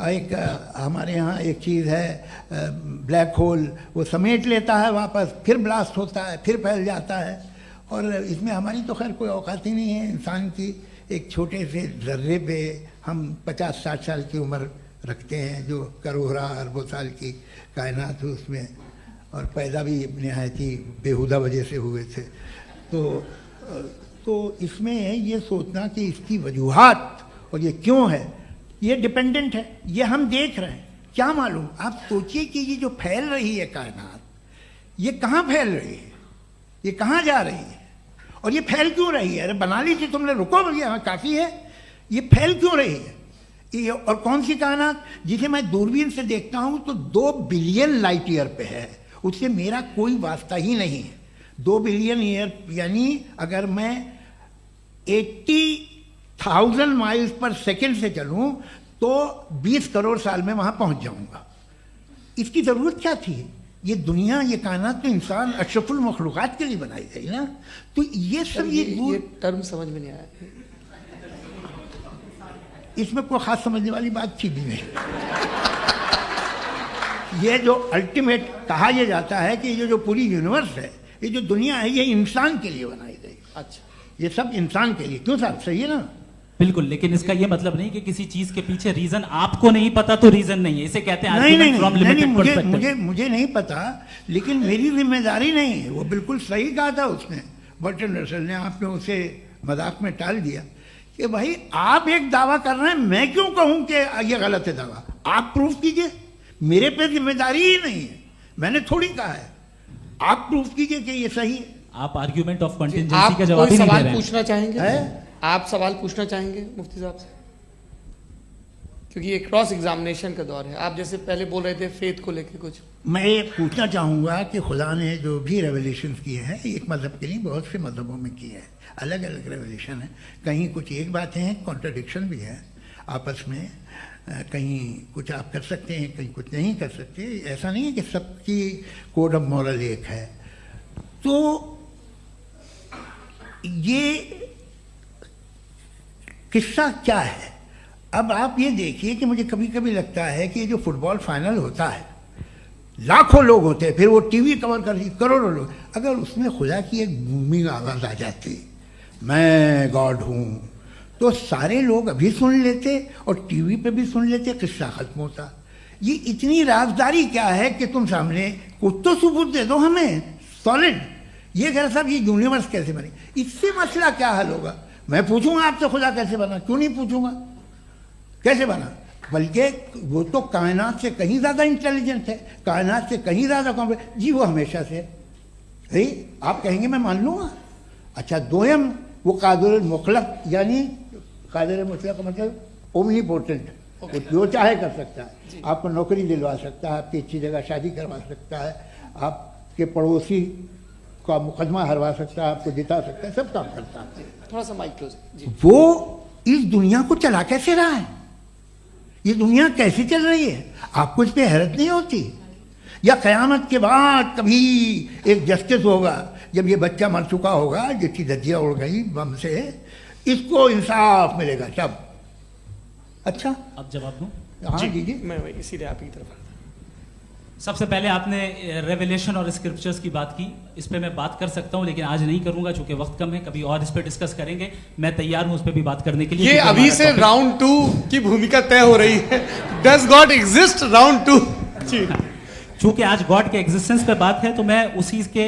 एक हमारे यहाँ एक चीज़ है ब्लैक होल, वो समेट लेता है वापस, फिर ब्लास्ट होता है, फिर फैल जाता है। और इसमें हमारी तो खैर कोई औकात ही नहीं है इंसान की। एक छोटे से ज़र्रे पे हम 50-60 साल की उम्र रखते हैं, जो करोड़ों अरबों साल की कायनात है उसमें, और पैदा भी नहायत ही बेहुदा वजह से हुए थे। तो इसमें ये सोचना कि इसकी वजूहात और ये क्यों है, ये डिपेंडेंट है, ये हम देख रहे हैं। क्या मालूम, आप सोचिए कि ये जो फैल रही है कायनात, ये कहाँ फैल रही है, ये कहाँ जा रही है, और ये फैल क्यों रही है? अरे बना ली थी तुमने, रुको भैया, हाँ काफ़ी है। ये फैल क्यों रही है? ये और कौन सी कायनात जिसे मैं दूरबीन से देखता हूँ तो 2 बिलियन लाइट ईयर पे है, उससे मेरा कोई वास्ता ही नहीं है। 2 बिलियन ईयर यानी अगर मैं 80,000 माइल्स पर सेकेंड से चलूँ तो 20 करोड़ साल में वहाँ पहुँच जाऊँगा। इसकी ज़रूरत क्या थी? ये दुनिया, ये कायनात तो इंसान अशरफुल मखलूक़ात के लिए बनाई गई ना। तो ये सब ये टर्म समझ में नहीं आया, इसमें कोई खास समझने वाली बात थी भी नहीं। ये जो अल्टीमेट कहा यह जाता है कि ये जो पूरी यूनिवर्स है, ये जो दुनिया है, ये इंसान के लिए बनाई गई। अच्छा, ये सब इंसान के लिए। क्यों साहब, सही है ना? बिल्कुल, लेकिन इसका ये मतलब नहीं कि किसी चीज के पीछे रीजन आपको नहीं पता तो रीजन नहीं है, इसे कहते हैं नहीं, मुझे नहीं पता, लेकिन मेरी जिम्मेदारी नहीं है। वो बिल्कुल सही कहा था उसने, बर्टन रसल ने, आपने उसे मजाक में टाल दिया कि भाई आप एक दावा कर रहे हैं, मैं क्यों कहूं कि ये गलत है दावा? आप प्रूफ कीजिए, मेरे पे जिम्मेदारी ही नहीं है, मैंने थोड़ी कहा है। आप प्रूफ कीजिए कि ये सही है। आप आर्ग्यूमेंट ऑफ कंटिंजेंसी का जवाब ही नहीं दे रहे हैं। पूछना चाहेंगे? आप सवाल पूछना चाहेंगे मुफ्ती साहब से? क्योंकि ये क्रॉस एग्जामिनेशन का दौर है। आप जैसे पहले बोल रहे थे फेथ को लेके कुछ, मैं ये पूछना चाहूँगा कि खुदा ने जो भी रेवोल्यूशन किए हैं, एक मज़हब के लिए बहुत से मज़हबों में किए हैं, अलग अलग रेवोल्यूशन है। कहीं कुछ एक बातें हैं, कॉन्ट्रडिक्शन भी है आपस में, कहीं कुछ आप कर सकते हैं, कहीं कुछ नहीं कर सकते। ऐसा नहीं है कि सबकी कोड ऑफ मॉरल एक है। तो ये किस्सा क्या है? अब आप ये देखिए कि मुझे कभी कभी लगता है कि ये जो फुटबॉल फाइनल होता है, लाखों लोग होते हैं, फिर वो टीवी कवर कर रही करोड़ों लोग, अगर उसमें खुदा की एक बूमिंग आवाज़ आ जाती, मैं गॉड हूँ, तो सारे लोग अभी सुन लेते और टीवी पे भी सुन लेते, किस्सा खत्म होता। ये इतनी राजदारी क्या है कि तुम सामने कुछ तो सबूत दे दो हमें सॉलिड। ये कह साहब ये यूनिवर्स कैसे बनी, इससे मसला क्या हल होगा? मैं पूछूंगा आपसे खुदा कैसे बना? क्यों नहीं पूछूंगा कैसे बना? बल्कि वो तो कायनात से कहीं ज़्यादा इंटेलिजेंट है, कायनात से कहीं ज़्यादा कॉम्प्लेक्स। जी वो हमेशा से है। आप कहेंगे मैं मान लूँगा। अच्छा, दोयम वो कादिर मुतलक, यानी कादिर मुतलक का मतलब ओमनीपोटेंट, वो जो चाहे कर सकता है। आपको नौकरी दिलवा सकता है, आपकी अच्छी जगह शादी करवा सकता है, आपके पड़ोसी का मुकदमा हरवा सकता है, आपको जिता सकता है, सब काम करता है। थोड़ा सा माइक क्लोज जी। वो इस दुनिया को चला कैसे रहा है? ये दुनिया कैसे चल रही है? आपको इस पर हैरत नहीं होती? या क़यामत के बाद कभी एक जस्टिस होगा, जब ये बच्चा मर चुका होगा, जिसकी धज्जियाँ उड़ गई बम से, इसको इंसाफ मिलेगा तब? अच्छा, अब जवाब दूं? हाँ दीजिए। मैं इसीलिए आप की तरफ। सबसे पहले आपने रेवलेशन और स्क्रिप्चर्स की बात की, इस पे मैं बात कर सकता हूं, लेकिन आज नहीं करूंगा चूंकि वक्त कम है, कभी और इस पे डिस्कस करेंगे। मैं तैयार हूं उस पे भी बात करने के लिए। ये अभी से राउंड 2 की भूमिका तय हो रही है। Does God exist round 2? चूंकि आज गॉड के एग्जिस्टेंस पे बात है तो मैं उसी के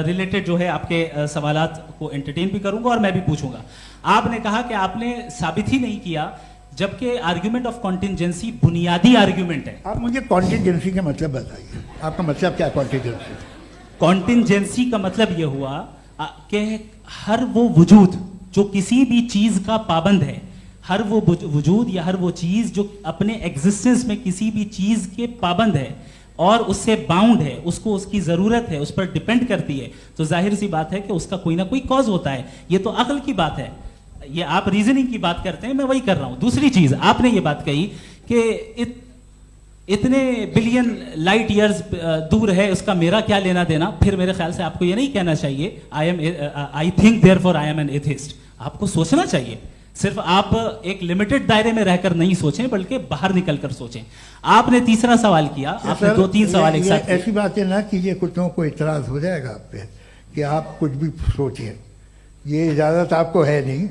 रिलेटेड जो है आपके सवालात को एंटरटेन भी करूंगा और मैं भी पूछूंगा। आपने कहा कि आपने साबित ही नहीं किया, जबकि आर्ग्यूमेंट ऑफ कॉन्टिजेंसी बुनियादी आर्ग्यूमेंट है। आप मुझे कॉन्टिजेंसी का मतलब बताइए, आपका मतलब क्या? कॉन्टिजेंसी कॉन्टिजेंसी का मतलब यह हुआ कि हर वो वजूद जो किसी भी चीज का पाबंद है, हर वो वजूद या हर वो चीज जो अपने एग्जिस्टेंस में किसी भी चीज के पाबंद है और उससे बाउंड है, उसको उसकी जरूरत है, उस पर डिपेंड करती है, तो जाहिर सी बात है कि उसका कोई ना कोई कॉज होता है। ये तो अक्ल की बात है। ये आप रीजनिंग की बात करते हैं, मैं वही कर रहा हूं। दूसरी चीज आपने ये बात कही कि इतने बिलियन लाइट ईयर्स दूर है, उसका मेरा क्या लेना देना। फिर मेरे ख्याल से आपको ये नहीं कहना चाहिए I think therefore I am an atheist. आपको सोचना चाहिए, सिर्फ आप एक लिमिटेड दायरे में रहकर नहीं सोचें, बल्कि बाहर निकलकर सोचें। आपने तीसरा सवाल किया, आपने 2-3 सवाल एक साथ। ऐसी बातें ना कीजिए, कुछ लोगों को इतराज हो जाएगा आप पे कि आप कुछ भी सोचिए। ये इजाजत आपको है नहीं,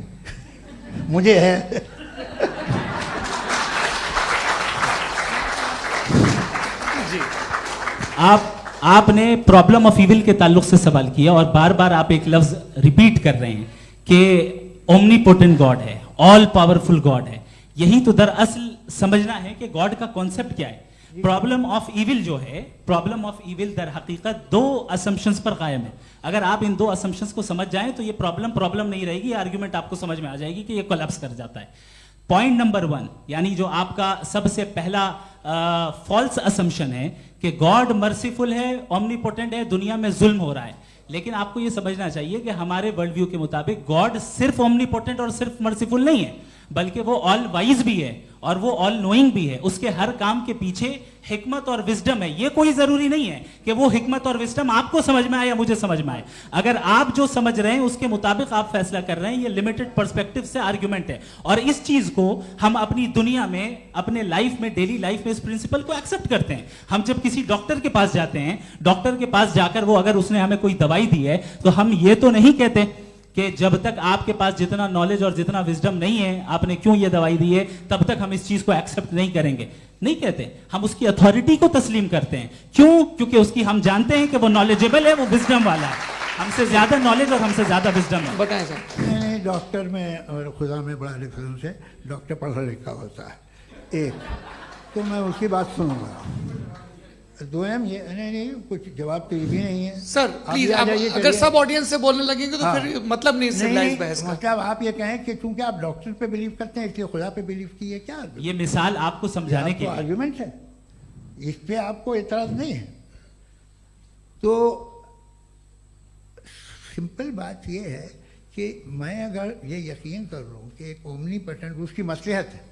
मुझे है। आपने प्रॉब्लम ऑफ इविल के ताल्लुक से सवाल किया और बार बार आप एक लफ्ज रिपीट कर रहे हैं कि ओमनीपोटेंट गॉड है। ऑल पावरफुल गॉड है। यही तो दरअसल समझना है कि गॉड का कॉन्सेप्ट क्या है। प्रॉब्लम ऑफ इविल जो है, प्रॉब्लम ऑफ इविल दर हकीकत दो असम्पशंस पर कायम है। अगर आप इन दो असम्पशंस को समझ जाएं तो ये प्रॉब्लम नहीं रहेगी, आर्ग्यूमेंट आपको समझ में आ जाएगी कि ये कोलैप्स कर जाता है। पॉइंट नंबर 1, यानी जो आपका सबसे पहला फॉल्स असम्पशन है कि गॉड मर्सीफुल है, ओमनीपोटेंट है, दुनिया में जुल्म हो रहा है। लेकिन आपको ये समझना चाहिए कि हमारे वर्ल्ड व्यू के मुताबिक गॉड सिर्फ ओमनीपोटेंट और सिर्फ मर्सीफुल नहीं है, बल्कि वो ऑल वाइज भी है और वो ऑल नोइंग भी है। उसके हर काम के पीछे हिकमत और विजडम है। ये कोई जरूरी नहीं है कि वो हिकमत और विजडम आपको समझ में आए या मुझे समझ में आए। अगर आप जो समझ रहे हैं उसके मुताबिक आप फैसला कर रहे हैं, ये लिमिटेड पर्सपेक्टिव से आर्ग्यूमेंट है। और इस चीज को हम अपनी दुनिया में, अपने लाइफ में, डेली लाइफ में इस प्रिंसिपल को एक्सेप्ट करते हैं। हम जब किसी डॉक्टर के पास जाते हैं, डॉक्टर के पास जाकर वो अगर उसने हमें कोई दवाई दी है तो हम ये तो नहीं कहते कि जब तक आपके पास जितना नॉलेज और जितना विजडम नहीं है, आपने क्यों ये दवाई दी है, तब तक हम इस चीज को एक्सेप्ट नहीं करेंगे। नहीं कहते, हम उसकी अथॉरिटी को तस्लीम करते हैं। क्यों? क्योंकि उसकी हम जानते हैं कि वो नॉलेजेबल है, वो विजडम वाला है, हमसे ज्यादा नॉलेज और हमसे ज्यादा विजडम है। बताएं सर। नहीं, डॉक्टर में और खुदा में बड़ा डिफरेंस है। डॉक्टर पढ़ा लिखा होता है एक, तो मैं उसकी बात सुनूंगा। दोयम ये नहीं कुछ जवाब तो ये भी नहीं है सर। प्लीज अगर सब ऑडियंस से बोलने लगेंगे तो फिर मतलब नहीं सिविलाइज्ड बहस का। मतलब आप ये कहें कि चूंकि आप डॉक्टर पे बिलीव करते हैं इसलिए खुदा पे बिलीव किए, क्या ये मिसाल आपको समझाने के लिए आर्गुमेंट है, इस पे आपको एतराज नहीं है। तो सिंपल बात ये है कि मैं अगर ये यकीन कर लूँ कि एक ओमनीपोटेंट उसकी मसलहत है,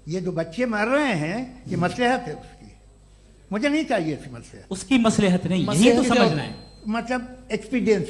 ये जो बच्चे मर रहे हैं ये मसलहत है उसकी, मुझे नहीं चाहिए इसकी मसलहत। उसकी मसलहत नहीं, यही तो समझना है, मतलब एक्सपीरियंस।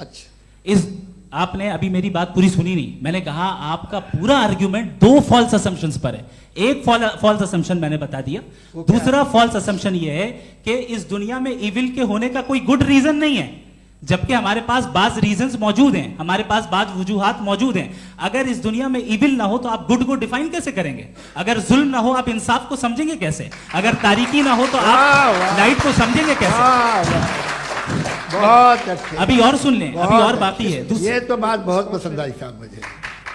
अच्छा, इस आपने अभी मेरी बात पूरी सुनी नहीं। मैंने कहा आपका पूरा आर्ग्यूमेंट दो फॉल्स असम्पशंस पर है। एक फॉल्स असम्पशन मैंने बता दिया, दूसरा फॉल्स असम्पशन ये है कि इस दुनिया में इविल के होने का कोई गुड रीजन नहीं है, जबकि हमारे पास बाज रीजंस मौजूद हैं, हमारे पास बाज वजूहात मौजूद हैं। अगर इस दुनिया में इविल ना हो तो आप गुड को डिफाइन कैसे करेंगे? अगर जुल्म ना हो आप इंसाफ को समझेंगे कैसे? अगर तारीकी ना हो तो आप लाइट को समझेंगे कैसे? बहुत अच्छे। अभी और सुन लें, अभी और बाकी है। ये तो बात बहुत पसंद आई साहब मुझे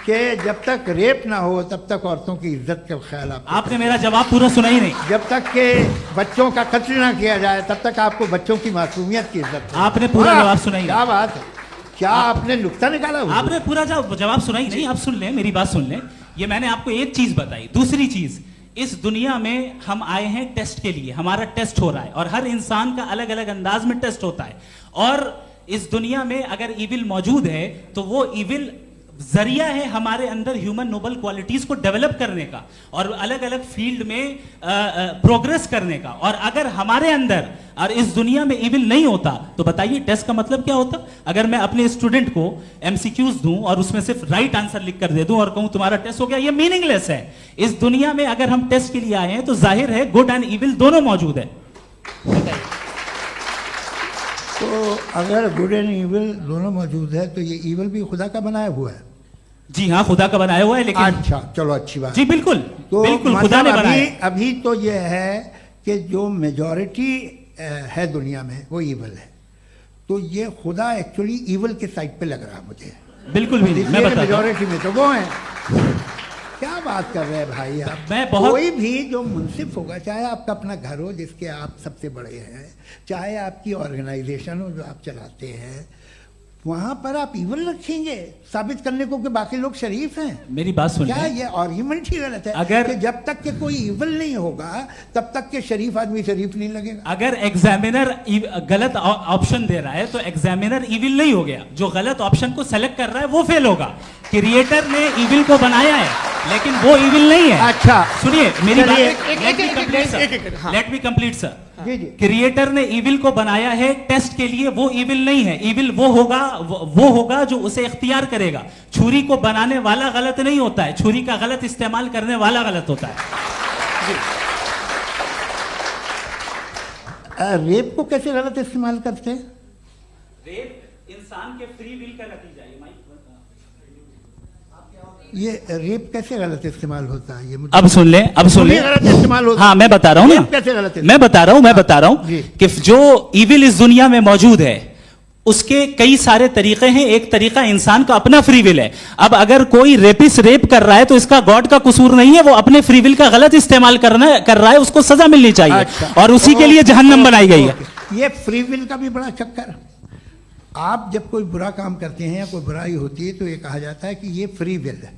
कि जब तक रेप ना हो तब तक औरतों की इज्जत का ख्याल आपने मेरा जवाब पूरा सुना ही नहीं। जब तक के बच्चों का कत्ल ना किया जाए तब तक आपको बच्चों की मासूमियत की इज्जत। आपने पूरा जवाब सुना ही नहीं। क्या बात है, क्या आपने नुक्ता निकाला? आपने पूरा जवाब सुना ही नहीं। आप सुन लें, मेरी बात सुन लें। ये मैंने आपको एक चीज बताई। दूसरी चीज, इस दुनिया में हम आए हैं टेस्ट के लिए, हमारा टेस्ट हो रहा है और हर इंसान का अलग अलग अंदाज में टेस्ट होता है। और इस दुनिया में अगर इविल मौजूद है तो वो इविल जरिया है हमारे अंदर ह्यूमन नोबल क्वालिटीज को डेवलप करने का और अलग अलग फील्ड में प्रोग्रेस करने का। और अगर हमारे अंदर और इस दुनिया में इविल नहीं होता तो बताइए टेस्ट का मतलब क्या होता? अगर मैं अपने स्टूडेंट को एमसीक्यूज दूं और उसमें सिर्फ राइट आंसर लिख कर दे दूं और कहूं तुम्हारा टेस्ट हो गया, ये मीनिंगलेस है। इस दुनिया में अगर हम टेस्ट के लिए आए हैं तो जाहिर है गुड एंड इविल दोनों मौजूद है। तो अगर गुड एंड इविल दोनों मौजूद है तो ये इविल भी खुदा का बनाया हुआ है? जी हाँ, खुदा का बनाया हुआ है। लेकिन अच्छा, चलो अच्छी बात। जी बिल्कुल, तो बिल्कुल खुदा ने बनाया। अभी तो ये है कि जो मेजॉरिटी है दुनिया में वो इविल है, तो ये खुदा एक्चुअली इविल के साइड पे लग रहा है मुझे। बिल्कुल भी मैं बताता हूं। मेजॉरिटी में तो वो है। क्या बात कर रहे हैं भाई आप? मैं बहुत कोई भी जो मुंसिफ होगा, चाहे आपका अपना घर हो जिसके आप सबसे बड़े हैं, चाहे आपकी ऑर्गेनाइजेशन हो जो आप चलाते हैं, वहां पर आप इविल रखेंगे साबित करने को कि बाकी लोग शरीफ हैं। मेरी बात सुन, क्या ये आर्ग्यूमेंट ही गलत है? अगर कि जब तक के कोई इविल नहीं होगा तब तक के शरीफ आदमी शरीफ नहीं लगेगा। अगर एग्जामिनर गलत ऑप्शन दे रहा है तो एग्जामिनर इविल नहीं हो गया, जो गलत ऑप्शन को सेलेक्ट कर रहा है वो फेल होगा। क्रिएटर ने इविल को बनाया है लेकिन वो इविल नहीं है। अच्छा सुनिए मेरी बात, लेट मी कंप्लीट सर। जी जी। क्रिएटर ने इविल को बनाया है टेस्ट के लिए, वो इविल नहीं है। इविल वो होगा जो उसे इख्तियार करेगा। छुरी को बनाने वाला गलत नहीं होता है, छुरी का गलत इस्तेमाल करने वाला गलत होता है। रेप को कैसे गलत इस्तेमाल करते हैं? रेप इंसान के फ्री विल का नतीजा है। ये रेप कैसे गलत इस्तेमाल होता है? ये मुझे अब सुन लें, अब सुन लें। गलत इस्तेमाल होता है। हाँ मैं बता रहा हूँ ना, कैसे गलत? मैं बता रहा हूँ कि जो इविल इस दुनिया में मौजूद है उसके कई सारे तरीके हैं। एक तरीका इंसान का अपना फ्री विल है। अब अगर कोई रेपिस्ट रेप कर रहा है तो इसका गॉड का कसूर नहीं है, वो अपने फ्री विल का गलत इस्तेमाल कर रहा है, उसको सजा मिलनी चाहिए। अच्छा। और उसी के लिए जहन्नम बनाई गई है। ये फ्री विल का भी बड़ा चक्कर। आप जब कोई बुरा काम करते हैं या कोई बुराई होती है तो ये कहा जाता है कि ये फ्री विल है।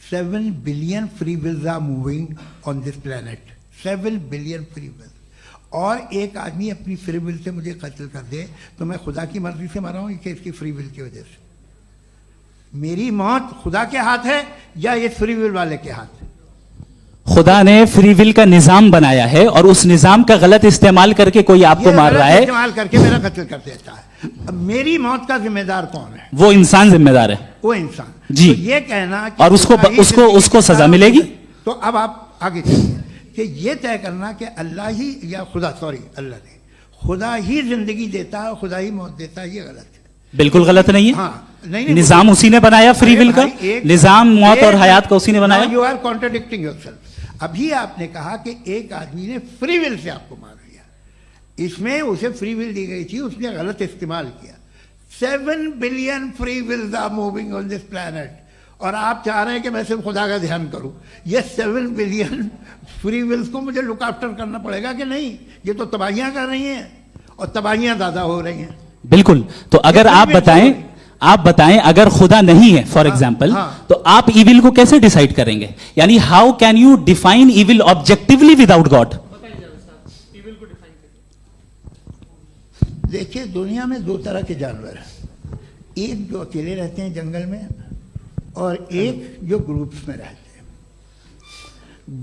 7 billion free wills are moving on this planet. 7 billion free will. और एक आदमी अपनी फ्री विल से मुझे कत्ल कर दे तो मैं खुदा की मर्जी से मरा हूं कि इसकी फ्री विल की वजह से? मेरी मौत खुदा के हाथ है या ये फ्री विल वाले के हाथ है? खुदा ने फ्री विल का निजाम बनाया है और उस निजाम का गलत इस्तेमाल करके कोई आपको मार रहा है, इस्तेमाल करके मेरा कत्ल कर देता है। अब मेरी मौत का जिम्मेदार कौन है? वो इंसान जिम्मेदार है। वो इंसान। जी। तो ये कहना कि और उसको सजा मिलेगी। तो अब आप आगे चलिए कि ये तय करना कि अल्लाह ही या खुदा, सॉरी अल्लाह ने, खुदा ही जिंदगी देता है, खुदा ही मौत देता है, ये गलत है। बिल्कुल गलत नहीं है। हाँ, नहीं, निजाम उसी ने बनाया फ्री विल का। निजाम मौत और हयात का उसी ने बनाया। You are contradicting yourself. अभी आपने कहा कि एक आदमी ने फ्री विल से आपको मार दिया, इसमें उसे फ्री विल दी गई थी, उसने गलत इस्तेमाल किया। 7 billion free wills are moving on this planet और आप चाह रहे हैं कि मैं सिर्फ खुदा का ध्यान करूं। ये 7 बिलियन फ्री विल्स को मुझे लुक आफ्टर करना पड़ेगा कि नहीं? ये तो तबाहियां कर रही हैं और तबाहियां ज्यादा हो रही हैं। बिल्कुल। तो अगर आप बताएं अगर खुदा नहीं है फॉर एग्जाम्पल, तो आप इविल को कैसे डिसाइड करेंगे? यानी how can you define evil objectively without God? देखिए, दुनिया में 2 तरह के जानवर हैं। एक जो अकेले रहते हैं जंगल में और एक जो ग्रुप्स में रहते हैं।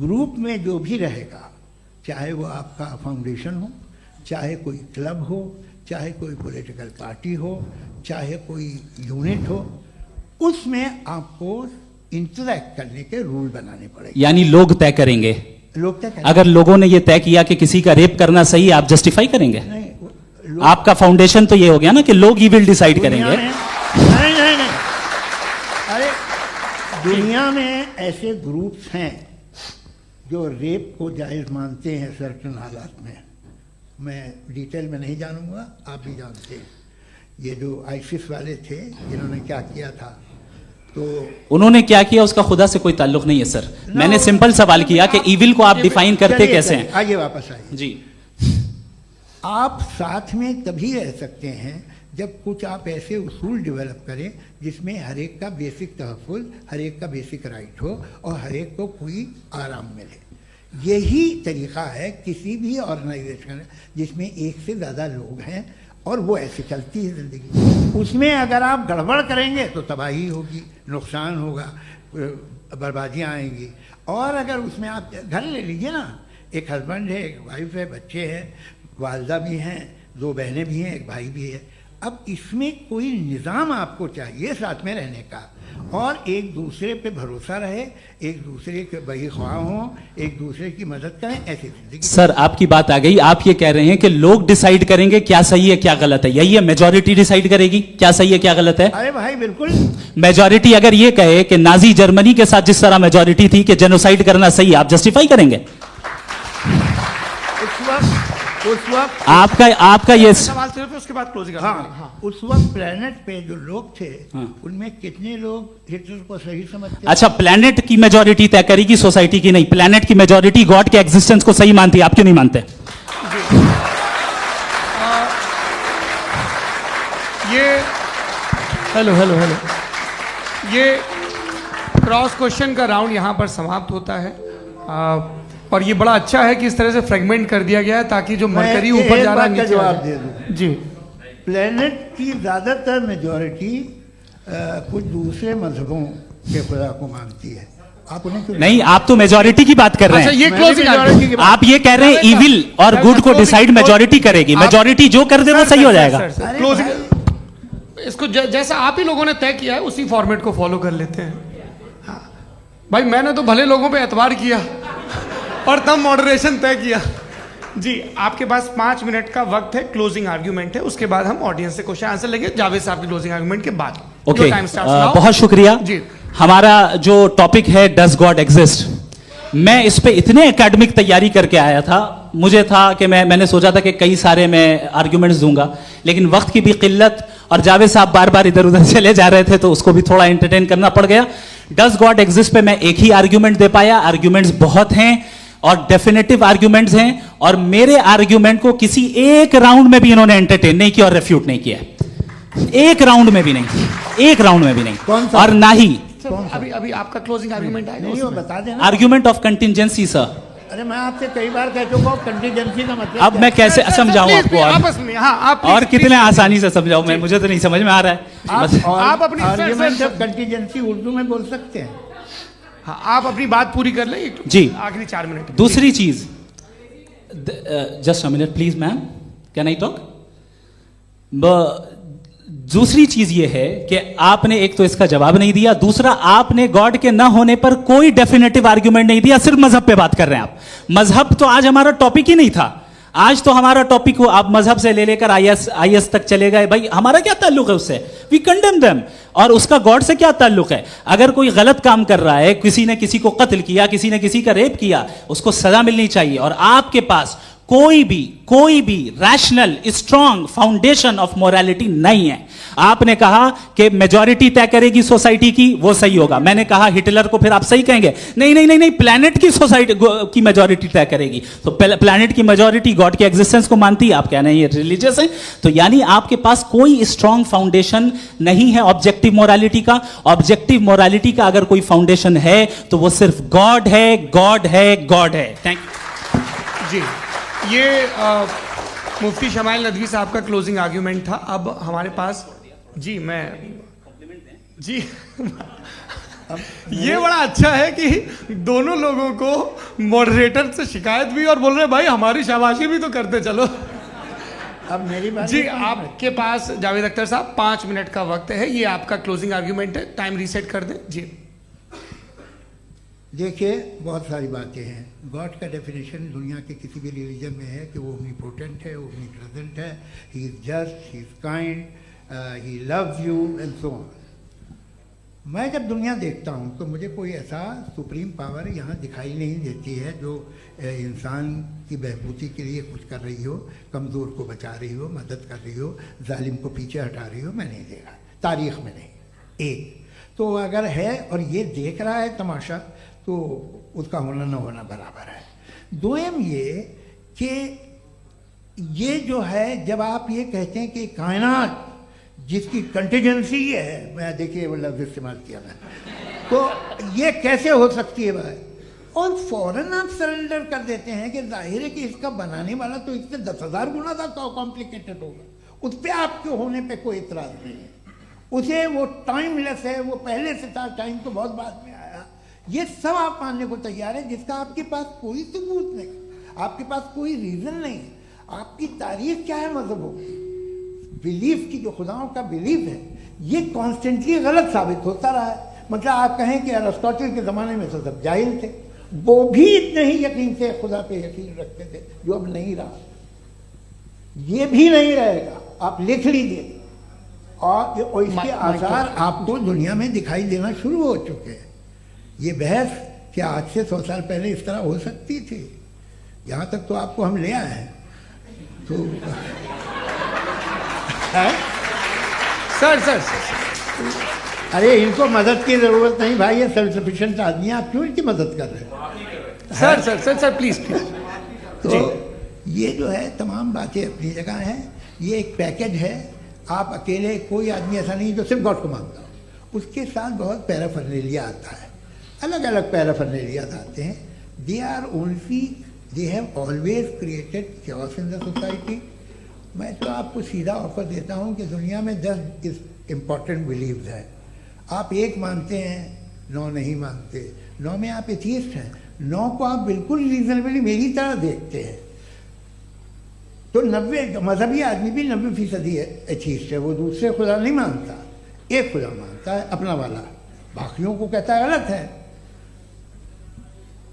ग्रुप में जो भी रहेगा, चाहे वो आपका फाउंडेशन हो, चाहे कोई क्लब हो, चाहे कोई पॉलिटिकल पार्टी हो, चाहे कोई यूनिट हो, उसमें आपको इंटरैक्ट करने के रूल बनाने पड़ेंगे। यानी लोग तय करेंगे। लोग तय करेंगे। अगर लोगों ने ये तय किया कि किसी का रेप करना सही है, आप जस्टिफाई करेंगे? नहीं, आपका फाउंडेशन तो ये हो गया ना कि लोग ही विल डिसाइड करेंगे। नहीं, अरे दुनिया में ऐसे ग्रुप्स हैं जो रेप को जायज मानते हैं सर्टेन हालात में। मैं डिटेल में नहीं जानूंगा, आप भी जानते हैं। ये जो आईसिस वाले थे, इन्होंने क्या किया था, तो उन्होंने क्या किया उसका खुदा से कोई ताल्लुक नहीं है सर। मैंने सिंपल सवाल किया कि इविल को आप डिफाइन करते कैसे हैं? आगे वापस आइए जी। आप साथ में तभी रह सकते हैं जब कुछ आप ऐसे उसूल डेवलप करें जिसमें हर एक का बेसिक तहफ़्फ़ुज़, हर एक का बेसिक राइट हो और हर एक को कोई आराम मिले। यही तरीक़ा है किसी भी ऑर्गेनाइजेशन जिसमें एक से ज़्यादा लोग हैं और वो ऐसे चलती है ज़िंदगी। उसमें अगर आप गड़बड़ करेंगे तो तबाही होगी, नुकसान होगा, बर्बादियाँ आएंगी। और अगर उसमें आप घर ले लीजिए ना, एक हस्बैंड है, एक वाइफ है, बच्चे हैं, वालदा भी हैं, 2 बहनें भी हैं, एक भाई भी है। अब इसमें कोई निज़ाम आपको चाहिए साथ में रहने का, और एक दूसरे पे भरोसा रहे, एक दूसरे के बहीख्वाह हों, एक दूसरे की मदद करें, ऐसी जिंदगी। सर आपकी बात आ गई। आप ये कह रहे हैं कि लोग डिसाइड करेंगे क्या सही है क्या गलत है, यही है? मेजॉरिटी डिसाइड करेगी क्या सही है क्या गलत है? अरे भाई बिल्कुल। मेजॉरिटी अगर ये कहे कि नाजी जर्मनी के साथ जिस तरह मेजॉरिटी थी कि जेनोसाइड करना सही है, आप जस्टिफाई करेंगे? उस वक्त आपका ये सवाल सिर्फ उसके बाद क्लोजिंग। हाँ, उस वक्त प्लेनेट पे जो लोग थे, उनमें कितने लोग हिटलर को सही समझते? अच्छा, प्लेनेट की मेजॉरिटी तय करेगी सोसाइटी की नहीं। प्लेनेट की मेजॉरिटी गॉड के एग्जिस्टेंस को सही मानती है, आप क्यों नहीं मानते? ये हेलो ये क्रॉस क्वेश्चन का राउंड यहाँ पर समाप्त होता है। और ये बड़ा अच्छा है कि इस तरह से फ्रेगमेंट कर दिया गया है ताकि जो मरकरी ऊपर जा रहा है नीचे जवाब दे दूं। जी। प्लेनेट की ज़्यादातर मेजॉरिटी कुछ दूसरे मजहबों के खुदा को मानती है। आप उन्हें क्यों नहीं? आप तो मेजॉरिटी की बात कर रहे हैं। अच्छा, ये क्लोजिंग आप ये कह रहे हैं इविल और गुड को डिसाइड मेजॉरिटी करेगी। मेजॉरिटी जो कर दे वो सही हो जाएगा। क्लोजिंग इसको जैसा आप ही लोगों ने तय किया है उसी फॉर्मेट को फॉलो कर लेते हैं। भाई मैंने तो भले लोगों पे एतबार किया और तब मॉडरेशन तय किया। जी, आपके पास 5 मिनट का वक्त है, क्लोजिंग आर्ग्यूमेंट है, उसके बाद हम ऑडियंस से क्वेश्चन आंसर लेंगे जावेद साहब की क्लोजिंग आर्ग्यूमेंट के बाद। ओके, बहुत शुक्रिया जी। हमारा जो टॉपिक है डज गॉड एग्जिस्ट, मैं इस पे इतने एकेडमिक तैयारी करके आया था। मुझे था कि मैंने सोचा था कि कई सारे मैं आर्ग्यूमेंट्स दूंगा, लेकिन वक्त की भी किल्लत और जावेद साहब बार बार इधर उधर चले जा रहे थे तो उसको भी थोड़ा एंटरटेन करना पड़ गया। डज गॉड एग्जिस्ट पे मैं एक ही आर्ग्यूमेंट दे पाया, आर्ग्यूमेंट्स बहुत हैं और डेफिनेटिव आर्ग्यूमेंट्स हैं, और मेरे आर्ग्यूमेंट को किसी एक राउंड में भी इन्होंने एंटरटेन नहीं किया और रेफ्यूट नहीं किया, एक राउंड में भी नहीं, एक राउंड में भी नहीं। और ना ही अभी आपका क्लोजिंग आर्गुमेंट आएगा, नहीं वो बता देना। Argument of contingency sir. अरे मैं आपसे कई बार कह चुका हूं कंटीजेंसी का मतलब अब मैं कैसे समझाऊं आपको आपस में? हाँ, आप और कितने आसानी से समझाऊं मैं, मुझे तो नहीं समझ में आ रहा है। आप अपनी आर्ग्यूमेंट ऑफ कंटीजेंसी उर्दू में बोल सकते हैं। हाँ, आप अपनी बात पूरी कर लें जी, आखिरी 4 मिनट। दूसरी चीज, just a minute please ma'am, can I talk? दूसरी चीज ये है कि आपने एक तो इसका जवाब नहीं दिया, दूसरा आपने गॉड के ना होने पर कोई डेफिनेटिव आर्ग्यूमेंट नहीं दिया, सिर्फ मजहब पे बात कर रहे हैं आप। मजहब तो आज हमारा टॉपिक ही नहीं था, आज तो हमारा टॉपिक हो, आप मजहब से ले लेकर आईएस तक चले गए। भाई हमारा क्या ताल्लुक है उससे? We condemn them. और उसका गॉड से क्या ताल्लुक है? अगर कोई गलत काम कर रहा है, किसी ने किसी को कत्ल किया, किसी ने किसी का रेप किया, उसको सजा मिलनी चाहिए। और आपके पास कोई भी rational strong foundation of morality नहीं है। आपने कहा कि मेजॉरिटी तय करेगी सोसाइटी की, वो सही होगा। मैंने कहा हिटलर को फिर आप सही कहेंगे, नहीं नहीं नहीं नहीं, प्लैनेट की सोसाइटी की मेजॉरिटी तय करेगी। तो प्लैनेट की मेजॉरिटी गॉड के एग्जिस्टेंस को मानती है, आप कह रहे हैं ये रिलीजियस है। तो यानी आपके पास कोई स्ट्रॉन्ग फाउंडेशन नहीं है ऑब्जेक्टिव मोरालिटी का। ऑब्जेक्टिव मोरालिटी का अगर कोई फाउंडेशन है तो वो सिर्फ गॉड है, गॉड है, गॉड है। थैंक यू जी। ये मुफ्ती शमाइल नदवी साहब का क्लोजिंग आर्ग्यूमेंट था। अब हमारे पास जी ये बड़ा अच्छा है कि दोनों लोगों को मॉडरेटर से शिकायत भी और बोल रहे भाई हमारी शाबाशी भी तो करते चलो। अब मेरी बात जी, आपके पास जावेद अख्तर साहब 5 मिनट का वक्त है, ये आपका क्लोजिंग आर्ग्यूमेंट है, टाइम रीसेट कर दें जी। देखिए, बहुत सारी बातें हैं। गॉड का डेफिनेशन दुनिया के किसी भी रिलीजन में है कि वो ओमनीपोटेंट है, ओमनीप्रेजेंट है, he is just, he is kind, he loves you and so on. मैं जब दुनिया देखता हूँ तो मुझे कोई ऐसा सुप्रीम पावर यहाँ दिखाई नहीं देती है जो इंसान की बहबूदी के लिए कुछ कर रही हो, कमज़ोर को बचा रही हो, मदद कर रही हो, जालिम को पीछे हटा रही हो। मैं नहीं देखा, तारीख़ में नहीं। एक तो अगर है और ये देख रहा है तमाशा, तो उसका होना न होना बराबर है। दोयम ये कि ये जो है, जब आप ये कहते हैं कि कायनात जिसकी कंटीजेंसी है, मैं देखिए वो लफ्ज़ इस्तेमाल किया मैं, तो ये कैसे हो सकती है भाई? और फौरन आप सरेंडर कर देते हैं कि जाहिर है कि इसका बनाने वाला तो इससे 10,000 गुना ज़्यादा कॉम्प्लिकेटेड होगा। उस पर आपके होने पे कोई इतराज़ नहीं है। उसे वो टाइमलेस है, वो पहले से था, टाइम तो बहुत बाद में आया। ये सब आप मानने को तैयार है जिसका आपके पास कोई सबूत नहीं, आपके पास कोई रीज़न नहीं है। आपकी तारीख क्या है मजहबों की? बिलीफ की, जो खुदाओं का बिलीफ है, ये कॉन्स्टेंटली गलत साबित होता रहा है। मतलब आप कहें कि अरिस्टोटल के ज़माने में तो सब जाहिल थे, वो भी इतने ही यकीन से खुदा पे यकीन रखते थे, जो अब नहीं रहा। ये भी नहीं रहेगा, आप लिख लीजिए। और इसके आसार आपको दुनिया में दिखाई देना शुरू हो चुके हैं। ये बहस क्या आज से 100 साल पहले इस तरह हो सकती थी? यहाँ तक तो आपको हम ले आए हैं। तो सर अरे इनको मदद की जरूरत नहीं भाई, ये सेल्फ सफिशिएंट आदमी है, आप क्यों इनकी मदद कर रहे हैं? Sir please. तो ये जो है तमाम बातें अपनी जगह हैं। ये एक पैकेज है। आप अकेले, कोई आदमी ऐसा नहीं जो सिर्फ गॉड को मानता हो। उसके साथ बहुत पैराफर्नेलिया आता है, अलग अलग पैराफर्नेलिया आते हैं। They have always created chaos in the society. मैं तो आपको सीधा ऑफर देता हूँ कि दुनिया में 10 इम्पॉर्टेंट बिलीव्स हैं। आप एक मानते हैं, 9 नहीं मानते, 9 में आप एथियस्ट हैं, 9 को आप बिल्कुल रीजनेबली मेरी तरह देखते हैं। तो 90 मजहबी आदमी भी 90% एथियस्ट है, वो दूसरे खुदा नहीं मानता, एक खुदा मानता है अपना वाला, बाकियों को कहता है गलत है।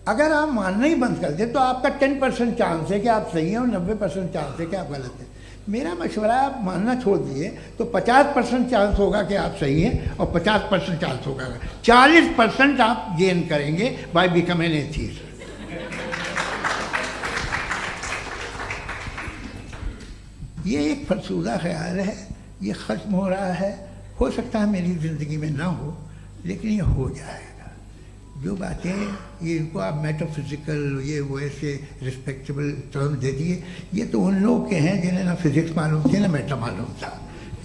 अगर आप मानना ही बंद कर दे तो आपका 10% चांस है कि आप सही हैं और 90% चांस है कि आप गलत हैं। मेरा मशवरा है, आप मानना छोड़ दिए तो 50% चांस होगा कि आप सही हैं और 50% चांस होगा, 40% आप गेन करेंगे बाय बिकमिंग एन एथियस्ट। ये एक फरसूदा ख्याल है ये ख़त्म हो रहा है। हो सकता है मेरी ज़िंदगी में ना हो, लेकिन ये हो जाएगा। जो बातें ये इनको आप मेटाफिज़िकल ये वो ऐसे रिस्पेक्टेबल टर्म दे दिए, ये तो उन लोग के हैं जिन्हें ना फिज़िक्स मालूम थी ना मेटा मालूम था,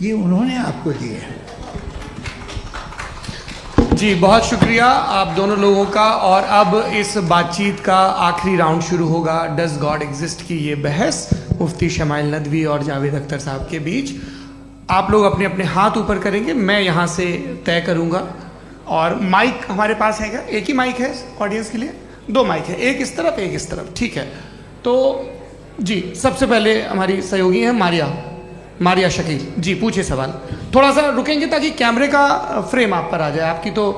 ये उन्होंने आपको दिए हैं। जी बहुत शुक्रिया आप दोनों लोगों का। और अब इस बातचीत का आखिरी राउंड शुरू होगा, डज गॉड एग्जिस्ट की ये बहस मुफ्ती शमाइल नदवी और जावेद अख्तर साहब के बीच। आप लोग अपने अपने हाथ ऊपर करेंगे, मैं यहाँ से तय करूँगा। और माइक हमारे पास है क्या? एक ही माइक है ऑडियंस के लिए? 2 माइक है, एक इस तरफ एक इस तरफ, ठीक है। तो जी सबसे पहले हमारी सहयोगी हैं मारिया शकील जी, पूछिए सवाल। थोड़ा सा रुकेंगे ताकि कैमरे का फ्रेम आप पर आ जाए, आपकी तो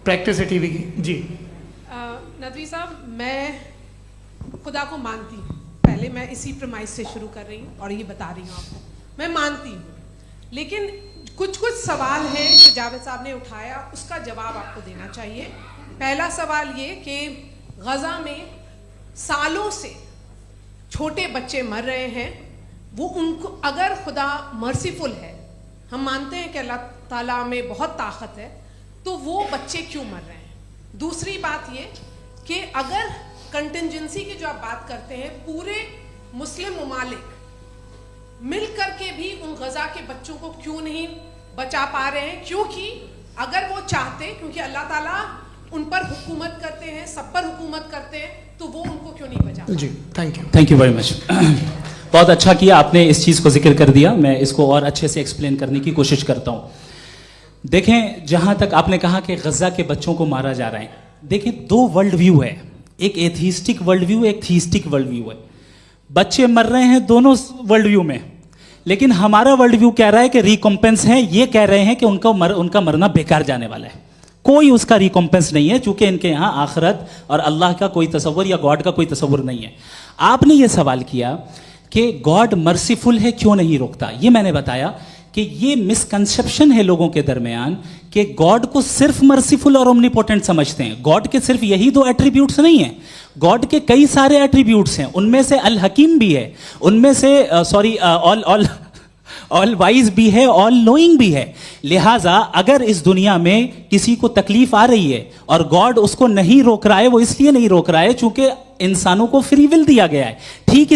प्रैक्टिस है टीवी की। जी नदवी साहब, मैं खुदा को मानती हूँ, पहले मैं इसी प्रमाइस से शुरू कर रही हूँ और ये बता रही हूँ आपको, मैं मानती हूँ। लेकिन कुछ सवाल हैं जो जावेद साहब ने उठाया, उसका जवाब आपको देना चाहिए। पहला सवाल ये कि गज़ा में सालों से छोटे बच्चे मर रहे हैं, वो उनको अगर खुदा मर्सीफुल है, हम मानते हैं कि अल्लाह ताला में बहुत ताकत है, तो वो बच्चे क्यों मर रहे हैं? दूसरी बात ये कि अगर कंटिजेंसी की जो आप बात करते हैं, पूरे मुस्लिम ममालिक मिल करके भी उन गज़ा के बच्चों को क्यों नहीं बचा पा रहे हैं? क्योंकि अगर वो चाहते, क्योंकि अल्लाह ताला उन पर हुकूमत करते हैं, सब पर हुकूमत करते हैं, तो वो उनको क्यों नहीं बचा? जी थैंक यू वेरी मच। बहुत अच्छा किया आपने इस चीज़ को जिक्र कर दिया, मैं इसको और अच्छे से एक्सप्लेन करने की कोशिश करता हूँ। देखें, जहाँ तक आपने कहा कि गज़ा के बच्चों को मारा जा रहा है, देखिए 2 वर्ल्ड व्यू है, एक एथीस्टिक वर्ल्ड व्यू, एक थीस्टिक वर्ल्ड व्यू है। बच्चे मर रहे हैं दोनों वर्ल्ड व्यू में, लेकिन हमारा वर्ल्ड व्यू कह रहा है कि रिकॉम्पेंस है, ये कह रहे हैं कि उनका मरना बेकार जाने वाला है, कोई उसका रिकॉम्पेंस नहीं है, चूंकि इनके यहाँ आखिरत और अल्लाह का कोई तसव्वुर या गॉड का कोई तसव्वुर नहीं है। आपने ये सवाल किया कि गॉड मर्सीफुल है, क्यों नहीं रोकता? ये मैंने बताया कि ये मिसकंसेप्शन है लोगों के दरमियान कि गॉड को सिर्फ मर्सीफुल और ओमनीपोटेंट समझते हैं। गॉड के सिर्फ यही 2 एट्रीब्यूट्स नहीं हैं, गॉड के कई सारे एट्रीब्यूट्स हैं, उनमें से अल हकीम भी है, उनमें से ऑल वाइज भी है, ऑल नोइंग भी है। लिहाजा अगर इस दुनिया में किसी को तकलीफ आ रही है और गॉड उसको नहीं रोक रहा है, वो इसलिए नहीं रोक रहा है चूंकि इंसानों को फ्री विल दिया गया है। ठीक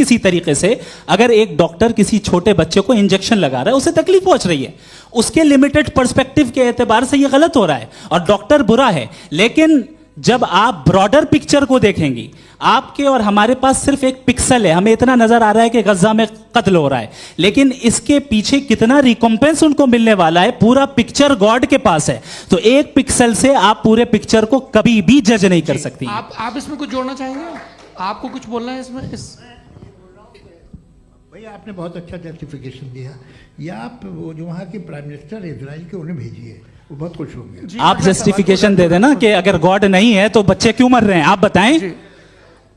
इसी तरीके से अगर एक डॉक्टर किसी छोटे बच्चे को इंजेक्शन लगा रहा है, उसे तकलीफ पहुंच रही है, उसके लिमिटेड पर्सपेक्टिव के एतबार से यह गलत हो रहा है और डॉक्टर बुरा है। लेकिन जब आप ब्रॉडर पिक्चर को देखेंगी, आपके और हमारे पास सिर्फ एक पिक्सल है, हमें इतना नजर आ रहा है कि गजा में कत्ल हो रहा है, लेकिन इसके पीछे कितना रिकॉम्पेंस उनको मिलने वाला है, पूरा पिक्चर गॉड के पास है। तो एक पिक्सल से आप पूरे पिक्चर को कभी भी जज नहीं कर सकती। आप इसमें कुछ जोड़ना चाहेंगे? आपको कुछ बोलना है इसमें? भैया आपने बहुत अच्छा जस्टिफिकेशन दिया। या आप वो जो वहाँ के प्राइम मिनिस्टर इजराइल के उन्हें भेजिए, वो बहुत खुश होंगे। आप जस्टिफिकेशन दे देना कि अगर गॉड नहीं है तो बच्चे क्यों मर रहे हैं, आप बताएं।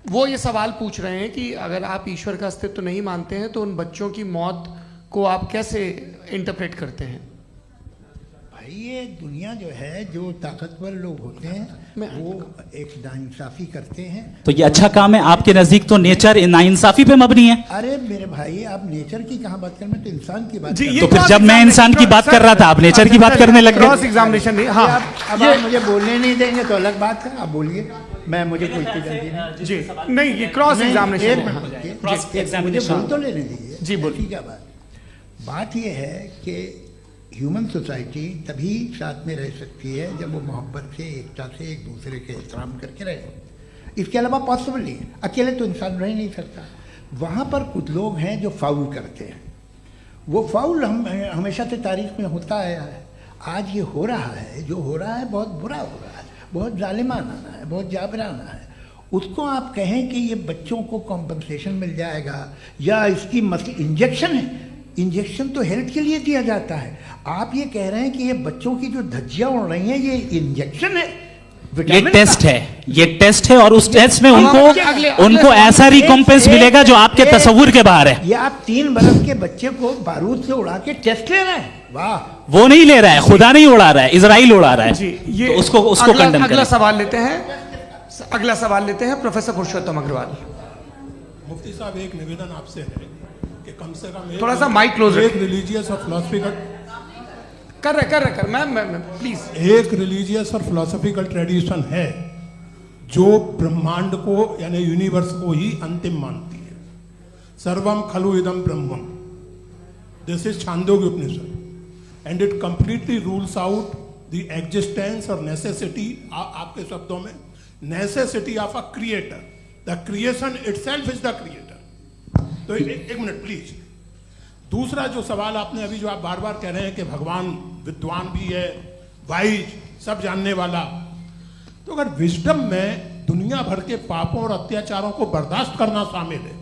वो ये सवाल पूछ रहे हैं कि अगर आप ईश्वर का अस्तित्व नहीं मानते हैं तो उन बच्चों की मौत को आप कैसे इंटरप्रेट करते हैं? भाई ये दुनिया जो है, जो ताकतवर लोग होते हैं वो एक नाइंसाफी करते हैं। तो ये अच्छा काम है आपके नजदीक, तो नेचर नाइंसाफी पे मबनी है। अरे मेरे भाई, आप नेचर की कहाँ बात कर रहे हैं, तो इंसान की बात। तो फिर जब मैं इंसान की बात कर रहा था, आप नेचर की बात करने लग गए। क्रॉस एग्जामिनेशन नहीं। हाँ, अब आप मुझे बोलने नहीं देंगे तो अलग बात है, आप बोलिए, मैं मुझे कोई जल्दी जी नहीं, ये क्रॉस एग्जामिनेशन मुझे बोल तो लेने दीजिए। जी बोलिए। क्या बात ये है कि ह्यूमन सोसाइटी तभी साथ में रह सकती है जब वो मोहब्बत से, एकता से, एक दूसरे के एहतराम करके रहे। इसके अलावा पॉसिबल नहीं है, अकेले तो इंसान रह नहीं सकता। वहाँ पर कुछ लोग हैं जो फाउल करते हैं, वो फाउल हमेशा से तारीख में होता आया है। आज ये हो रहा है, जो हो रहा है बहुत बुरा हो रहा है, बहुत जालिमाना है, बहुत जाबराना है। उसको आप कहें कि ये बच्चों को कॉम्पनसेशन मिल जाएगा या इसकी इंजेक्शन है, इंजेक्शन तो हेल्थ के लिए दिया जाता है। आप ये कह रहे हैं कि ये बच्चों की जो धज्जियां उड़ रही हैं ये इंजेक्शन है, ये टेस्ट है, ये टेस्ट है और उस टेस्ट में उनको ऐसा रिकॉम्पेंस मिलेगा जो आपके तसव्वुर के बाहर है। ये आप 3 बरस के बच्चे को बारूद से उड़ा के टेस्ट ले रहे हैं। वाह, वो नहीं ले रहा है, खुदा नहीं उड़ा रहा है, इजराइल उड़ा रहा है जी। ये तो उसको कंडेम करें। अगला सवाल लेते हैं प्रोफेसर पुरुषोत्तम अग्रवाल। मुफ्ती साहब, एक निवेदन आपसे है कि कम से कम थोड़ा सा माइक क्लोज एक रिलीजियस और फिलोसफिकल कर मैम प्लीज। एक रिलीजियस और फिलोसफिकल ट्रेडिशन है जो ब्रह्मांड को यानी यूनिवर्स को ही अंतिम मानती है। सर्वम खलु इदम ब्रह्मम, this is Chandogya Upanishad and it completely rules out the existence और नेसेसिटी, आपके शब्दों में necessity of a creator. The creation itself is the creator. तो एक मिनट प्लीज। दूसरा जो सवाल आपने अभी जो आप बार बार कह रहे हैं कि भगवान विद्वान भी है, वाइज, सब जानने वाला, तो अगर विजडम में दुनिया भर के पापों और अत्याचारों को बर्दाश्त करना शामिल है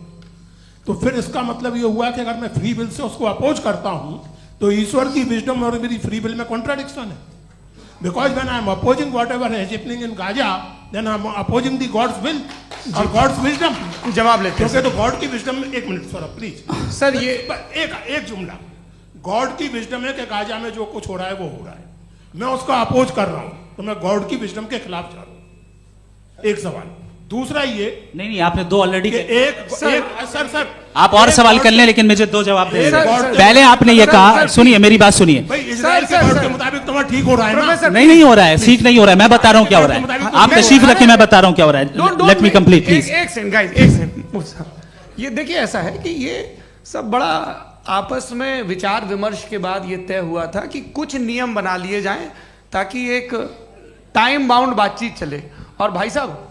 तो फिर इसका मतलब ये हुआ कि अगर मैं फ्री विल से उसको अपोज करता हूं तो ईश्वर की विजडम और मेरी फ्री विल में कॉन्ट्राडिक्शन है। Because when I am opposing whatever is happening in Gaza, then I am opposing the God's will और गॉड्स विजडम। जवाब लेते हैं तो गॉड की विजडम में, एक मिनट सर प्लीज सर, ये एक जुमला, गॉड की विजडम है कि गाजा में जो कुछ हो रहा है वो हो रहा है, मैं उसका अपोज कर रहा हूं तो मैं गॉड की विजडम के खिलाफ जा रहा हूं। एक सवाल। दूसरा ये नहीं आपने दो ऑलरेडी। सर आप और सवाल कर लें लेकिन मुझे दो जवाब दे। सर, पहले आपने ये कहा, सुनिए मेरी बात सुनिए। भाई इजराइल के गॉड के मुताबिक तुम्हारा ठीक हो रहा है ना? नहीं हो रहा है, ठीक नहीं हो रहा है। मैं बता रहा हूँ क्या हो रहा है। आप तशरीफ रखिए, मैं बता रहा हूँ क्या हो रहा है। Let me complete please. एक सेकंड गाइस, एक सेकंड। ये देखिए ऐसा है कि ये सब बड़ा आपस में विचार विमर्श के बाद ये तय हुआ था कि कुछ नियम बना लिए जाएं ताकि एक टाइम बाउंड बातचीत चले। और भाई साहब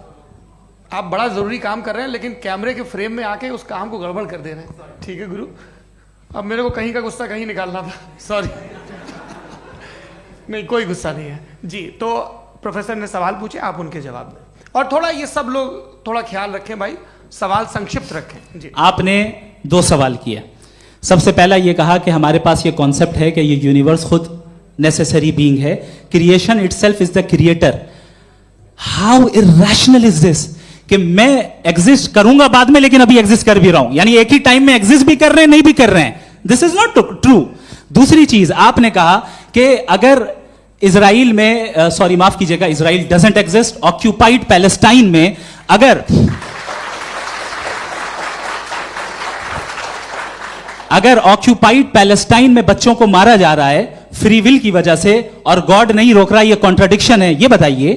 आप बड़ा जरूरी काम कर रहे हैं लेकिन कैमरे के फ्रेम में आके उस काम को गड़बड़ कर दे रहे हैं। ठीक है गुरु, अब मेरे को कहीं का गुस्सा कहीं निकालना था, सॉरी। नहीं कोई गुस्सा नहीं है जी। तो प्रोफेसर ने सवाल पूछे, आप उनके जवाब दें और थोड़ा ये सब लोग थोड़ा ख्याल रखें भाई, सवाल संक्षिप्त रखें जी। आपने दो सवाल किया। सबसे पहला ये कहा कि हमारे पास ये कॉन्सेप्ट है कि ये यूनिवर्स खुद नेसेसरी बीइंग है, creation itself is the creator. How irrational is this कि मैं एग्जिस्ट करूंगा बाद में लेकिन अभी एग्जिस्ट कर भी रहा हूं, यानी एक ही टाइम में एग्जिस्ट भी कर रहे हैं नहीं भी कर रहे हैं। This is not true. दूसरी चीज आपने कहा कि अगर इजराइल में, सॉरी माफ कीजिएगा, Israel doesn't exist, occupied Palestine में अगर ऑक्यूपाइड पैलेस्टाइन में बच्चों को मारा जा रहा है फ्री विल की वजह से और गॉड नहीं रोक रहा, ये कॉन्ट्राडिक्शन है। ये बताइए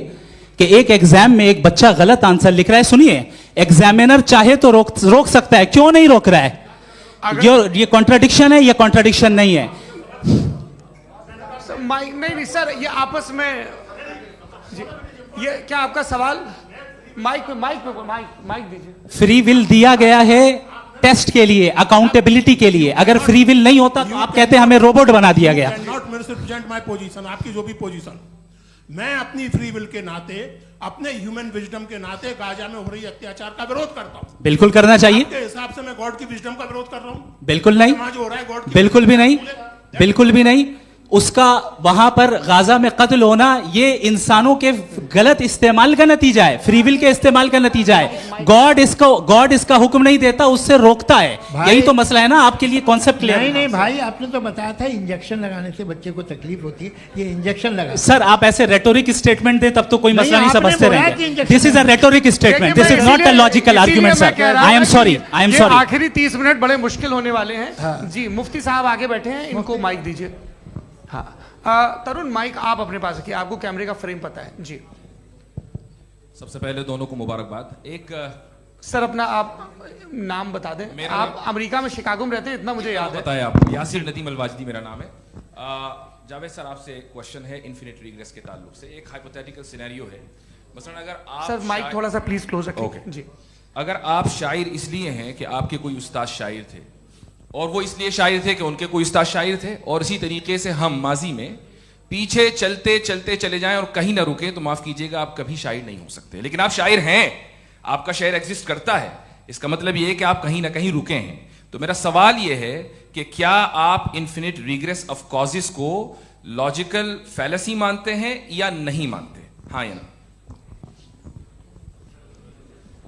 कि एक एग्जाम में एक बच्चा गलत आंसर लिख रहा है, सुनिए, एग्जामिनर चाहे तो रोक सकता है, क्यों नहीं रोक रहा है? ये कॉन्ट्राडिक्शन है, ये कॉन्ट्राडिक्शन नहीं है। माइक नहीं सर, ये आपस में ये क्या आपका सवाल? माइक दीजिए। फ्री विल दिया गया है टेस्ट के लिए, अकाउंटेबिलिटी के लिए। अगर फ्री विल नहीं होता तो आप कहते हैं हमें रोबोट बना दिया गया। नॉट मिसरिप्रेजेंट माय पोजीशन, आपकी जो भी पोजीशन, मैं अपनी फ्री विल के नाते, अपने ह्यूमन विजडम के नाते गाजा में हो रही अत्याचार का विरोध करता हूं। बिल्कुल करना चाहिए। आपके हिसाब से मैं गॉड की विजडम का विरोध कर रहा हूं? बिल्कुल नहीं, जो हो रहा है गॉड की, बिल्कुल भी नहीं, बिल्कुल भी नहीं। उसका वहां पर गाजा में कत्ल होना ये इंसानों के गलत इस्तेमाल का नतीजा है, फ्री विल के इस्तेमाल का नतीजा है। गॉड इसका हुक्म नहीं देता, उससे रोकता है। यही तो मसला है ना, आपके लिए कॉन्सेप्ट क्लियर नहीं भाई, आपने तो बताया था इंजेक्शन लगाने से बच्चे को तकलीफ होती है, ये इंजेक्शन लगा। सर आप ऐसे रेटोरिक स्टेटमेंट दे तब तो कोई मसला नहीं समझते रहेंगे। This is a rhetoric statement, this is not a logical argument sir. I am sorry, I am sorry. आखिरी 30 मिनट बड़े मुश्किल होने वाले हैं जी। मुफ्ती साहब आगे बैठे हैं, इनको माइक दीजिए। हाँ तरुण, माइक आप अपने पास रखिए, आपको कैमरे का फ्रेम पता है जी। सबसे पहले दोनों को मुबारकबाद। एक सर अपना आप नाम बता दें। आप अमेरिका में शिकागो में रहते हैं, इतना मुझे याद है। बताया आपको, यासिर नदीम अलवाजदी मेरा नाम है। जावेद सर आपसे एक क्वेश्चन है इन्फिनिट रिग्रेस के ताल्लुक से। एक हाइपोथेटिकल सिनेरियो है, मसलन अगर आप सर माइक थोड़ा सा प्लीज क्लोज रखें जी। अगर आप शायर इसलिए हैं कि आपके कोई उस्ताद शायर थे और वो इसलिए शायर थे कि उनके कोई उस्ताद शायर थे, और इसी तरीके से हम माजी में पीछे चलते चलते चले जाएं और कहीं ना रुके, तो माफ कीजिएगा आप कभी शायर नहीं हो सकते। लेकिन आप शायर हैं, आपका शायर एग्जिस्ट करता है, इसका मतलब ये है कि आप कहीं ना कहीं रुके हैं। तो मेरा सवाल ये है कि क्या आप इन्फिनिट रिग्रेस ऑफ कॉजेस को लॉजिकल फैलेसी मानते हैं या नहीं मानते? हाँ या ना?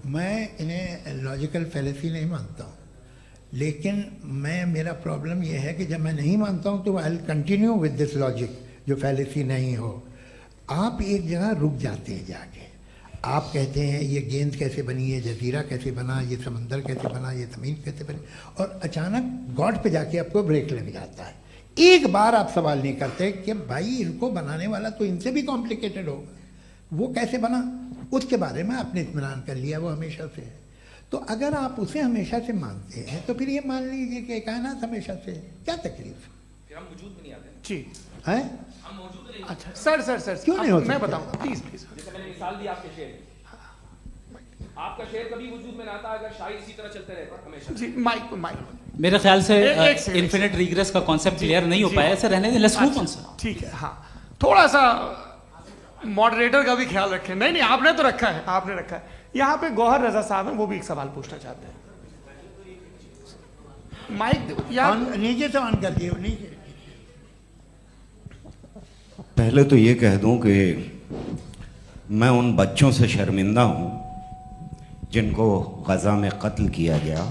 मैं इन्हें लॉजिकल फैलेसी नहीं मानता हूँ, लेकिन मेरा प्रॉब्लम यह है कि जब मैं नहीं मानता हूँ तो I will continue with this logic जो फैलेसी नहीं हो। आप एक जगह रुक जाते हैं जाके, आप कहते हैं ये गेंद कैसे बनी, ये जजीरा कैसे बना, ये समंदर कैसे बना, ये ज़मीन कैसे बनी, और अचानक गॉड पे जाके आपको ब्रेक लग जाता है। एक बार आप सवाल नहीं करते कि भाई इनको बनाने वाला तो इनसे भी कॉम्प्लिकेटेड होगा, वो कैसे बना, उसके बारे में आपने इत्मीनान कर लिया, वो हमेशा से है। तो अगर आप उसे हमेशा से मानते हैं तो फिर ये मान लीजिए कि कायनात हमेशा से है, क्या तकलीफ फिर हम वजूद में नहीं आते जी है? हम मौजूद नहीं। अच्छा सर क्यों नहीं हो मैं सकते? बताऊंगा प्लीज प्लीज। जैसे मैंने मिसाल दी आपके शेर, आपका शेर कभी वजूद में ना आता अगर शायर इसी तरह चलते रहते हमेशा। जी माइक मेरे ख्याल से एक सेकंड, इन्फिनिट रिग्रेस का कॉन्सेप्ट क्लियर नहीं हो पाया, ऐसे रहने दें, लेट्स मूव ऑन सर। ठीक है, हाँ थोड़ा सा मॉडरेटर का भी ख्याल रखें। नहीं आपने तो रखा है, आपने रखा है। यहाँ पे गौहर रजा साहब हैं, वो भी एक सवाल पूछना चाहते हैं। माइक यार नीचे से ऑन कर दिए, नीचे। पहले तो ये कह दूं कि मैं उन बच्चों से शर्मिंदा हूं जिनको गजा में कत्ल किया गया,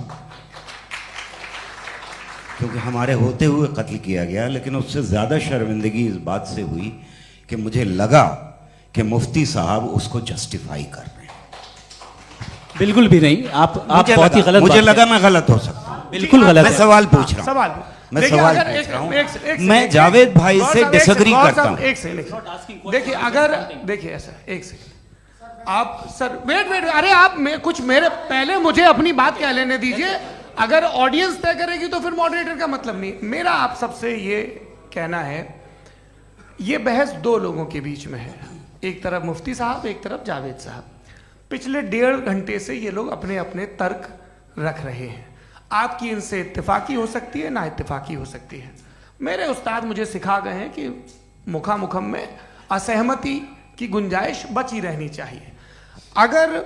क्योंकि हमारे होते हुए कत्ल किया गया। लेकिन उससे ज़्यादा शर्मिंदगी इस बात से हुई कि मुझे लगा कि मुफ्ती साहब उसको जस्टिफाई कर रहे हैं। बिल्कुल भी नहीं, आप बहुत ही गलत, मुझे लगा मैं गलत हो सकता हूं। बिल्कुल गलत मैं है। सवाल पूछ रहा हूं, सवाल मैं देखिए, सवाल अगर पूछ रहा हूं। एक मैं जावेद भाई से डिसएग्री करता हूं। एक सेकंड देखिए, अगर देखिए ऐसा एक सेकंड आप सर वेट अरे आप कुछ मेरे पहले मुझे अपनी बात कह लेने दीजिए। अगर ऑडियंस तय करेगी तो फिर मॉडरेटर का मतलब नहीं। मेरा आप सबसे ये कहना है, ये बहस दो लोगों के बीच में है, एक तरफ मुफ्ती साहब, एक तरफ जावेद साहब। पिछले 1.5 घंटे से ये लोग अपने अपने तर्क रख रहे हैं। आपकी इनसे इत्तेफाकी हो सकती है, ना इत्तेफाकी हो सकती है। मेरे उस्ताद मुझे सिखा गए हैं कि मुखामुखम में असहमति की गुंजाइश बची रहनी चाहिए। अगर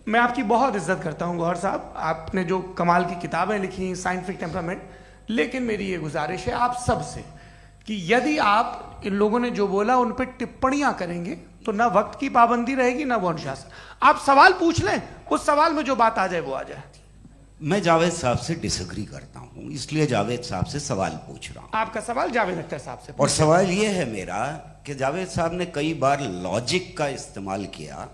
मैं आपकी बहुत इज्जत करता हूं गौहर साहब, आपने जो कमाल की किताबें लिखी, साइंटिफिक टेम्परामेंट, लेकिन मेरी ये गुजारिश है आप सबसे कि यदि आप इन लोगों ने जो बोला उन पर टिप्पणियां करेंगे तो ना वक्त की पाबंदी रहेगी, ना वो अनुशासन। आप सवाल पूछ लें, उस सवाल में जो बात आ जाए वो आ जाए। मैं जावेद साहब से डिसएग्री करता हूं, इसलिए जावेद साहब से सवाल पूछ रहा हूं। आपका सवाल जावेद अख्तर साहब से। और सवाल यह है मेरा कि जावेद साहब ने कई बार लॉजिक का इस्तेमाल किया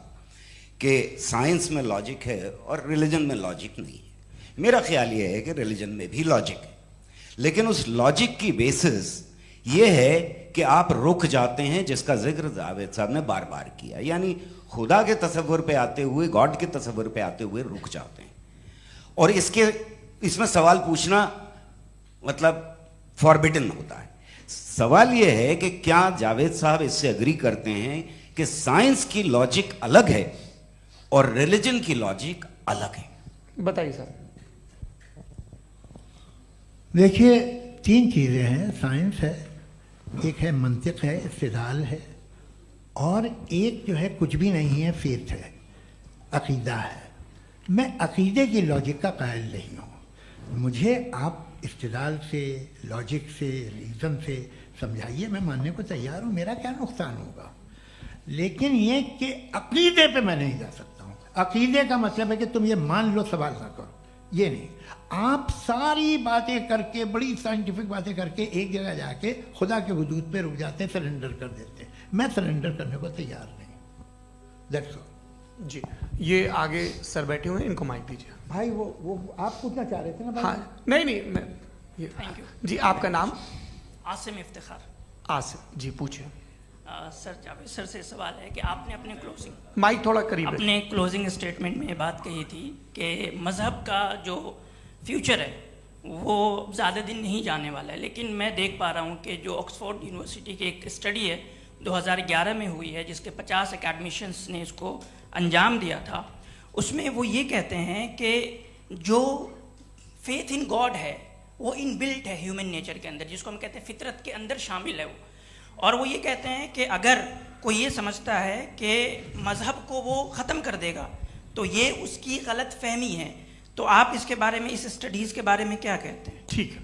कि साइंस में लॉजिक है और रिलीजन में लॉजिक नहीं है। मेरा ख्याल यह है कि रिलीजन में भी लॉजिक है, लेकिन उस लॉजिक की बेसिस ये है कि आप रुक जाते हैं, जिसका जिक्र जावेद साहब ने बार बार किया, यानी खुदा के तसव्वुर पे आते हुए, गॉड के तसव्वुर पे आते हुए रुक जाते हैं। और इसमें सवाल पूछना मतलब फॉरबिडन होता है। सवाल यह है कि क्या जावेद साहब इससे एग्री करते हैं कि साइंस की लॉजिक अलग है और रिलीजन की लॉजिक अलग है? बताइए सर। देखिए, 3 चीज़ें हैं, साइंस है, एक है मंतिक है, इस्तिदलाल है, और एक जो है कुछ भी नहीं है, फेथ है, अकीदा है। मैं अकीदे की लॉजिक का कायल नहीं हूँ। मुझे आप इस्तिदलाल से, लॉजिक से, रीज़न से समझाइए, मैं मानने को तैयार हूँ, मेरा क्या नुकसान होगा। लेकिन ये कि अकीदे पे मैं नहीं जा सकता हूँ। अकीदे का मतलब है कि तुम ये मान लो, सवाल ना करो, ये नहीं। आप सारी बातें करके, बड़ी साइंटिफिक बातें करके एक जगह जाके खुदा के हुदूद पे रुक जाते हैं, सरेंडर कर देते हैं। मैं सरेंडर करने को तैयार नहीं। That's all. जी, ये आगे सर बैठे हुए हैं, इनको माइक दीजिए। भाई वो आप पूछना चाह रहे थे ना भाई? हाँ, नहीं मैं ये थैंक यू जी। आपका नाम? आसिम इफ्तिखार। आसिफ जी, पूछिए। सर, जावेद सर से सवाल है कि आपने अपने क्लोजिंग माइक थोड़ा करीब है। अपने क्लोजिंग स्टेटमेंट में ये बात कही थी कि मज़हब का जो फ्यूचर है वो ज़्यादा दिन नहीं जाने वाला है। लेकिन मैं देख पा रहा हूँ कि जो ऑक्सफोर्ड यूनिवर्सिटी की एक स्टडी है 2011 में हुई है, जिसके 50 एकेडमिशियंस ने इसको अंजाम दिया था, उसमें वो ये कहते हैं कि जो फेथ इन गॉड है वो इनबिल्ट है ह्यूमन नेचर के अंदर, जिसको हम कहते हैं फितरत के अंदर शामिल है वो। और वो ये कहते हैं कि अगर कोई ये समझता है कि मज़हब को वो ख़त्म कर देगा तो ये उसकी गलत फहमी है। तो आप इसके बारे में, इस स्टडीज़ के बारे में क्या कहते हैं? ठीक है,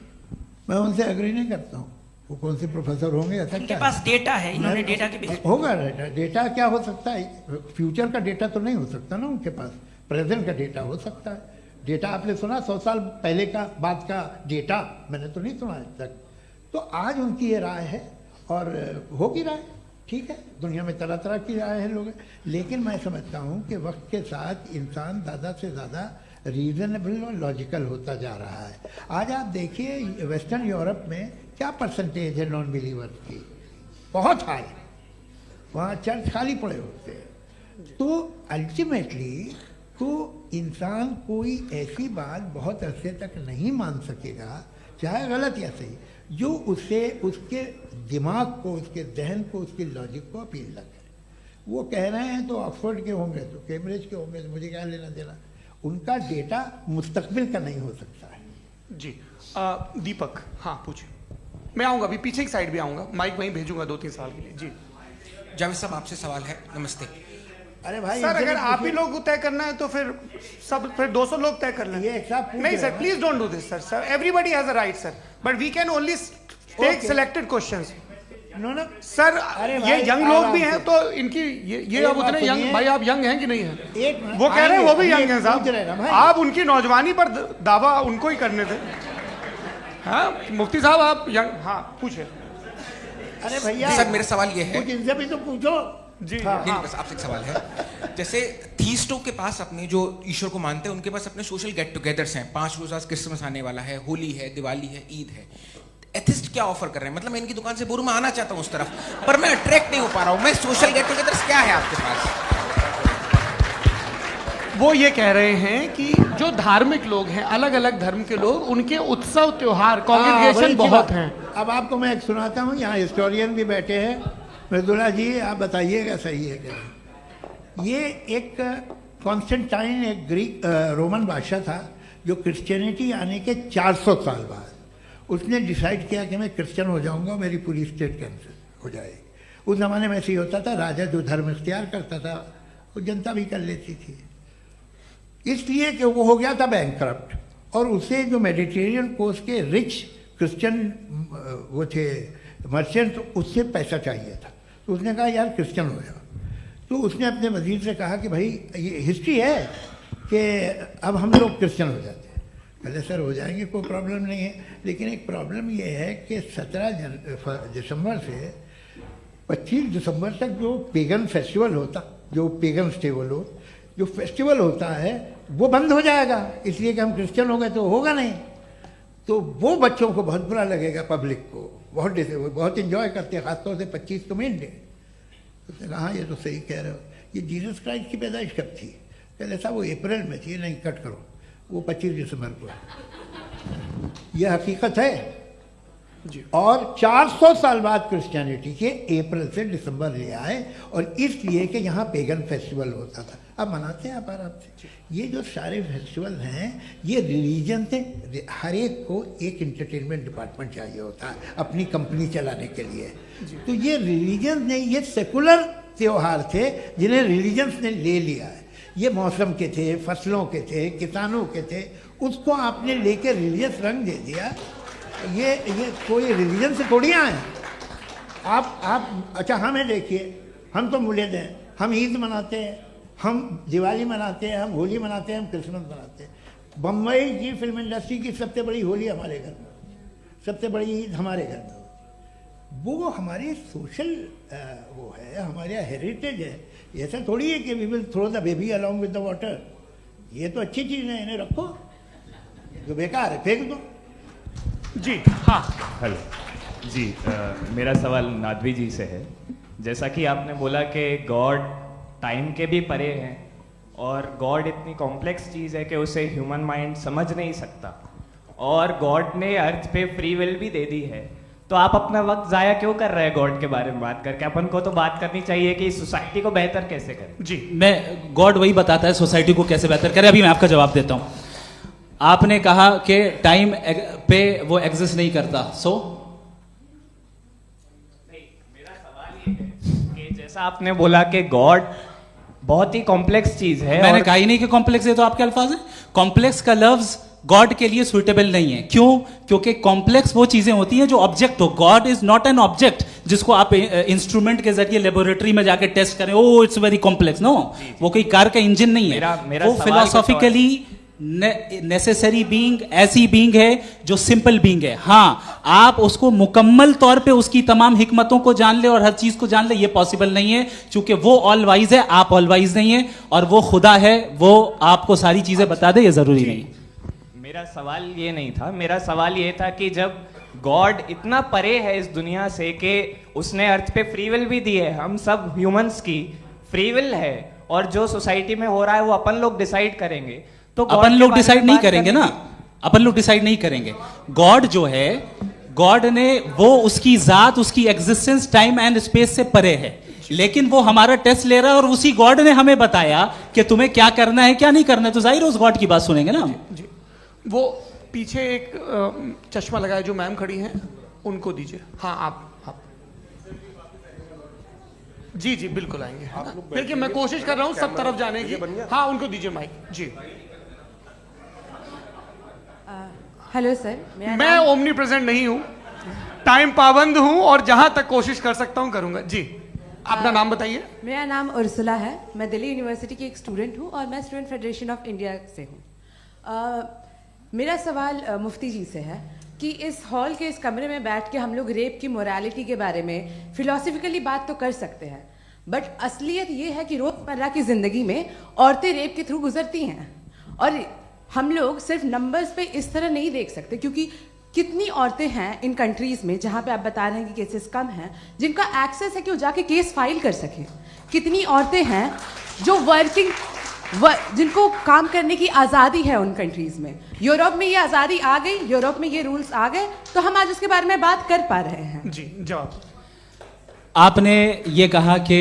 मैं उनसे एग्री नहीं करता हूँ। वो कौन से प्रोफेसर होंगे? ऐसा उनके क्या पास डेटा है, इन्होंने डेटा के बेस होगा। डेटा क्या हो सकता है? फ्यूचर का डेटा तो नहीं हो सकता ना उनके पास, प्रेजेंट का डेटा हो सकता है। डेटा आपने सुना 100 साल पहले का बाद का डेटा? मैंने तो नहीं सुना आज तक। तो आज उनकी ये राय है और होगी राय, ठीक है, दुनिया में तरह तरह की राय है लोग, लेकिन मैं समझता हूँ कि वक्त के साथ इंसान ज़्यादा से ज़्यादा रीजनेबल और लॉजिकल होता जा रहा है। आज आप देखिए वेस्टर्न यूरोप में क्या परसेंटेज है नॉन बिलीवर्स की, बहुत हाई, वहाँ चर्च खाली पड़े होते हैं। तो अल्टीमेटली तो इंसान कोई ऐसी बात बहुत अरसे तक नहीं मान सकेगा, चाहे गलत या सही, जो उसे उसके दिमाग को, उसके जहन को, उसके लॉजिक को अपील न करे। वो कह रहे हैं तो ऑक्सफोर्ड के होंगे तो कैम्ब्रिज के होंगे, तो मुझे क्या लेना देना, उनका डेटा मुस्तकबिल का नहीं हो सकता है। जी दीपक, हाँ पूछिए। मैं आऊँगा, अभी पीछे की साइड भी आऊँगा, माइक वहीं भेजूंगा 2-3 साल के लिए। जी जावेद साहब, आपसे सवाल है। नमस्ते। अरे भाई सर, अगर आप ही लोग तय करना है तो फिर 200 लोग तय कर लें। ये नहीं sir, please don't do this sir. Sir everybody has a right sir, but we can only take selected questions. No sir, ये यंग लोग भी हैं तो इनकी ये अब उतने यंग, भाई आप यंग हैं कि नहीं हैं? वो कह रहे हैं वो भी यंग हैं साहब, आप उनकी नौजवानी पर दावा उनको ही करने थे। हाँ मुफ्ती साहब आप यंग, हाँ पूछे। अरे भैया सर मेरा सवाल ये है, कुछ इनसे भी तो पूछो जी। नहीं, बस आपसे एक सवाल है। जैसे थीस्टों के पास अपने जो ईश्वर को मानते हैं उनके पास अपने सोशल गेट टुगेदर्स हैं, 5 रोज़ा क्रिसमस आने वाला है, होली है, दिवाली है, ईद है। एथिस्ट क्या ऑफर कर रहे हैं? मतलब मैं इनकी दुकान से बोलूं मैं आना चाहता हूं उस तरफ, पर मैं अट्रैक्ट नहीं हो पा रहा हूं। मैं सोशल गेट टुगेदर्स क्या है आपके पास? वो ये कह रहे हैं कि जो धार्मिक लोग हैं, अलग अलग धर्म के लोग, उनके उत्सव त्योहार कॉन्ग्रेगेशन बहुत हैं। अब आपको मैं एक सुनाता हूँ, यहाँ हिस्टोरियन भी बैठे हैं, मृदुला जी आप बताइएगा सही है क्या। ये एक कॉन्स्टेंटाइन, एक ग्रीक रोमन बादशाह था जो क्रिश्चियनिटी आने के 400 साल बाद उसने डिसाइड किया कि मैं क्रिश्चियन हो जाऊंगा, मेरी पूरी स्टेट कैंसिल हो जाएगी। उस ज़माने में ऐसे ही होता था, राजा जो धर्म इख्तियार करता था वो जनता भी कर लेती थी, इसलिए कि वो हो गया था बैंकरप्ट, और उसे जो मेडिटेरियन कोस्ट के रिच क्रिश्चियन वो थे मर्चेंट, उससे पैसा चाहिए था। तो उसने कहा यार क्रिश्चियन हो जाओ। तो उसने अपने वजीर से कहा कि भाई ये हिस्ट्री है कि अब हम लोग क्रिश्चियन हो जाते हैं। पहले सर हो जाएंगे, कोई प्रॉब्लम नहीं है, लेकिन एक प्रॉब्लम ये है कि 17 दिसंबर से 25 दिसंबर तक जो पेगन फेस्टिवल होता, जो पेगन जो फेस्टिवल होता है वो बंद हो जाएगा, इसलिए कि हम क्रिश्चियन हो गए तो होगा नहीं। तो वो बच्चों को बहुत बुरा लगेगा, पब्लिक को बहुत इंजॉय करते हैं, खासतौर से 25 को मेन डे। उसने कहा हाँ ये तो सही कह रहे हो, ये जीसस क्राइस्ट की पैदाइश कब थी? पहले साहब वो अप्रैल में थी। नहीं कट करो, वो 25 दिसंबर को है, ये हकीकत है जी। और 400 साल बाद क्रिश्चियनिटी के अप्रैल से दिसंबर ले आए, और इसलिए कि यहाँ पेगन फेस्टिवल होता था। अब मनाते हैं आप आराम से। ये जो सारे फेस्टिवल हैं ये रिलीजन से, हर एक को एक इंटरटेनमेंट डिपार्टमेंट चाहिए होता है अपनी कंपनी चलाने के लिए। तो ये रिलीजन ने, ये सेकुलर त्यौहार थे जिन्हें रिलीजन्स ने ले लिया है। ये मौसम के थे, फसलों के थे, किसानों के थे, उसको आपने लेके रिलीजियस रंग दे दिया। ये कोई रिलीजन से थोड़ी आए आप। अच्छा हमें देखिए, हम तो मुल्द हैं, हम ईद मनाते हैं, हम दिवाली मनाते हैं, हम होली मनाते हैं, हम क्रिसमस मनाते हैं। बम्बई की फिल्म इंडस्ट्री की सबसे बड़ी होली हमारे घर में, सबसे बड़ी ईद हमारे घर में। वो हमारी सोशल वो है, हमारा हेरिटेज है। ऐसा थोड़ी है कि we will throw the baby along with the water. ये तो अच्छी चीज़ है, इन्हें रखो, जो बेकार है फेंक दो। जी हाँ हेलो जी, मेरा सवाल नादवी जी से है। जैसा कि आपने बोला कि गॉड टाइम के भी परे हैं, और गॉड इतनी कॉम्प्लेक्स चीज़ है कि उसे ह्यूमन माइंड समझ नहीं सकता, और गॉड ने अर्थ पे फ्री विल भी दे दी है। तो आप अपना वक्त ज़ाया क्यों कर रहे हैं गॉड के बारे में बात करके? अपन को तो बात करनी चाहिए कि सोसाइटी को बेहतर कैसे करें। जी मैं, गॉड वही बताता है सोसाइटी को कैसे बेहतर करें। अभी मैं आपका जवाब देता हूँ। आपने कहा कि टाइम पे वो एग्जिस्ट नहीं करता, सो मेरा सवाल ये है कि जैसा आपने बोला कि गॉड बहुत ही कॉम्प्लेक्स चीज है, मैंने कहा ही नहीं कि कॉम्प्लेक्स है, तो आपके अल्फाज हैं। कॉम्प्लेक्स का लफ्ज गॉड के लिए सुइटेबल नहीं है। क्यों? क्योंकि कॉम्प्लेक्स वो चीजें होती हैं जो ऑब्जेक्ट हो। God is not an object जिसको आप इंस्ट्रूमेंट के जरिए लेबोरेटरी में जाके टेस्ट करें, oh it's very complex. No, वो कोई कार का इंजन नहीं है। मेरा वो फिलोसॉफिकली नेसेसरी बीइंग ऐसी बीइंग है जो सिंपल बीइंग है। हाँ, आप उसको मुकम्मल तौर पे उसकी तमाम हिकमतों को जान ले और हर चीज को जान ले, ये पॉसिबल नहीं है, क्योंकि वो ऑल वाइज है, आप ऑल वाइज नहीं है, और वो खुदा है, वो आपको सारी चीजें बता दे, ये जरूरी नहीं। मेरा सवाल ये नहीं था, मेरा सवाल ये था कि जब गॉड इतना परे है इस दुनिया से कि उसने अर्थ पे फ्री विल भी दी है, हम सब ह्यूमंस की फ्री विल है, और जो सोसाइटी में हो रहा है वो अपन लोग डिसाइड करेंगे, तो अपन लोग डिसाइड नहीं करेंगे ना, अपन लोग डिसाइड नहीं करेंगे। गॉड जो है, गॉड ने वो उसकी जात, उसकी एग्जिस्टेंस टाइम एंड स्पेस से परे है, लेकिन वो हमारा टेस्ट ले रहा है और उसी गॉड ने हमें बताया कि तुम्हें क्या करना है क्या नहीं करना है, तो जाहिर है उस गॉड की बात सुनेंगे ना। जी, वो पीछे एक चश्मा लगाए जो मैम खड़ी हैं, उनको दीजिए। हाँ, आप जी जी बिल्कुल आएंगे। देखिए मैं कोशिश कर रहा हूँ सब तरफ जाने की। हाँ, उनको दीजिए माइक। जी, हेलो सर, मैं ओमनी प्रेजेंट नहीं हूँ, टाइम पाबंद हूँ और जहां तक कोशिश कर सकता हूँ करूंगा। जी, अपना नाम बताइए। मेरा नाम उर्सुला है, मैं दिल्ली यूनिवर्सिटी की एक स्टूडेंट हूँ और मैं स्टूडेंट फेडरेशन ऑफ इंडिया से हूँ। मेरा सवाल मुफ्ती जी से है कि इस हॉल के इस कमरे में बैठ के हम लोग रेप की मोरालिटी के बारे में फिलोसफिकली बात तो कर सकते हैं, बट असलियत ये है कि रोजमर्रा की जिंदगी में औरतें रेप के थ्रू गुजरती हैं, और हम लोग सिर्फ नंबर्स पे इस तरह नहीं देख सकते, क्योंकि कितनी औरतें हैं इन कंट्रीज में जहां पे आप बता रहे हैं कि केसेस कम हैं, जिनका एक्सेस है कि वो जाके केस फाइल कर सकें। कितनी औरतें हैं जो जिनको काम करने की आज़ादी है उन कंट्रीज में। यूरोप में ये आज़ादी आ गई, यूरोप में ये रूल्स आ गए, तो हम आज उसके बारे में बात कर पा रहे हैं। जी, जवाब। आपने ये कहा कि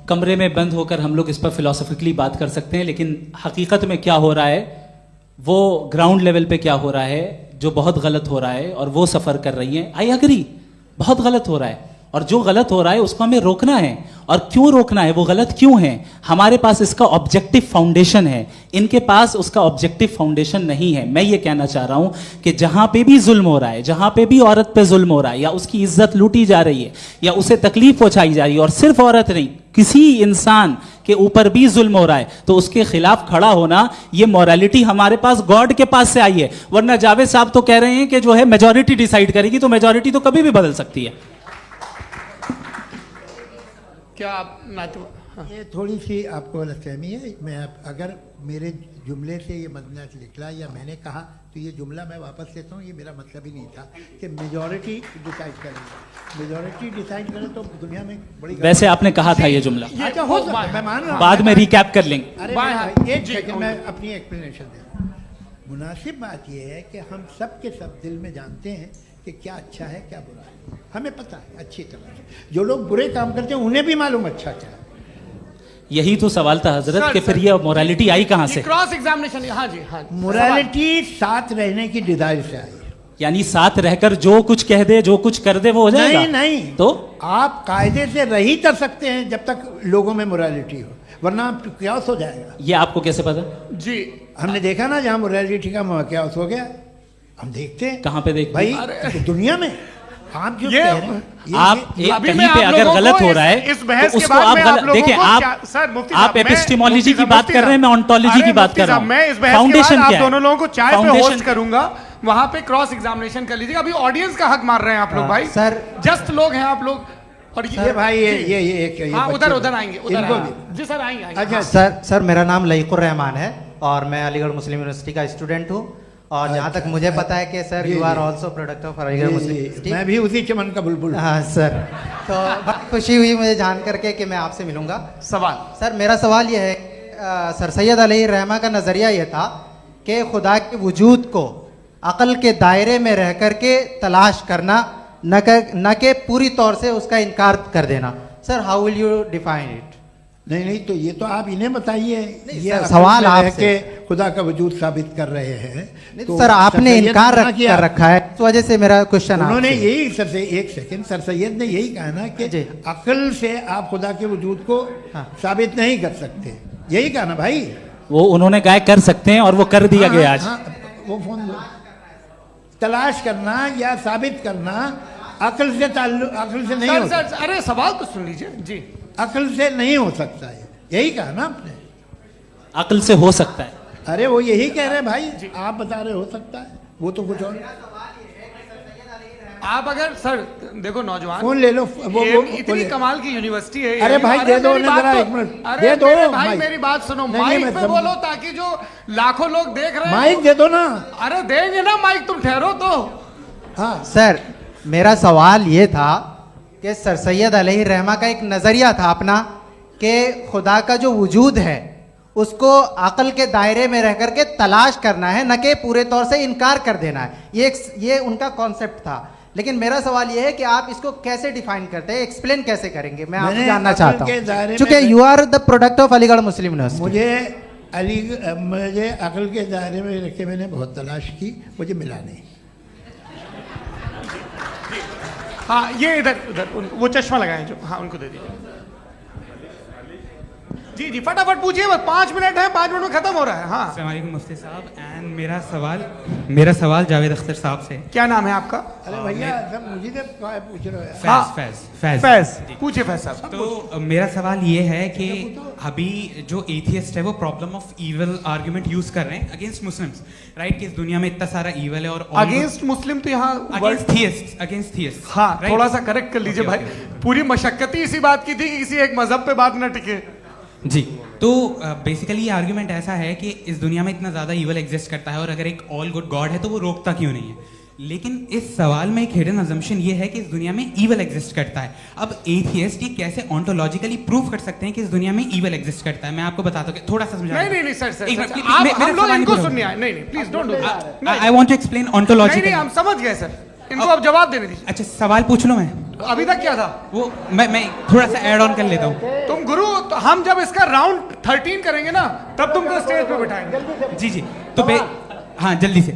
कमरे में बंद होकर हम लोग इस पर फिलोसफिकली बात कर सकते हैं, लेकिन हकीकत में क्या हो रहा है, वो ग्राउंड लेवल पे क्या हो रहा है, जो बहुत गलत हो रहा है, और वो सफ़र कर रही हैं। आई अग्री, बहुत गलत हो रहा है, और जो गलत हो रहा है उसको हमें रोकना है। और क्यों रोकना है, वो गलत क्यों है, हमारे पास इसका ऑब्जेक्टिव फाउंडेशन है, इनके पास उसका ऑब्जेक्टिव फाउंडेशन नहीं है। मैं ये कहना चाह रहा हूं कि जहां पे भी जुल्म हो रहा है, जहां पे भी औरत पे जुल्म हो रहा है, या उसकी इज्जत लूटी जा रही है, या उसे तकलीफ पहुंचाई जा रही है, और सिर्फ औरत नहीं, किसी इंसान के ऊपर भी जुल्म हो रहा है, तो उसके खिलाफ खड़ा होना, ये मोरालिटी हमारे पास गॉड के पास से आई है। वरना जावेद साहब तो कह रहे हैं कि जो है मेजॉरिटी डिसाइड करेगी, तो मेजॉरिटी तो कभी भी बदल सकती है। क्या आप ये थोड़ी सी आपको गलतफहमी है। मैं अगर मेरे जुमले से ये मदना निकला या मैंने कहा, तो ये जुमला मैं वापस लेता हूँ, ये मेरा मतलब ही नहीं था कि मेजॉरिटी डिसाइड करेगी। मेजॉरिटी डिसाइड करे तो दुनिया में बड़ी, वैसे आपने कहा था ये जुमला। अच्छा, हो मैं मान रहा हूँ, बाद में रिकैप कर लेंगे। अरे एक सेकंड, मैं अपनी एक्सप्लेनेशन दे रहा हूँ। मुनासिब बात यह है कि हम सब के सब दिल में जानते हैं कि क्या अच्छा है क्या बुरा है, हमें पता है अच्छी तरह से। जो लोग बुरे काम करते हैं उन्हें भी मालूम अच्छा क्या है। यही तो सवाल था हजरत कि फिर ये मोरालिटी आई कहाँ से? Cross examination. हाँ जी, हाँ, मोरालिटी साथ रहने की डिजायर से आई, यानी साथ रहकर जो कुछ कह दे, जो कुछ कर दे, वो हो जाएगा। नहीं नहीं, तो आप कायदे से रह ही कर सकते हैं जब तक लोगों में मोरालिटी हो, वरना क्यास हो जाएगा। ये आपको कैसे पता? जी, हमने देखा ना, जहाँ मोरालिटी का क्यास हो गया, हम देखते हैं। कहाँ पे देखते भाई? दुनिया में। आप जो कह रहे हैं, आप कहीं पे अगर गलत हो रहा है तो उसको आप गलत देखिए। आप एपिस्टेमोलॉजी की बात कर रहे हैं, मैं ऑन्टोलॉजी की बात कर रहा हूं। मैं इस बहस फाउंडेशन आप दोनों लोगों को चाय पे होस्ट करूंगा, वहां पे क्रॉस एग्जामिनेशन कर लीजिएगा। अभी ऑडियंस का हक मार रहे हैं आप लोग भाई, सर जस्ट लोग हैं आप लोग। और ये भाई ये हाँ, उधर आएंगे, उधर जी सर आएंगे। अच्छा सर, मेरा नाम लईकुर रहमान है और मैं अलीगढ़ मुस्लिम यूनिवर्सिटी का स्टूडेंट हूँ, और जहाँ तक मुझे पता है कि sir you are also product of Aligarh Muslim University. मैं भी उसी चमन का बुलबुल। हाँ सर, तो बहुत खुशी हुई मुझे जान करके कि मैं आपसे मिलूंगा। सवाल सर, मेरा सवाल यह है, सर सैयद अलैहि रहमा का नज़रिया यह था कि खुदा के वजूद को अक़ल के दायरे में रह कर के तलाश करना, न कि पूरी तौर से उसका इनकार कर देना। Sir how will you define it? नहीं, तो ये तो आप इन्हें बताइए। ये सवाल आपसे खुदा का वजूद साबित कर रहे हैं, तो सर आपने इनकार कर रखा है, इस वजह से मेरा क्वेश्चन उन्होंने यही सर से एक सेकंड, सर सैयद ने यही कहा ना कि अक्ल से आप खुदा के वजूद को साबित नहीं कर सकते, यही कहा ना भाई। वो उन्होंने कहा कर सकते हैं और वो कर दिया गया आज। वो फोन तलाश करना या साबित करना अक्ल से नहीं हो सकता। अरे सवाल तो सुन लीजिए जी। अक्ल से नहीं हो सकता है, यही कहा ना आपने। अक्ल से हो सकता है, अरे वो यही कह रहे हैं भाई, आप बता रहे हो सकता है, वो तो कुछ और। आप अगर सर देखो नौजवान फोन ले लो, वो इतनी कमाल की यूनिवर्सिटी है। अरे भाई दे दो ना जरा, एक मिनट दे दो भाई, मेरी बात सुनो, माइक पे बोलो ताकि जो लाखों लोग देख रहे हैं। माइक दे दो ना। अरे देंगे ना माइक, तुम ठहरो तो। हाँ सर, मेरा सवाल ये था कि सर सैयद अलैहि रहमा का एक नजरिया था अपना कि खुदा का जो वजूद है उसको अकल के दायरे में रह करके तलाश करना है, न कि पूरे तौर से इनकार कर देना है। ये उनका कॉन्सेप्ट था। लेकिन मेरा सवाल यह है कि आप इसको कैसे डिफाइन करते हैं, एक्सप्लेन कैसे करेंगे, मैं आपसे जानना चाहता हूँ, क्योंकि you are the product of Aligarh Muslim University. मुझे अकल के दायरे में रख के मैंने बहुत तलाश की, मुझे मिला नहीं। हाँ ये इधर वो चश्मा लगाए जो, हाँ उनको दे दीजिए। जी जी फटाफट पूछिए, बस 5 मिनट है, 5 मिनट में खत्म हो रहा है। हाँ अस्सलाम वालेकुम मुफ्ती साहब, एंड मेरा सवाल जावेद अख्तर साहब से। क्या नाम है आपका? अरे भैया सब मुझे पूछ रहे हो। फैज पूछिए फैज साहब। तो मेरा सवाल ये है कि अभी जो एथियस्ट है वो problem of evil argument use कर रहे हैं अगेंस्ट मुस्लिम्स, राइट? कि इस दुनिया में इतना सारा इविल है और अगेंस्ट मुस्लिम तो यहाँ अगेंस्ट थियस्ट। हाँ थोड़ा सा करेक्ट कर लीजिए भाई, पूरी मशक्कत ही इसी बात की थी कि किसी एक मजहब पे बात न टिके। जी, तो बेसिकली ये आर्ग्यूमेंट ऐसा है कि इस दुनिया में इतना ज़्यादा ईवल एग्जिस्ट करता है और अगर एक ऑल गुड गॉड है तो वो रोकता क्यों नहीं है? लेकिन इस सवाल में एक हिडन अजम्पशन ये है कि इस दुनिया में ईवल एग्जिस्ट करता है। अब एथियस्ट ये कैसे ऑन्टोलॉजिकली प्रूव कर सकते हैं कि इस दुनिया में ईवल एग्जिस्ट करता है? मैं आपको बताता हूँ, थोड़ा सा समझा। नहीं सर, हम लोग इनको सुनिए। नहीं please don't do that. I want to explain ontologically. नहीं हम समझ गए सर, इनको अब जवाब देने दीजिए। अच्छा सवाल पूछ लो। मैं अभी तक क्या था वो मैं थोड़ा सा ऐड ऑन कर लेता हूँ। तुम गुरु, तो हम जब इसका राउंड 13 करेंगे ना तब तुमको स्टेज पे बिठाएंगे। जी तो हाँ जल्दी से।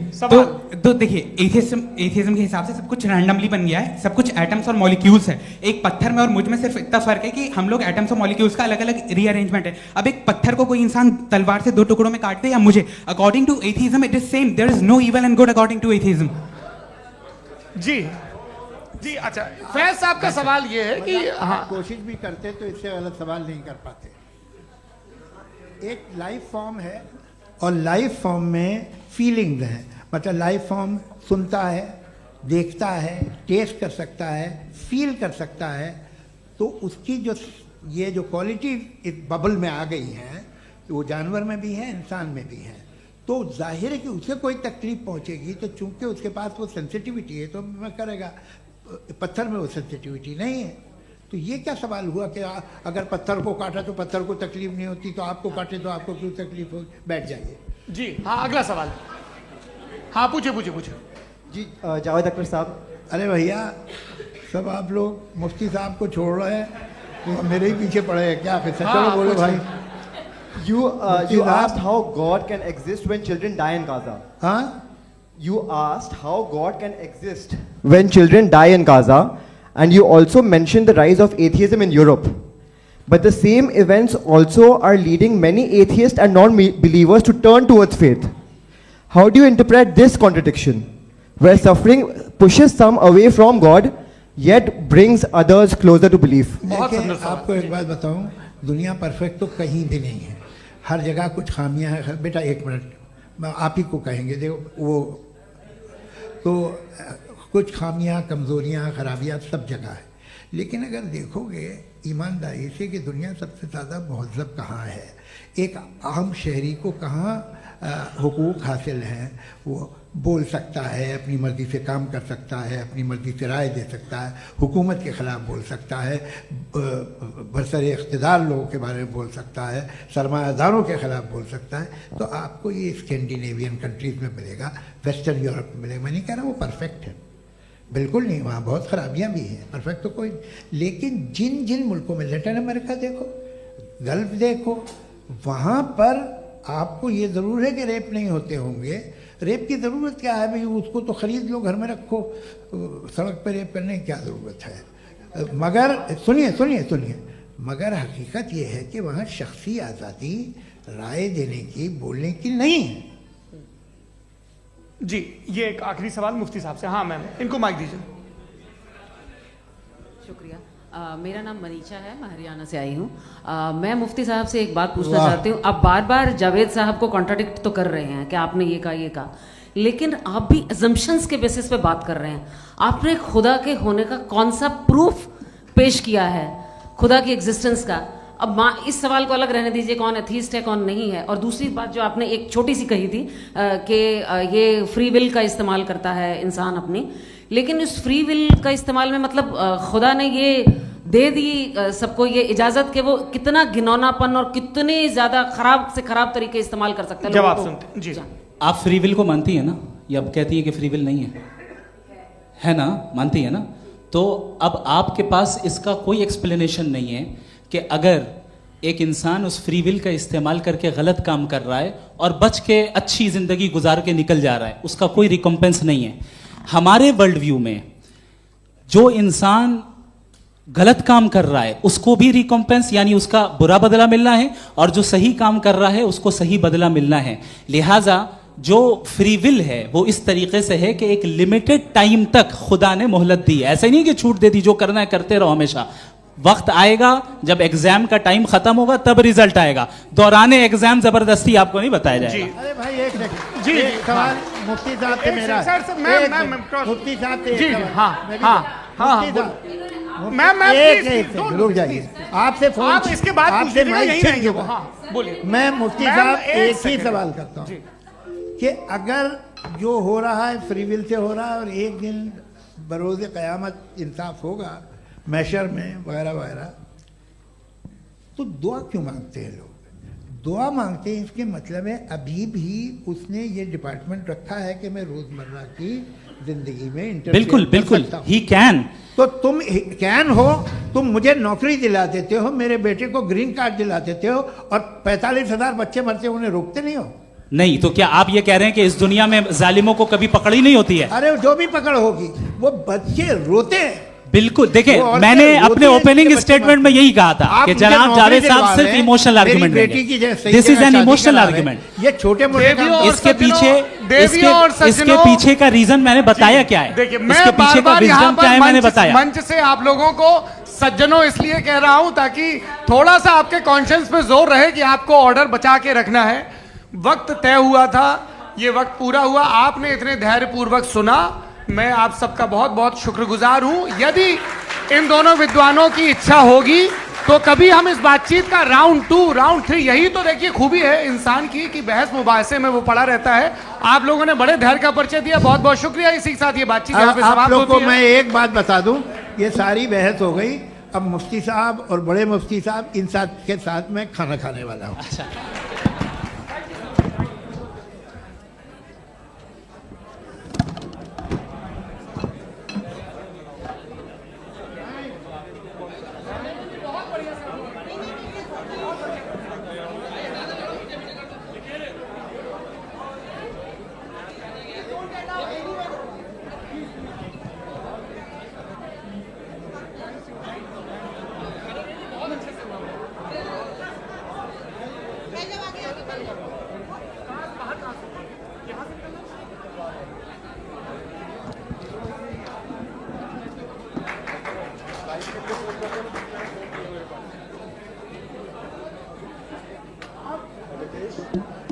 तो देखिए एथियज्म के हिसाब से सब कुछ रैंडमली बन गया है, सब कुछ एटम्स और मॉलिक्यूल्स है। एक पत्थर में और मुझ में सिर्फ इतना फर्क है कि हम लोग एटम्स और मॉलिक्यूल्स का अलग अलग रीअरेंजमेंट है। अब एक पत्थर को कोई इंसान तलवार से 2 टुकड़ों में काट दे या मुझे, according to atheism it is same. There is no evil and good according to atheism. जी अच्छा, फैज साहब का सवाल ये है कि हाँ कोशिश भी करते तो इससे गलत सवाल नहीं कर पाते। एक लाइफ फॉर्म है और लाइफ फॉर्म में फीलिंग्स हैं, मतलब लाइफ फॉर्म सुनता है, देखता है, टेस्ट कर सकता है, फील कर सकता है। तो उसकी ये जो क्वालिटी इस बबल में आ गई है वो जानवर में भी है, इंसान में भी है। तो जाहिर है कि उसे कोई तकलीफ पहुंचेगी, तो चूंकि उसके पास वो सेंसिटिविटी है तो मैं करेगा। पत्थर में वो सेंसिटिविटी नहीं है। तो ये क्या सवाल हुआ कि अगर पत्थर को काटा तो पत्थर को तकलीफ नहीं होती, तो आपको काटे तो आपको क्यों तकलीफ हो? बैठ जाइए। जी हाँ अगला सवाल। हाँ पूछे जी जावेद अख्तर साहब। अरे भैया सब आप लोग मुफ्ती साहब को छोड़ रहे हैं, मेरे ही पीछे पड़े हैं क्या? फिर चलो बोलो भाई। You asked how God can exist when children die in Gaza. Huh? You asked how God can exist when children die in Gaza, and you also mentioned the rise of atheism in Europe. But the same events also are leading many atheists and non-believers to turn towards faith. How do you interpret this contradiction, where suffering pushes some away from God, yet brings others closer to belief? आपको एक बात बताऊं, दुनिया perfect तो कहीं भी नहीं है, हर जगह कुछ खामियां हैं। बेटा एक मिनट, मैं आप ही को कहेंगे, देखो वो तो कुछ खामियां, कमज़ोरियां, खराबियां सब जगह है। लेकिन अगर देखोगे ईमानदारी से कि दुनिया सबसे ज़्यादा महज़ब कहाँ है, एक आम शहरी को कहाँ हुकूक हासिल हैं, वो बोल सकता है, अपनी मर्ज़ी से काम कर सकता है, अपनी मर्ज़ी से राय दे सकता है, हुकूमत के ख़िलाफ़ बोल सकता है, बरसरे इक़्तिदार लोगों के बारे में बोल सकता है, सरमायादारों के ख़िलाफ़ बोल सकता है। तो आपको ये स्कैंडिनेवियन कंट्रीज़ में मिलेगा, वेस्टर्न यूरोप में मिलेगा। मैं नहीं कह रहा वो परफेक्ट है, बिल्कुल नहीं, वहाँ बहुत ख़राबियाँ भी हैं, परफेक्ट तो कोई। लेकिन जिन जिन मुल्कों में, लैटिन अमेरिका देखो, गल्फ देखो, वहाँ पर आपको ये ज़रूर है कि रेप नहीं होते होंगे। रेप की ज़रूरत क्या है भाई? उसको तो ख़रीद लो, घर में रखो, सड़क पर रेप करने की क्या ज़रूरत है? मगर सुनिए, मगर हकीकत ये है कि वहाँ शख्सी आज़ादी राय देने की, बोलने की नहीं है। जी ये एक आखिरी सवाल मुफ्ती साहब से। हाँ मैम, इनको माइक दीजिए। शुक्रिया। मेरा नाम मनीषा है, मैं हरियाणा से आई हूँ। मैं मुफ्ती साहब से एक बात पूछना चाहती हूँ। आप बार बार जावेद साहब को कॉन्ट्राडिक्ट तो कर रहे हैं कि आपने ये कहा, लेकिन आप भी अजम्पशंस के बेसिस पे बात कर रहे हैं। आपने खुदा के होने का कौन सा प्रूफ पेश किया है खुदा की एग्जिस्टेंस का? अब इस सवाल को अलग रहने दीजिए, कौन एथीस्ट है कौन नहीं है। और दूसरी बात जो आपने एक छोटी सी कही थी कि ये फ्री विल का इस्तेमाल करता है इंसान अपनी, लेकिन इस फ्री विल का इस्तेमाल में मतलब खुदा ने ये दे दी सबको ये इजाजत कि वो कितना घिनौनापन और कितने ज्यादा खराब से खराब तरीके इस्तेमाल कर सकते हैं। जवाब सुनते जी। आप फ्री विल को मानती है ना, या अब कहती है कि फ्री विल नहीं है ना? मानती है ना? तो अब आपके पास इसका कोई एक्सप्लेनेशन नहीं है कि अगर एक इंसान उस फ्री विल का इस्तेमाल करके गलत काम कर रहा है और बच के अच्छी जिंदगी गुजार के निकल जा रहा है, उसका कोई रिकम्पेंस नहीं है। हमारे वर्ल्ड व्यू में जो इंसान गलत काम कर रहा है उसको भी रिकम्पेंस यानी उसका बुरा बदला मिलना है, और जो सही काम कर रहा है उसको सही बदला मिलना है। लिहाजा जो फ्री विल है वो इस तरीके से है कि एक लिमिटेड टाइम तक खुदा ने मोहलत दी है। ऐसे नहीं कि छूट दे दी, जो करना है करते रहो हमेशा। वक्त आएगा जब एग्जाम का टाइम खत्म होगा तब रिजल्ट आएगा। दौराने एग्जाम जबरदस्ती आपको नहीं बताया जाएगा। अरे भाई एक सेकंड, जी एक सवाल मुफ्ती साहब से मेरा, मुफ्ती साहब से जी हाँ रुक जाइए। आपसे फोन, आप इसके बाद आपसे यही रहेंगे वो। हाँ बोलिए। मैं मुफ्ती साहब एक ही सवाल करता हूँ कि अगर जो हो रहा है फ्री विल से हो रहा है और एक दिन बरोज़ क़यामत इंसाफ होगा मैशर में वगैरह वगैरह, तो दुआ क्यों मांगते हैं लोग? दुआ मांगते हैं इसके मतलब है अभी भी उसने ये डिपार्टमेंट रखा है कि मैं रोजमर्रा की जिंदगी में बिल्कुल बिल्कुल ही कैन। तो तुम कैन हो, तुम मुझे नौकरी दिला देते हो, मेरे बेटे को ग्रीन कार्ड दिला देते हो, और 45,000 बच्चे मरते उन्हें रोकते नहीं हो। नहीं तो क्या आप ये कह रहे हैं कि इस दुनिया में जालिमों को कभी पकड़ ही नहीं होती है? अरे जो भी पकड़ होगी वो बच्चे रोते हैं। बिल्कुल देखिए, मैंने अपने ओपनिंग स्टेटमेंट में यही कहा था कि जनाब जावेद साहब सिर्फ इमोशनल आर्गुमेंट देंगे। This is an emotional argument. ये छोटे मोटे इसके पीछे का रीजन मैंने बताया क्या है, इसके पीछे का विजडम क्या है मैंने बताया। मंच से आप लोगों को सज्जनों इसलिए कह रहा हूं ताकि थोड़ा सा आपके कॉन्शियंस पे जोर रहे कि आपको ऑर्डर बचा के रखना है। वक्त तय हुआ था, ये वक्त पूरा हुआ, आपने इतने धैर्यपूर्वक सुना, मैं आप सबका बहुत बहुत शुक्रगुजार हूं। यदि इन दोनों विद्वानों की इच्छा होगी तो कभी हम इस बातचीत का राउंड 2, राउंड 3, यही तो देखिए खूबी है इंसान की कि बहस मुबाहसे में वो पड़ा रहता है। आप लोगों ने बड़े धैर्य का परिचय दिया, बहुत बहुत शुक्रिया। इसी के साथ ये बातचीत यहाँ पे समाप्त होती है। आप लोग को मैं एक बात बता दूं, ये सारी बहस हो गई, अब मुफ्ती साहब और बड़े मुफ्ती साहब इन के साथ मैं खाना खाने वाला हूँ। अच्छा। Thank you.